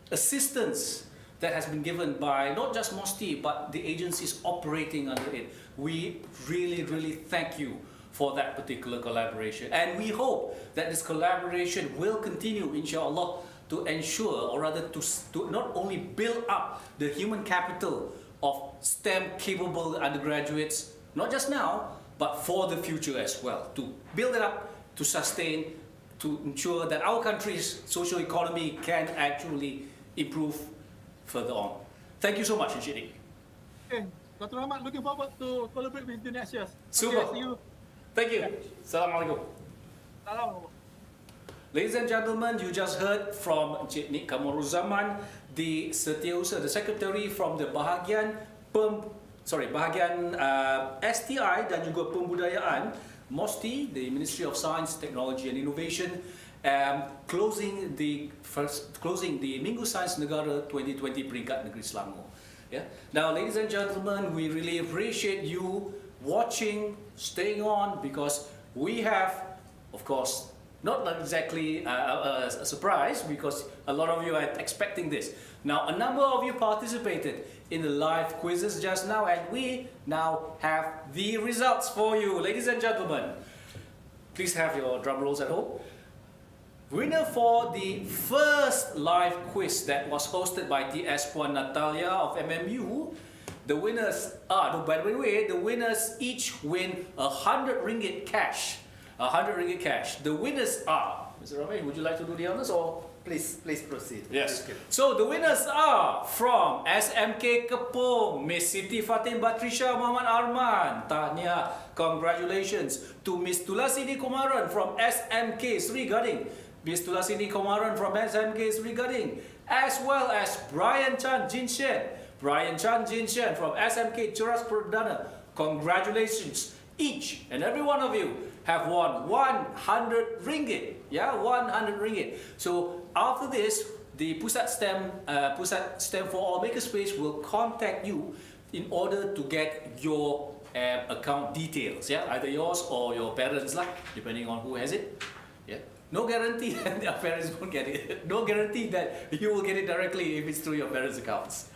assistance that has been given by not just MOSTI but the agencies operating under it. We really thank you for that particular collaboration, and we hope that this collaboration will continue, inshallah, to ensure, or rather to not only build up the human capital of STEM capable undergraduates, not just now but for the future as well, to build it up, to sustain, to ensure that our country's social economy can actually improve further on. Thank you so much, Encik Nick. Okay, Dr. Rahmat, looking forward to collaborate with you next year. Super. Okay, see you. Thank you. Assalamualaikum. Assalamualaikum. Ladies and gentlemen, you just heard from Encik Nick Kamaruzaman, the Setiausaha, the Secretary from the bahagian STI dan juga Pembudayaan, MOSTI, the Ministry of Science, Technology and Innovation, closing the Minggu Sains Negara 2020 Peringkat Negeri Selangor. Yeah. Now, ladies and gentlemen, we really appreciate you watching, staying on, because we have Of course, not exactly a surprise because a lot of you are expecting this. Now, a number of you participated in the live quizzes just now, and we now have the results for you, ladies and gentlemen. Please have your drum rolls at home. Winner for the first live quiz that was hosted by DS Puan Natalia of MMU. The winners are, by the way, the winners each win 100 ringgit cash. 100 ringgit cash. The winners are, Mr. Ramesh, would you like to do the honors or? Please proceed. Yes. So the winners are from SMK Kepong, Miss Siti Fatin Batrisha Muhammad Arman. Tahniah, congratulations to Miss Tulasini Kumaran from SMK Sri Gading. Miss Tulasini Kumaran from SMK Sri Gading. As well as Brian Chan Jinshen. Brian Chan Jinshen from SMK Ceras Perdana. Congratulations. Each and every one of you have won 100 ringgit. Yeah, 100 ringgit. So after this, the Pusat STEM for All Makerspace will contact you in order to get your account details. Yeah, either yours or your parents' lah, depending on who has it. Yeah, no guarantee that their parents won't get it. No guarantee that you will get it directly if it's through your parents' accounts.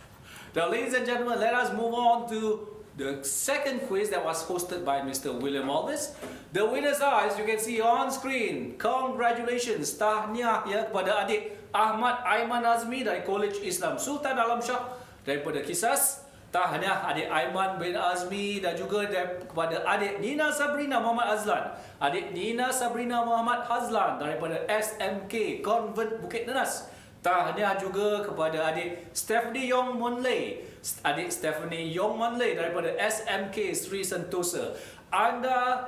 Now, ladies and gentlemen, let us move on to the second quiz that was hosted by Mr. William Alvis. The winners are, as you can see on screen, congratulations, tahniah ya kepada adik Ahmad Aiman Azmi dari College Islam Sultan Alam Shah daripada Kisas. Tahniah adik Aiman bin Azmi dan juga kepada adik Nina Sabrina Muhammad Azlan. Adik Nina Sabrina Muhammad Hazlan daripada SMK Convent Bukit Nenas. Tahniah juga kepada adik Stephanie Yong Monley. Adik Stephanie Yong Monley daripada SMK Sri Sentosa. Anda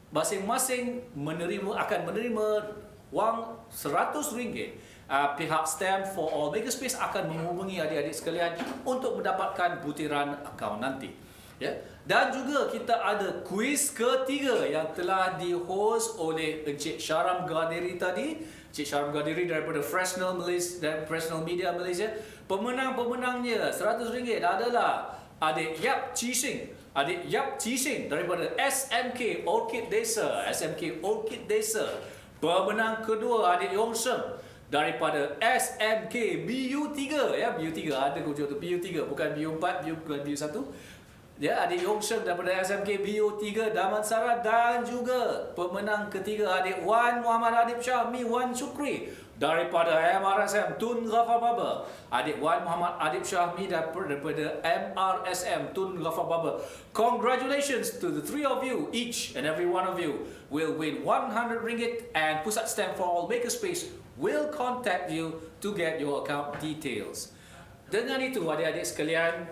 masing-masing akan menerima wang RM100. Pihak STEM for All Makerspace akan menghubungi adik-adik sekalian untuk mendapatkan butiran akaun nanti. Ya. Dan juga kita ada kuis ketiga yang telah di-host oleh Encik Sharam Gadiri tadi. Encik Sharam Gadiri daripada Fresnel Media Malaysia. Pemenang-pemenangnya RM100 adalah adik Yap Chising. Adik Yap Chising daripada SMK Orchid Desa. SMK Orchid Desa. Pemenang kedua adik Yong Sheng daripada SMK BU3. Ya, BU3 ada kujur tu. BU3 bukan BU4, bukan BU1. Ya, adik Yong Sheng daripada SMK BU3 Damansara, dan juga pemenang ketiga adik Wan Muhammad Adib Syahmi Wan Syukri daripada MRSM Tun Ghaffar Baba. Adik Wan Muhammad Adib Syahmi daripada MRSM Tun Ghaffar Baba. Congratulations to the three of you. Each and every one of you will win RM100, and Pusat STEM for All Makerspace will contact you to get your account details. Dengan itu, adik-adik sekalian,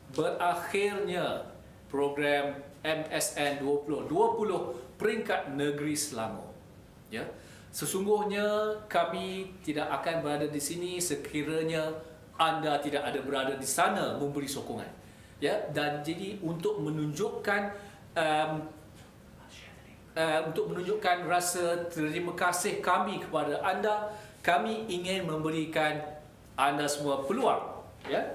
berakhirnya program MSN 2020 Peringkat Negeri Selangor. Ya. Sesungguhnya kami tidak akan berada di sini sekiranya anda tidak ada berada di sana memberi sokongan. Ya, dan jadi untuk menunjukkan rasa terima kasih kami kepada anda, kami ingin memberikan anda semua peluang, ya.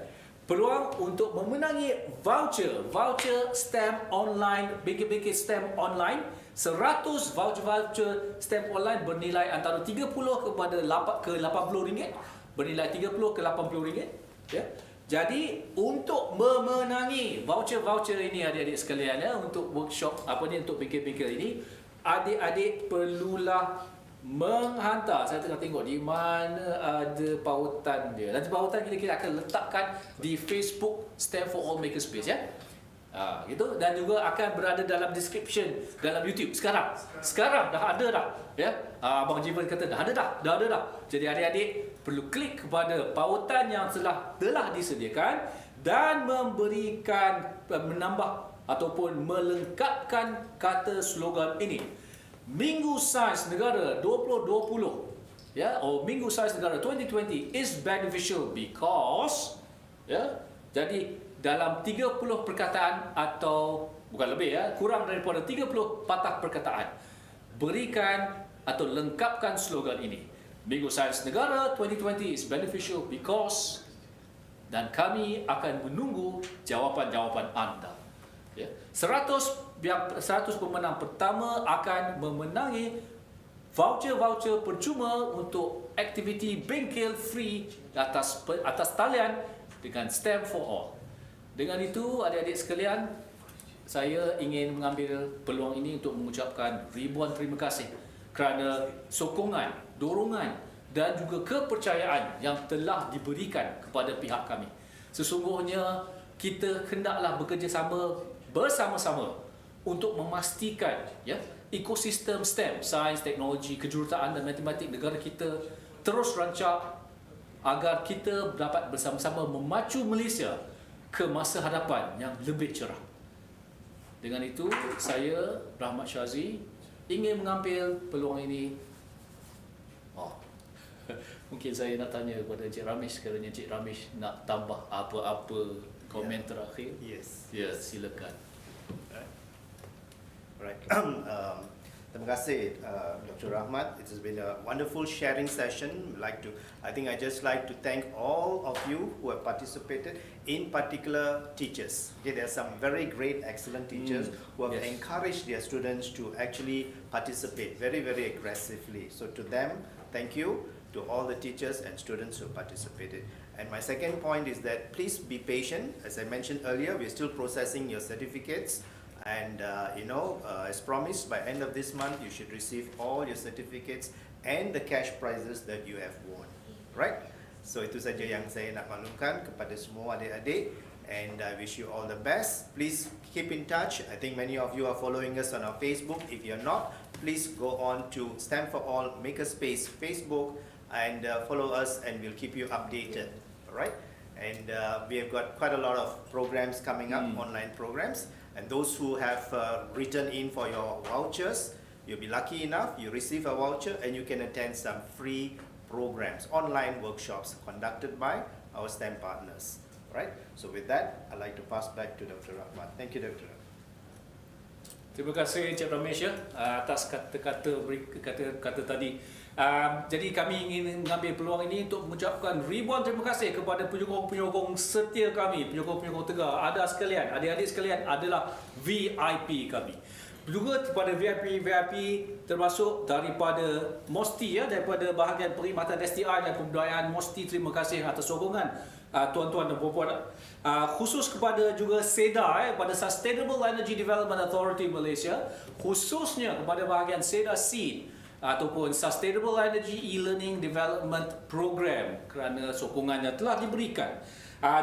Peluang untuk memenangi voucher stamp online, BKBK stamp online, 100 voucher stamp online bernilai antara 30 ke 80 ringgit, bernilai 30 ke 80 ringgit, ya. Jadi untuk memenangi voucher ini, adik-adik sekalian, ya, untuk workshop untuk BKBK ini, adik-adik perlulah menghantar. Saya tengah tengok di mana ada pautan dia. Nanti pautan kita akan letakkan di Facebook Stand for All Makerspace, ya. Gitu, dan juga akan berada dalam description dalam YouTube sekarang dah ada dah, ya. Abang Jivan kata dah ada dah. Jadi adik-adik perlu klik kepada pautan yang telah disediakan dan menambah ataupun melengkapkan kata slogan ini. Minggu Sains Negara 2020, ya, Minggu Sains Negara 2020 is beneficial because, ya. Jadi dalam 30 perkataan atau bukan lebih, ya, kurang daripada 30 patah perkataan, berikan atau lengkapkan slogan ini. Minggu Sains Negara 2020 is beneficial because, dan kami akan menunggu jawapan-jawapan anda. Ya. 100 100 pemenang pertama akan memenangi voucher-voucher percuma untuk aktiviti bengkel free atas talian dengan STEM for All. Dengan itu, adik-adik sekalian, saya ingin mengambil peluang ini untuk mengucapkan ribuan terima kasih kerana sokongan, dorongan dan juga kepercayaan yang telah diberikan kepada pihak kami. Sesungguhnya kita hendaklah bekerjasama bersama-sama untuk memastikan ekosistem STEM, sains, teknologi, kejuruteraan dan matematik negara kita terus rancak agar kita dapat bersama-sama memacu Malaysia ke masa hadapan yang lebih cerah. Dengan itu, saya, Rahmat Syazi, ingin mengambil peluang ini. Mungkin saya nak tanya kepada Encik Ramesh, sekiranya Encik Ramesh nak tambah apa-apa komen terakhir. Yes. Ya, silakan. Right. Terima kasih, Dr. Rahmat. It has been a wonderful sharing session. I think I just like to thank all of you who have participated, in particular teachers. Okay, there are some very great, excellent teachers who have encouraged their students to actually participate very, very aggressively. So to them, thank you. To all the teachers and students who participated. And my second point is that please be patient. As I mentioned earlier, we're still processing your certificates. And as promised, by end of this month, you should receive all your certificates and the cash prizes that you have won. Right? So itu saja yang saya nak maklumkan kepada semua adik-adik. And I wish you all the best. Please keep in touch. I think many of you are following us on our Facebook. If you're not, please go on to STEM for All Makerspace Facebook and follow us, and we'll keep you updated. All right? And we have got quite a lot of programs coming up, online programs. And those who have written in for your vouchers, you'll be lucky enough, you receive a voucher and you can attend some free programs, online workshops conducted by our STEM partners. Right? So with that, I'd like to pass back to Dr. Rahmat. Thank you, Dr. Terima kasih Encik Ramesh atas kata-kata tadi. Jadi kami ingin mengambil peluang ini untuk mengucapkan ribuan terima kasih kepada penyokong-penyokong setia kami, penyokong-penyokong tegar. Ada sekalian, adik-adik sekalian adalah VIP kami. Juga kepada VIP termasuk daripada MOSTI, daripada bahagian perkhidmatan STI dan kebudayaan MOSTI, terima kasih atas sokongan tuan-tuan dan puan-puan. Khusus kepada juga SEDA, pada Sustainable Energy Development Authority Malaysia, khususnya kepada bahagian SEDA Seed ataupun Sustainable Energy E-Learning Development Program kerana sokongan yang telah diberikan.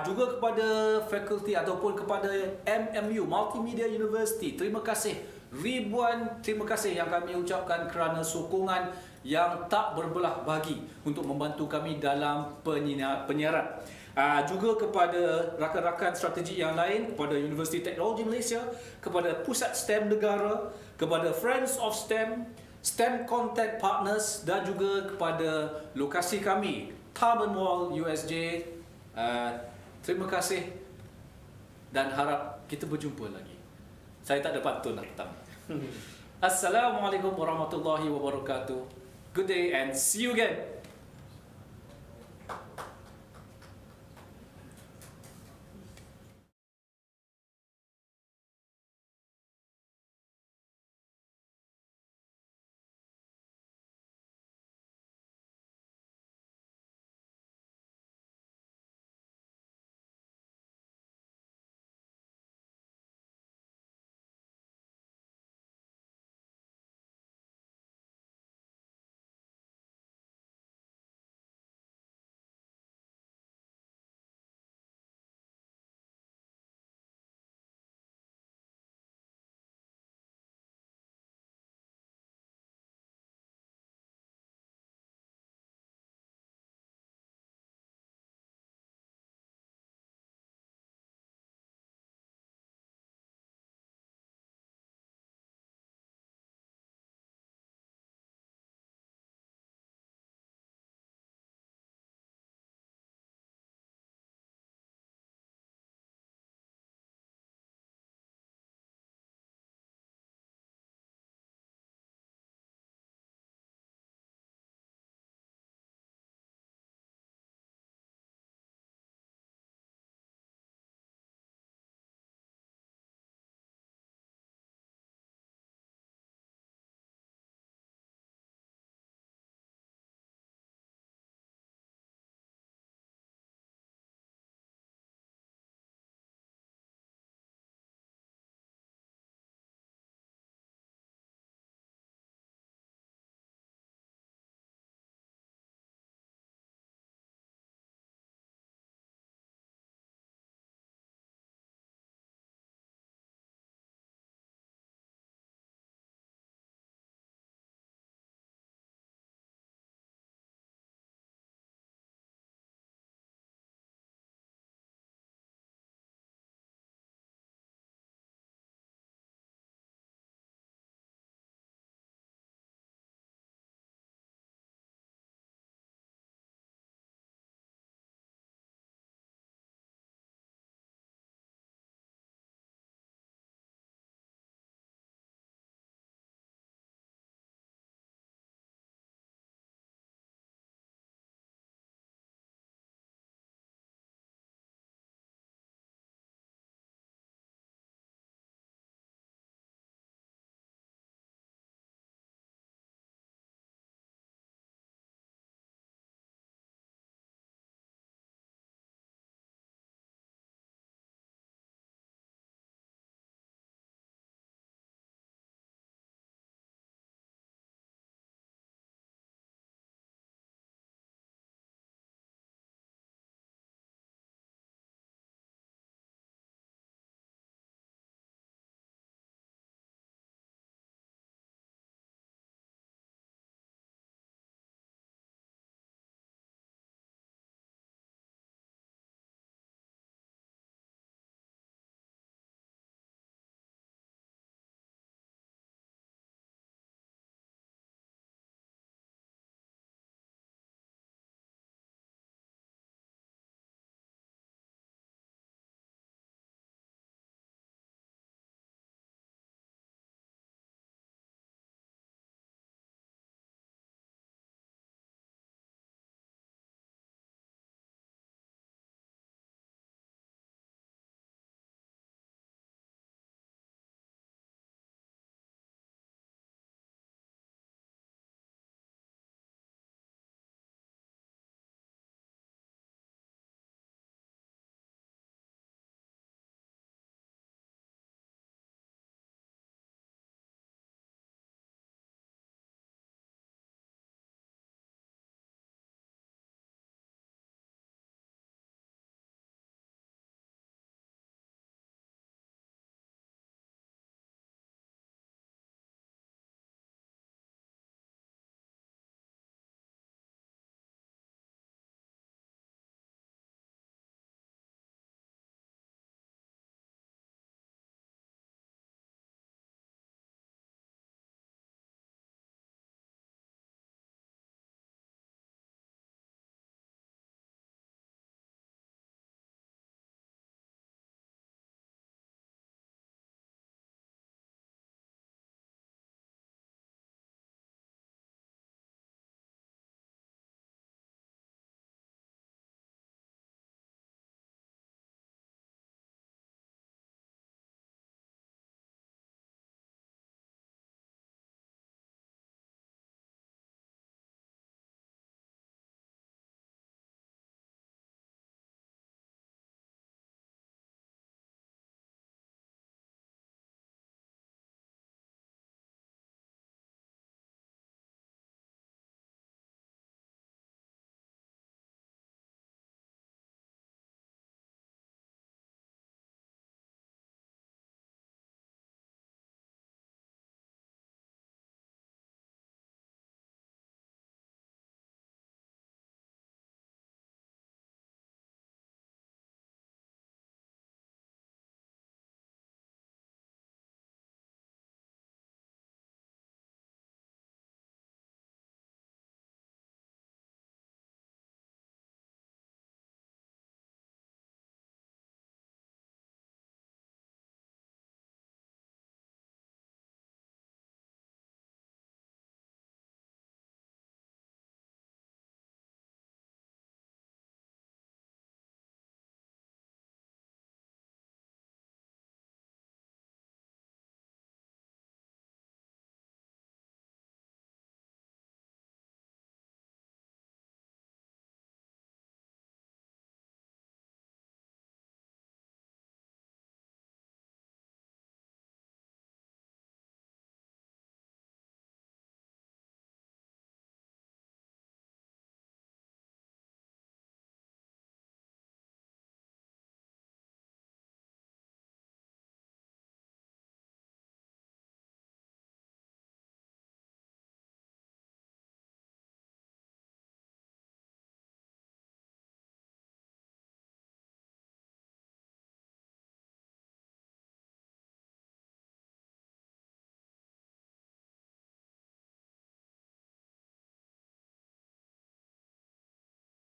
Juga kepada fakulti ataupun kepada MMU, Multimedia University, terima kasih. Ribuan terima kasih yang kami ucapkan kerana sokongan yang tak berbelah bagi untuk membantu kami dalam penyiaran. Juga kepada rakan-rakan strategik yang lain, kepada Universiti Teknologi Malaysia, kepada Pusat STEM Negara, kepada Friends of STEM, STEM Contact Partners dan juga kepada lokasi kami, Taman Mall USJ. Terima kasih dan harap kita berjumpa lagi. Saya tak ada pantun nak petang. Assalamualaikum warahmatullahi wabarakatuh. Good day and see you again.